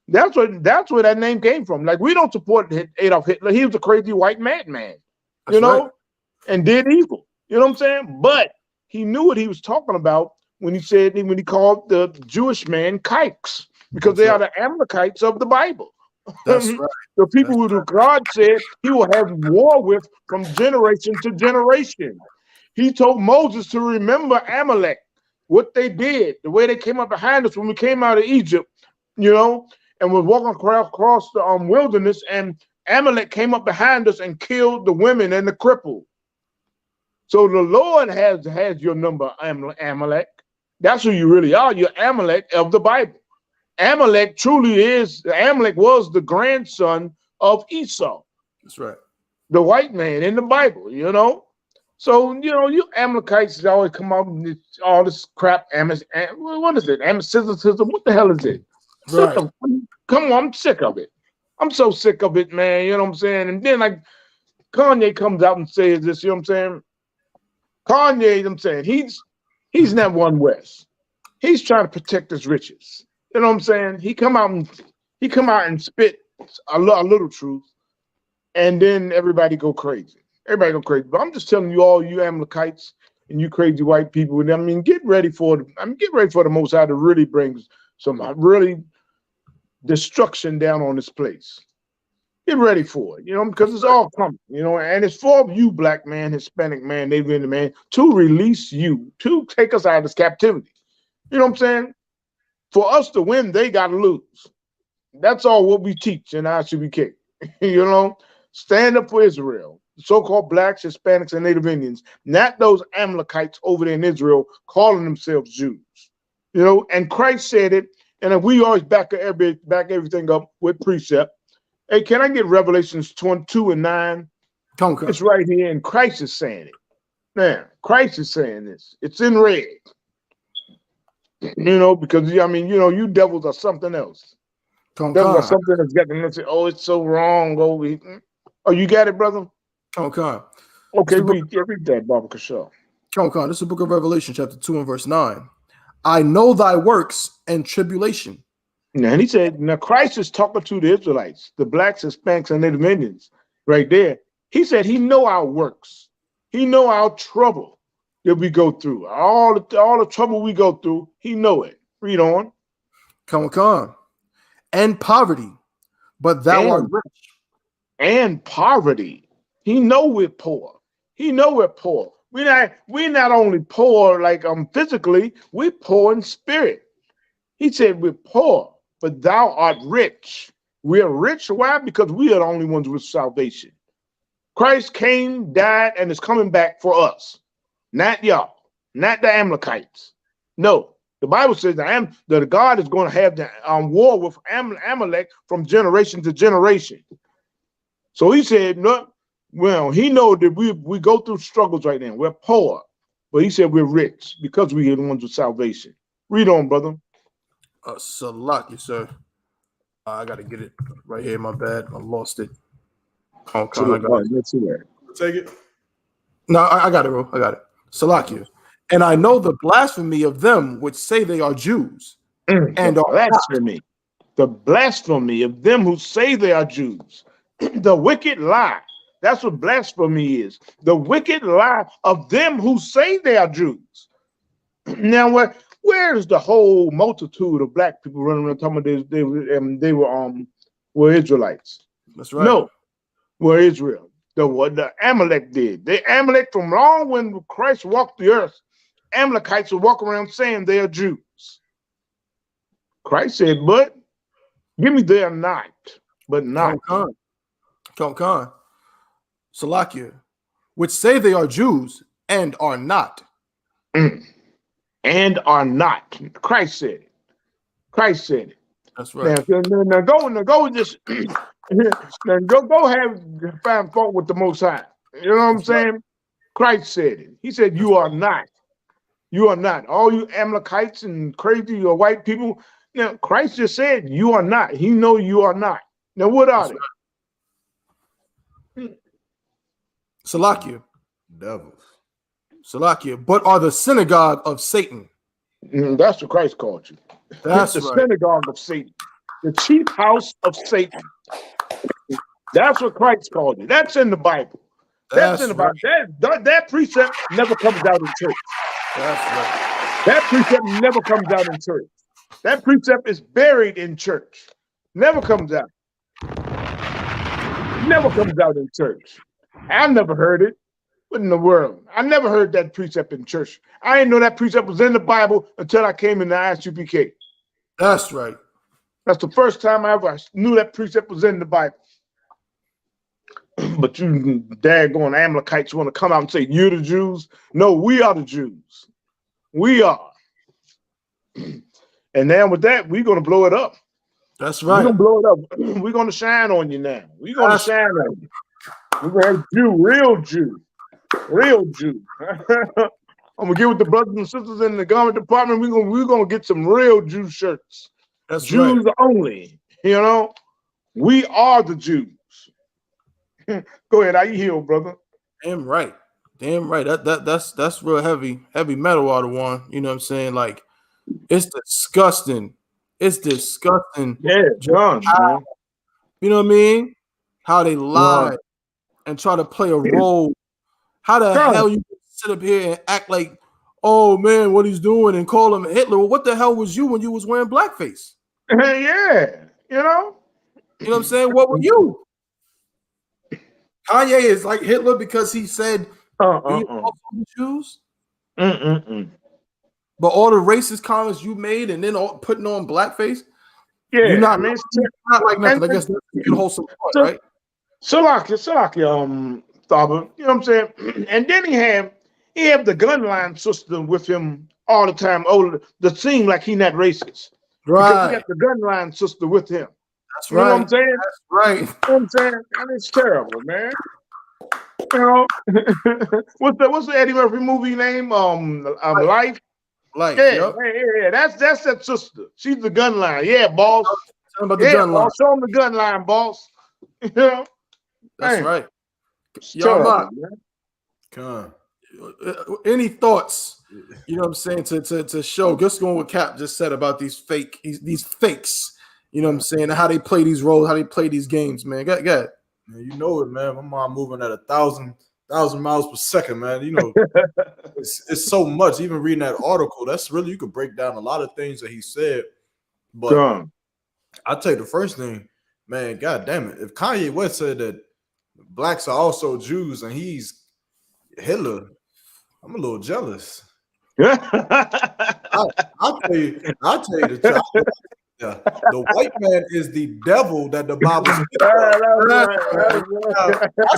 That's where that name came from. Like, we don't support Adolf Hitler. He was a crazy white madman, right, and did evil. You know what I'm saying? But he knew what he was talking about when he called the Jewish man kikes, because they are the Amalekites of the Bible. That's right. The people who God said he will have war with from generation to generation. He told Moses to remember Amalek, what they did, the way they came up behind us when we came out of Egypt, and was walking across the wilderness, and Amalek came up behind us and killed the women and the crippled. So the Lord has your number, Amalek. That's who you really are. You're Amalek of the Bible. Amalek was the grandson of Esau. That's right. The white man in the Bible, So, you Amalekites always come out with all this crap. What is it? Amalekitism? What the hell is it? Right. Come on, I'm sick of it. I'm so sick of it, man. You know what I'm saying? And then, like, Kanye comes out and says this, you know what I'm saying? Kanye, I'm saying, he's not one West. He's trying to protect his riches. You know what I'm saying? He come out and spit a little truth, and then everybody go crazy. But I'm just telling you, all you Amalekites and you crazy white people, get ready for the Most High to really bring some really destruction down on this place. Get ready for it, because it's all coming, and it's for you, black man, Hispanic man, Native Indian man, to release you, to take us out of this captivity. You know what I'm saying? For us to win, they got to lose. That's all what we teach in I.S.U.P.K. Stand up for Israel, so-called blacks, Hispanics, and Native Indians, not those Amalekites over there in Israel calling themselves Jews. You know, and Christ said it, and if we always back everything up with precept. Hey, can I get Revelations 22:9? Come. It's right here, and Christ is saying it. Now, Christ is saying this. It's in red. You know, because I mean, you know, you devils are something else. Devils are something that's getting them to say, oh, it's so wrong. Oh, you got it, brother? Okay, read that, Baba Kashaw. This is the book of Revelation, chapter 2 and verse 9. I know thy works and tribulation. And he said, now Christ is talking to the Israelites, the blacks, Hispanics, and Native Indians right there. He said he know our works. He know our trouble that we go through. All the trouble we go through, he know it. Read on. Come. And poverty, but thou art rich. And poverty. He know we're poor. He know we're poor. We're not only poor like physically, we're poor in spirit. He said we're poor, but thou art rich. We're rich. Why? Because we are the only ones with salvation. Christ came, died, and is coming back for us. Not y'all, not the Amalekites. No, the Bible says that God is going to have the war with Amalek from generation to generation. So he said, no, well, he know that we go through struggles right now. We're poor, but he said we're rich because we are the ones with salvation. Read on, brother. Salaki, sir. I got to get it right here. My bad. I lost it. Okay, let's see that. Take it. No, I got it, bro. I got it. Salakia. And I know the blasphemy of them which say they are Jews. And are blasphemy. The blasphemy of them who say they are Jews. The wicked lie. That's what blasphemy is. The wicked lie of them who say they are Jews. Now, where is the whole multitude of black people running around talking about they were Israelites? That's right. No, were Israel. What the Amalek did. The Amalek from long when Christ walked the earth, Amalekites would walk around saying they are Jews. Christ said, but give me they are not, but not. Come. Salakia, which say they are Jews and are not. And are not. Christ said it. Christ said it. That's right. Now go just now go find fault with the Most High. You know what I'm saying? Right. Christ said it. He said, you are not. You are not. All you Amalekites and crazy or white people. Now, Christ just said, you are not. He know you are not. Now, what are they? Right. Salakia. Devils. Salakia. But are the synagogue of Satan. That's what Christ called you. That's the right. synagogue of Satan. The chief house of Satan. That's what Christ called it. That's in the Bible. That's in the Bible. Right. That precept never comes out in church. That's right. That precept never comes out in church. That precept is buried in church. Never comes out. Never comes out in church. I never heard it. What in the world? I never heard that precept in church. I didn't know that precept was in the Bible until I came in the I.S.U.P.K. That's right. That's the first time I ever knew that precept was in the Bible. But you daggone Amalekites want to come out and say, you're the Jews? No, we are the Jews. We are. And now with that, we're going to blow it up. That's right. We're going to blow it up. We're going to shine on you now. We're going to shine on you. We're going to have Jew, real Jew. Real Jew. I'm going to get with the brothers and sisters in the garment department. We're going to get some real Jew shirts. That's Jews right. only. You know, we are the Jews. Go ahead. How you heal, brother? Damn right. That's real heavy metal out of one. You know what I'm saying? Like, it's disgusting. It's disgusting. Yeah, John. You know what I mean? How they lie and try to play a role. How the hell you sit up here and act like, oh man, what he's doing and call him Hitler? Well, what the hell was you when you was wearing blackface? Yeah, you know what I'm saying? What were you? Kanye is like Hitler because he said the Jews. But all the racist comments you made and then putting on blackface, you're not like nothing. I guess that's a wholesome point, right? Salaki, Thaba, you know what I'm saying? And then he had he have the gun line system with him all the time. Oh, the seem like he not racist. Because he got the gun line system with him. That's You know right. what I'm saying? That's right. You know what I'm saying? And it's terrible, man. You know, what's the Eddie Murphy movie name? Life. Life. Yeah, Yep. yeah. That's that sister. She's the gun line. Yeah, boss. Tell him about the Yeah, gun line. boss. Show him the gun line, boss. You know, That's man, right. it's Y'all terrible, not. Any thoughts? You know what I'm saying? To show just going what Cap just said about these fakes. You know what I'm saying? How they play these roles, how they play these games, man. Go ahead. Man, you know it, man. My mom moving at 1,000 miles per second, man. You know, it's so much. Even reading that article, that's really, you could break down a lot of things that he said. But I'll tell you the first thing, man, God damn it. If Kanye West said that blacks are also Jews and he's Hitler, I'm a little jealous. I'll tell you the truth. The white man is the devil that the Bible speaks of. I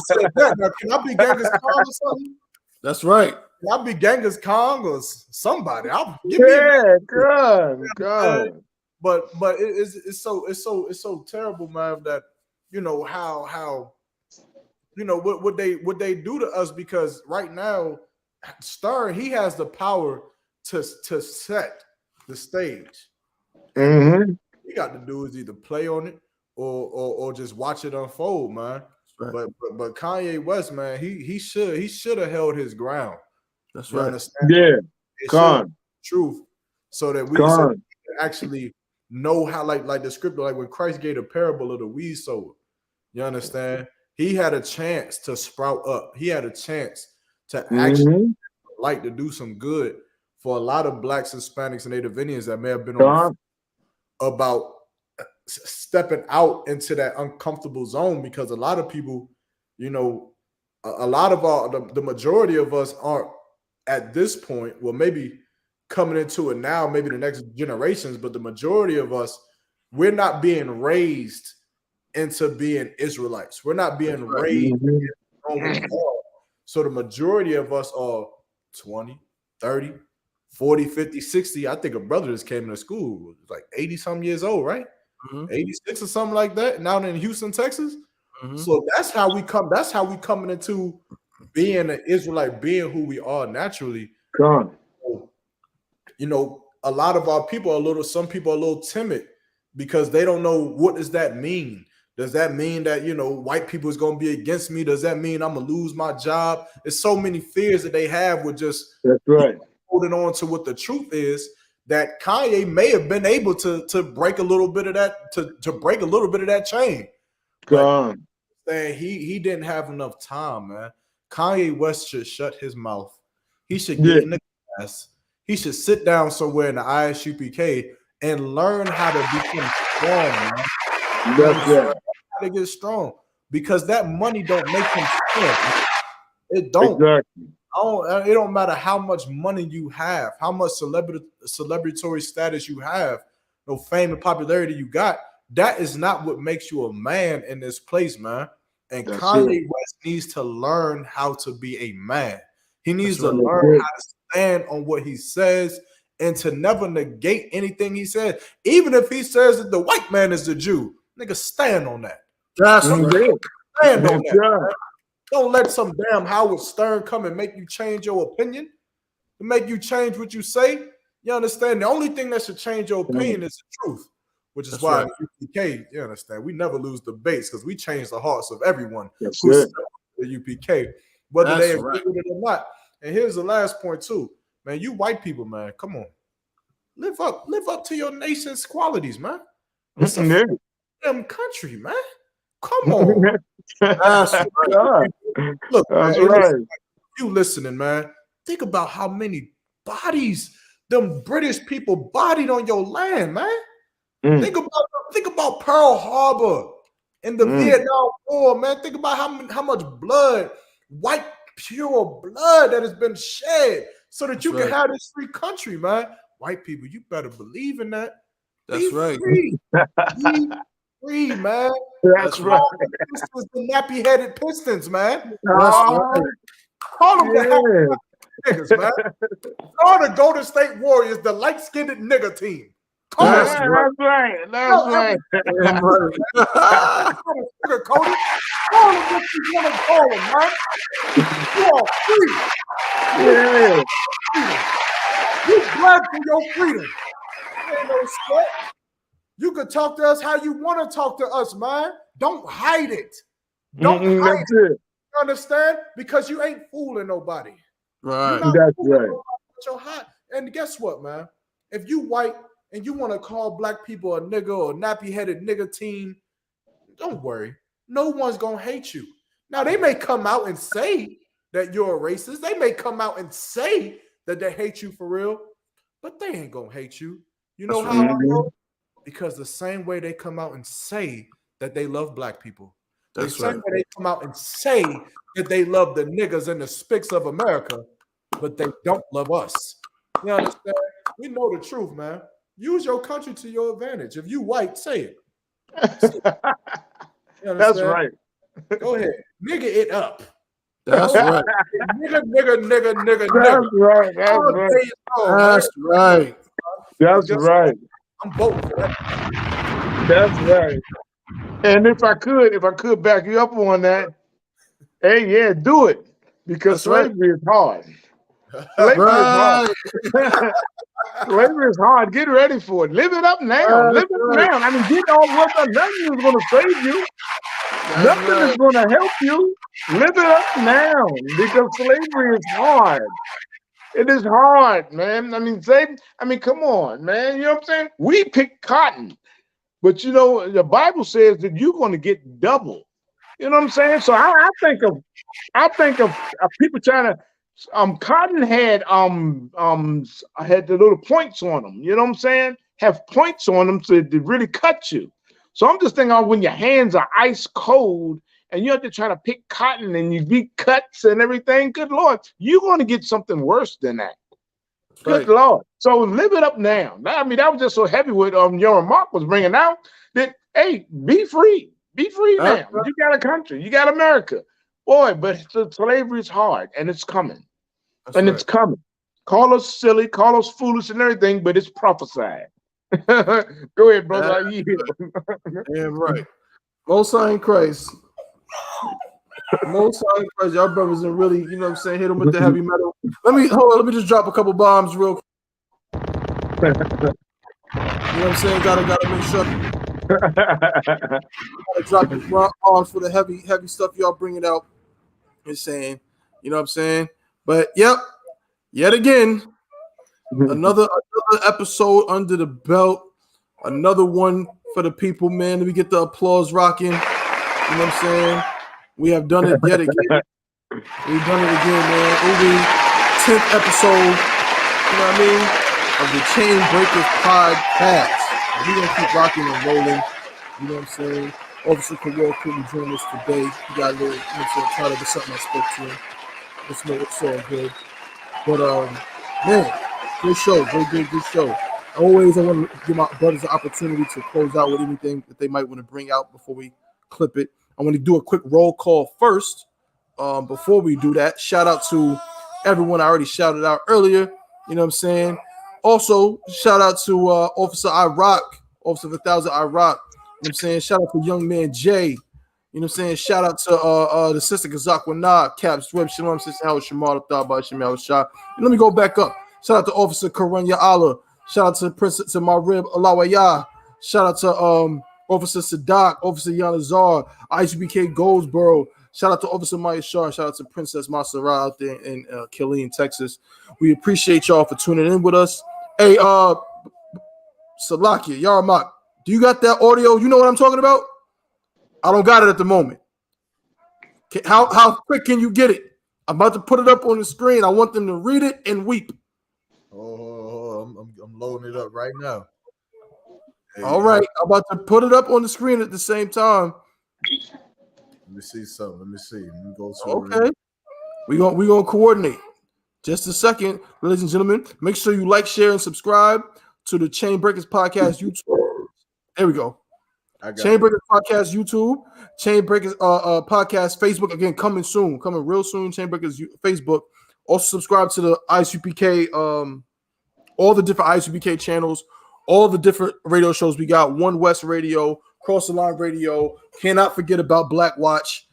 said that. Now, can I be Genghis Khan or something? That's right. Can I be Genghis Khan or somebody? God. But it's so terrible, man. That you know how you know what they do to us, because right now Stern, he has the power to set the stage. Mm-hmm. He got to do is either play on it or just watch it unfold, man. Right. But Kanye West, man, he should have held his ground. That's you right. Understand? Yeah, truth, so that we can actually know how, like the scripture, like when Christ gave the parable of the weed sower. You understand? He had a chance to sprout up. He had a chance to actually like to do some good for a lot of blacks, Hispanics, and Native Indians that may have been on about stepping out into that uncomfortable zone, because a lot of people, you know, a lot of the majority of us aren't at this point. Well, maybe coming into it now, maybe the next generations, but the majority of us, we're not being raised into being Israelites. We're not being raised in Romans 4. So the majority of us are 20, 30, 40, 50, 60. I think a brother just came to school, like 80 some years old, right? 86 or something like that, now in Houston, Texas. So that's how we come. That's how we coming into being an Israelite, being who we are naturally. You know, a lot of our people are some people are a little timid because they don't know, what does that mean? Does that mean that, you know, white people is going to be against me? Does that mean I'm going to lose my job? There's so many fears that they have with just holding on to what the truth is, that Kanye may have been able to break a little bit of that, to break a little bit of that chain. But he didn't have enough time, man. Kanye West should shut his mouth. He should get in the class. He should sit down somewhere in the I.S.U.P.K and learn how to become strong, man. How to get strong, because that money don't make him strong. It don't. It don't matter how much money you have, how much celebratory status you have, no fame and popularity you got. That is not what makes you a man in this place, man. And Kanye West needs to learn how to be a man. He needs to learn how to stand on what he says and to never negate anything he says. Even if he says that the white man is the Jew, nigga, stand on that. Stand on that. Don't let some damn Howard Stern come and make you change your opinion, to make you change what you say. You understand? The only thing that should change your opinion is the truth, which is why U.P.K, you understand, we never lose debates, because we change the hearts of everyone who's the U.P.K, whether they agree with it or not. And here's the last point too, man. You white people, man, come on, live up to your nation's qualities, man. It's a damn country, man. Come on. Look, man, you listening, man. Think about how many bodies them British people bodied on your land, man. Think about Pearl Harbor and the Vietnam War, man. Think about how much blood, white pure blood, that has been shed so that you can have this free country, man. White people, you better believe in that. That's right. Free. Be free, man. That's right. The nappy-headed Pistons, man. That's right. Call them the niggas, man. Call the Golden State Warriors the light-skinned nigga team. Call That's us. right. That's right. Damn right. Sugarcoat it. Call them what you want to call them, man. You are free. Yeah. You black for your freedom. Ain't no sweat. You can talk to us how you want to talk to us, man. Don't hide it. Don't hide That's it. it. You understand? Because you ain't fooling nobody. Right. That's right. Your hot. And guess what, man? If you white and you want to call black people a nigga or nappy-headed nigga team, don't worry. No one's gonna hate you. Now they may come out and say that you're a racist. They may come out and say that they hate you for real, but they ain't gonna hate you. You know how I know? Because the same way they come out and say that they love black people, the same way they come out and say that they love the niggas and the spicks of America, but they don't love us. You understand? We know the truth, man. Use your country to your advantage. If you white, say it. That's right. Go ahead. Nigga it up. That's right. Nigga. That's right. That's right. That's right. That's right. I'm voting for that. That's right. And if I could back you up on that, hey, yeah, do it. Because slavery is hard. Slavery is hard. Slavery is hard. Get ready for it. Live it up now. Live it up now. I mean, get all what nothing is going to save you. Nothing is going to help you. Live it up now because slavery is hard. It is hard, man. I mean, come on, man. You know what I'm saying? We pick cotton, but you know the Bible says that you're going to get double. You know what I'm saying? So I think of people trying to. Cotton had the little points on them. You know what I'm saying? Have points on them to really cut you. So I'm just thinking of when your hands are ice cold and you have to try to pick cotton and you get cuts and everything. Good Lord, you're going to get something worse than that. Good Lord. So live it up now. I mean, that was just so heavy what your remark was bringing out that, hey, be free. Be free now. You got a country. You got America. Boy, but slavery is hard and it's coming. It's coming. Call us silly, call us foolish and everything, but it's prophesied. Go ahead, brother. Yeah, right. Most High in Christ. Most High in Christ. Y'all brothers are really, you know what I'm saying, hit them with the heavy metal. Let me just drop a couple bombs real quick. You know what I'm saying? Gotta make sure. Gotta drop the bombs for the heavy stuff y'all bringing out. Just saying, you know what I'm saying? But yep, yet again, another episode under the belt, another one for the people, man. Let me get the applause rocking. You know what I'm saying? We have done it yet again. We've done it again, man. Over 10th episode, you know what I mean, of the Chain Breakers podcast. We're gonna keep rocking and rolling. You know what I'm saying? Officer Kawhi couldn't join us today. He got a little, you know what I'm saying, tired of something I spoke to him. It's all good. But man, good show, good show. Always I want to give my brothers an opportunity to close out with anything that they might want to bring out before we clip it. I want to do a quick roll call first. Before we do that, shout out to everyone I already shouted out earlier. You know what I'm saying? Also, shout out to Officer I.R.O.C, Officer of 1000 I.R.O.C. You know what I'm saying? Shout out to young man Jay. You know what I'm saying? Shout out to the sister Kazakwana, Caps Web, Shalom, Sister Howard Shamar, Thaba, Shemal Shah. Let me go back up. Shout out to Officer Karanya Allah. Shout out to Princess to my rib Alawaya. Shout out to Officer Sadak, Officer Yanazar, I.S.U.P.K Goldsboro. Shout out to Officer Maya Shah. Shout out to Princess Masara out there in Killeen, Texas. We appreciate y'all for tuning in with us. Hey, Salakia, Yaramak, do you got that audio? You know what I'm talking about? I don't got it at the moment. How quick can you get it? I'm about to put it up on the screen. I want them to read it and weep. Oh, I'm loading it up right now. Hey, all right, I'm about to put it up on the screen at the same time. Let me see something. Let me go to okay. We gonna coordinate. Just a second, ladies and gentlemen. Make sure you like, share, and subscribe to the Chain Breakers Podcast YouTube. There we go. Chain Breakers Podcast YouTube, Chain Breakers Podcast Facebook. Again, coming real soon. Chain Breakers Facebook. Also subscribe to the I.S.U.P.K. All the different I.S.U.P.K. channels, all the different radio shows we got. One West Radio, Cross the Line Radio. Cannot forget about Black Watch,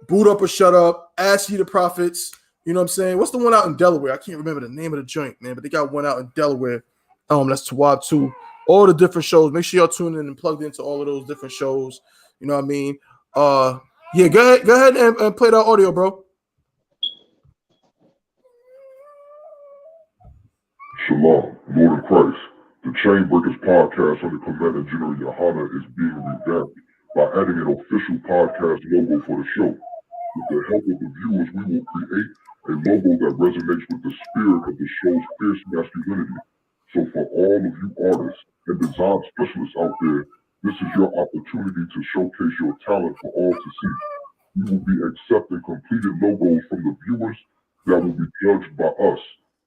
Boot Up or Shut Up, Ask Ye the Prophets. You know what I'm saying? What's the one out in Delaware? I can't remember the name of the joint, man, but they got one out in Delaware. That's Tawab too. All the different shows. Make sure y'all tune in and plugged into all of those different shows. You know what I mean? Yeah, go ahead and play that audio, bro. Shalom, Lord of Christ. The Chainbreakers podcast under Commander General YAHANNA is being revamped by adding an official podcast logo for the show. With the help of the viewers, we will create a logo that resonates with the spirit of the show's fierce masculinity. So for all of you artists and design specialists out there, this is your opportunity to showcase your talent for all to see. We will be accepting completed logos from the viewers that will be judged by us.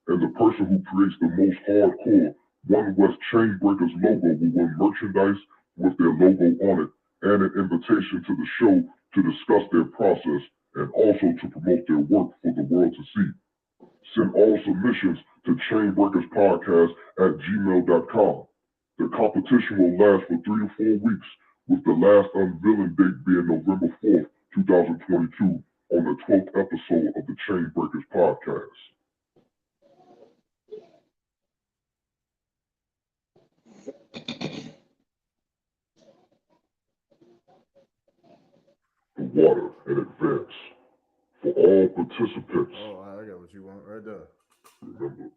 And the person who creates the most hardcore One West Chainbreakers logo will win merchandise with their logo on it and an invitation to the show to discuss their process and also to promote their work for the world to see. Send all submissions to chainbreakerspodcast@gmail.com. The competition will last for 3 to 4 weeks, with the last unveiling date being November 4th, 2022, on the 12th episode of the Chainbreakers podcast. The water in advance. For all participants. Oh, I got what you want right there. Remember,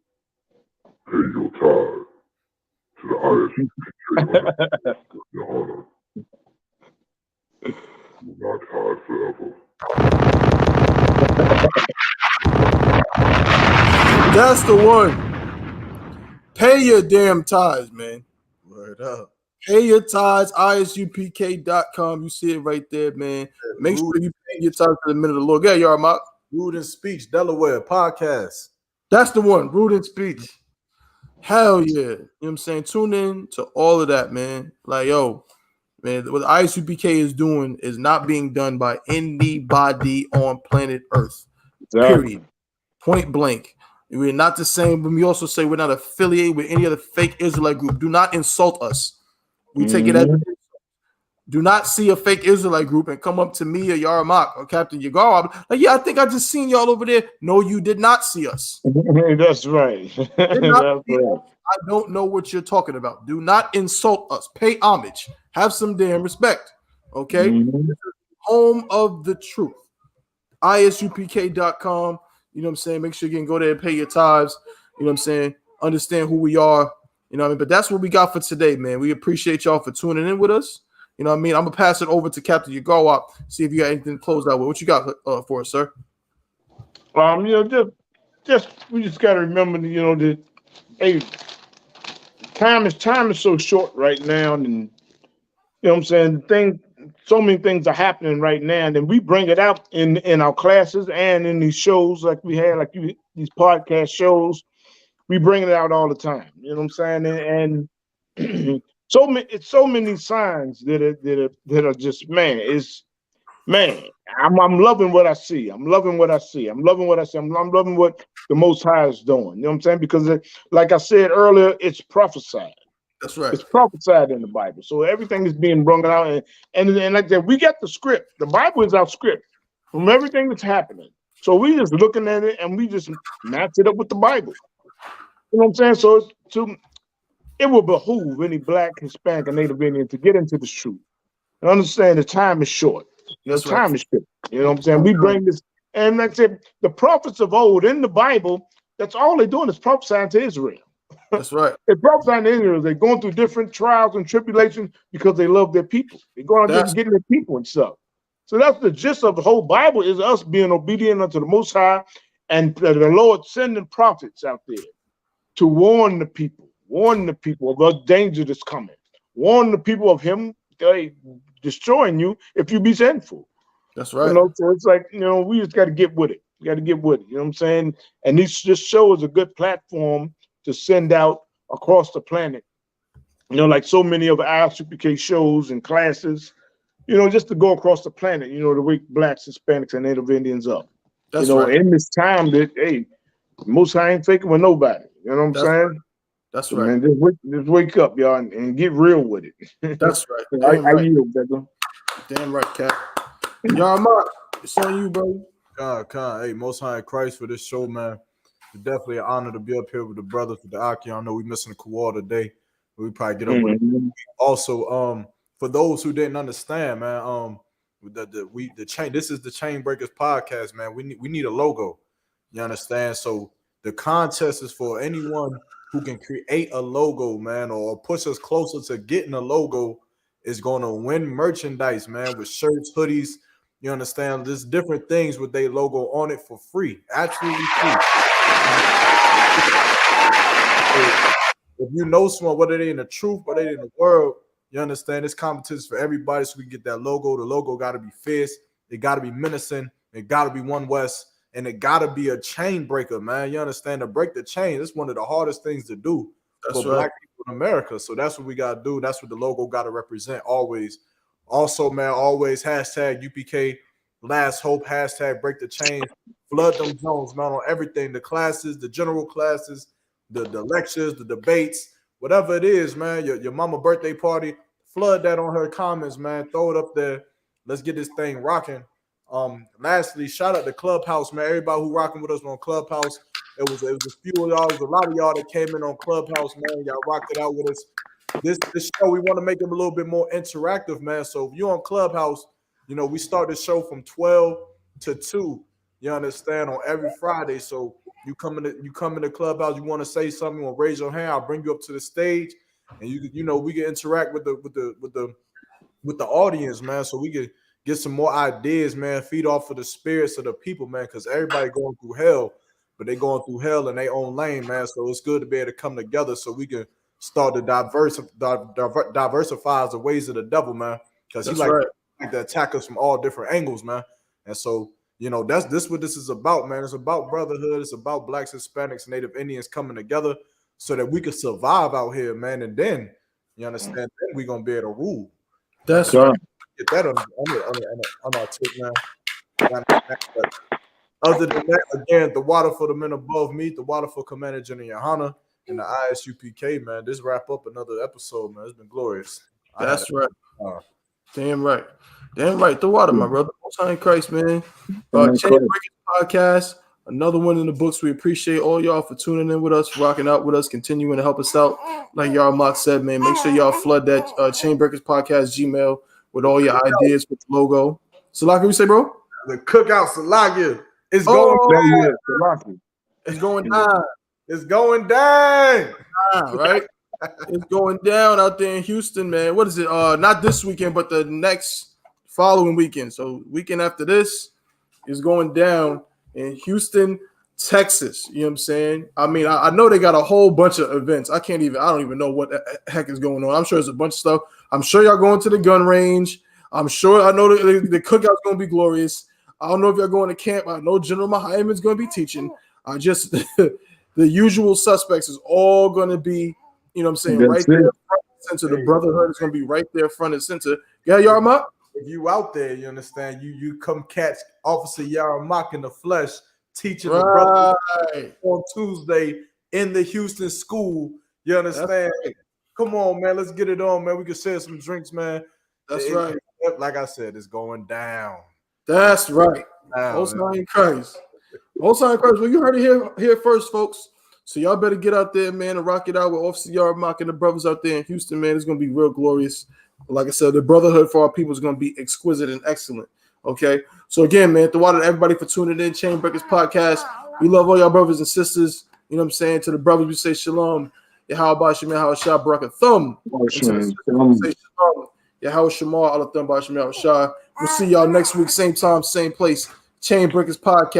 pay your tithe to the I.S.U.P.K. YAHANNA. Will not hide forever. That's the one. Pay your damn tithes, man. Word up. Pay your tithes, ISUPK.com. You see it right there, man. Make sure you pay your tithes to the minute of the Lord. Yeah, y'all, Mark. Rude and Speech, Delaware podcast. That's the one. Rude and Speech. Hell yeah. You know what I'm saying? Tune in to all of that, man. Like, yo, man, what I.S.U.P.K. is doing is not being done by anybody on planet Earth. Period. Point blank. We're not the same, but we also say we're not affiliated with any other fake Israelite group. Do not insult us. We take it as do not see a fake Israelite group and come up to me or Yaramak or Captain Yagar. Like, yeah, I think I just seen y'all over there. No, you did not see us. That's right. That's right. I don't know what you're talking about. Do not insult us. Pay homage. Have some damn respect. Okay? This is home of the truth. ISUPK.com. You know what I'm saying? Make sure you can go there and pay your tithes. You know what I'm saying? Understand who we are. You know what I mean? But that's what we got for today, man. We appreciate y'all for tuning in with us. You know what I mean? I'm going to pass it over to Captain Yagarwap, see if you got anything to close out with. What you got for us, sir? You know, we just got to remember, you know, that, hey, time is so short right now. And, you know what I'm saying? So many things are happening right now. And then we bring it out in our classes and in these shows like we had, these podcast shows. We bring it out all the time. You know what I'm saying? And so many signs that are just, man, I'm loving what I see. I'm loving what I'm loving what the Most High is doing. You know what I'm saying? Because like I said earlier, it's prophesied. That's right. It's prophesied in the Bible. So everything is being brought out. And like that, we got the script. The Bible is our script from everything that's happening. So we just looking at it and we just match it up with the Bible. You know what I'm saying? So it will behoove any Black, Hispanic, and Native Indian to get into this truth and understand the time is short. Time is short. You know what I'm saying? We bring this, and like I said, the prophets of old in the Bible, that's all they're doing is prophesying to Israel. That's right. They're prophesying to Israel. They're going through different trials and tribulations because they love their people. They're going out and getting their people and stuff. So that's the gist of the whole Bible, is us being obedient unto the Most High and the Lord sending prophets out there to warn the people of the danger that's coming. Warn the people of him destroying you if you be sinful. That's right. You know, so it's like, you know, we just got to get with it. We got to get with it. You know what I'm saying? And this show is a good platform to send out across the planet. You know, like so many of our I.S.U.P.K. shows and classes, you know, just to go across the planet, you know, to wake Blacks, Hispanics, and Native Indians up. That's right. In this time that, hey, Most High ain't faking with nobody. You know what I'm saying? Right. That's so, right. Man, just wake up, y'all, and get real with it. That's right. Damn right. yield, brother. Damn right, Cap. Y'all, Mark, it's on you, bro. Hey, Most High in Christ for this show, man. It's definitely an honor to be up here with the brothers with the Aki. I know we missing the Kawal today, but we probably get up with it. Also, for those who didn't understand, man, the chain. This is the Chain Breakers podcast, man. We need a logo. You understand? So the contest is for anyone who can create a logo, man, or push us closer to getting a logo is going to win merchandise, man, with shirts, hoodies. You understand? There's different things with their logo on it for free, absolutely free. If you know someone, whether they in the truth, whether they in the world, you understand this competition is for everybody, so we can get that logo. The logo got to be fierce, it got to be menacing, it got to be One West, and it got to be a chain breaker, man. You understand? To break the chain, it's one of the hardest things to do for Black people in America. So that's what we got to do. That's what the logo got to represent always. Also, man, always hashtag UPK, last hope, hashtag break the chain, flood them zones, man, on everything, the classes, the general classes, the lectures, the debates, whatever it is, man, your mama birthday party, flood that on her comments, man, throw it up there. Let's get this thing rocking. Lastly, shout out to Clubhouse, man, everybody who rocking with us on Clubhouse. It was a few of y'all, it was a lot of y'all that came in on Clubhouse, man, y'all rocked it out with us. This show, we want to make it a little bit more interactive, man. So if you're on Clubhouse, you know, we start the show from 12 to 2. You understand, on every Friday. So you come into Clubhouse, you want to say something, you want to raise your hand, I'll bring you up to the stage, and you know, we can interact with the audience, man. So we can get some more ideas, man. Feed off of the spirits of the people, man, because everybody going through hell, but they going through hell in their own lane, man. So it's good to be able to come together so we can start to diversify the ways of the devil, man, because he like to attack us from all different angles, man. And so, you know, that's what this is about, man. It's about brotherhood. It's about Blacks, Hispanics, Native Indians coming together so that we can survive out here, man. And then, you understand, then we're gonna be able to rule. That's right. Get that on our tip, man. But other than that, again, the water for the men above me, the water for Commander General YAHANNA, and the I.S.U.P.K, man. This wrap up another episode, man. It's been glorious. That's right. Damn right. Damn right. The water, my brother. Most High in Christ, man. Chain Breakers podcast. Another one in the books. We appreciate all y'all for tuning in with us, rocking out with us, continuing to help us out. Like y'all Mock said, man, make sure y'all flood that Chain Breakers podcast Gmail with all your ideas with the logo. Salaki, you say, bro? The cookout Salaki is going down. It's going down. It's going down. Right? It's going down out there in Houston, man. What is it? Not this weekend, but the next following weekend. So weekend after this is going down in Houston, Texas. You know what I'm saying? I mean, I know they got a whole bunch of events. I don't even know what the heck is going on. I'm sure there's a bunch of stuff. I'm sure y'all going to the gun range. I know the cookout's going to be glorious. I don't know if y'all going to camp. I know General Muhammad is going to be teaching. The usual suspects is all going to be, you know what I'm saying, right there front and center. The brotherhood is going to be right there front and center. Yeah, Yarmak? If you out there, you understand, you come catch Officer Yarmak in the flesh teaching the brothers on Tuesday in the Houston school. You understand? Come on, man. Let's get it on, man. We can share some drinks, man. That's right. Like I said, it's going down. That's right. Most High in Christ. Most High in Christ. Well, you heard it here first, folks. So y'all better get out there, man, and rock it out with Officer Yarmak and the brothers out there in Houston, man. It's going to be real glorious. Like I said, the brotherhood for our people is going to be exquisite and excellent. Okay? So again, man, thank you to everybody for tuning in. Chain Breakers Podcast. We love all y'all brothers and sisters. You know what I'm saying? To the brothers, we say shalom. Yahweh Shem, Yahweh Shah, Barak Thumb. We say shalom. Yahweh Shemar, Allah Thumb, Shah. We'll see y'all next week, same time, same place. Chain Breakers Podcast.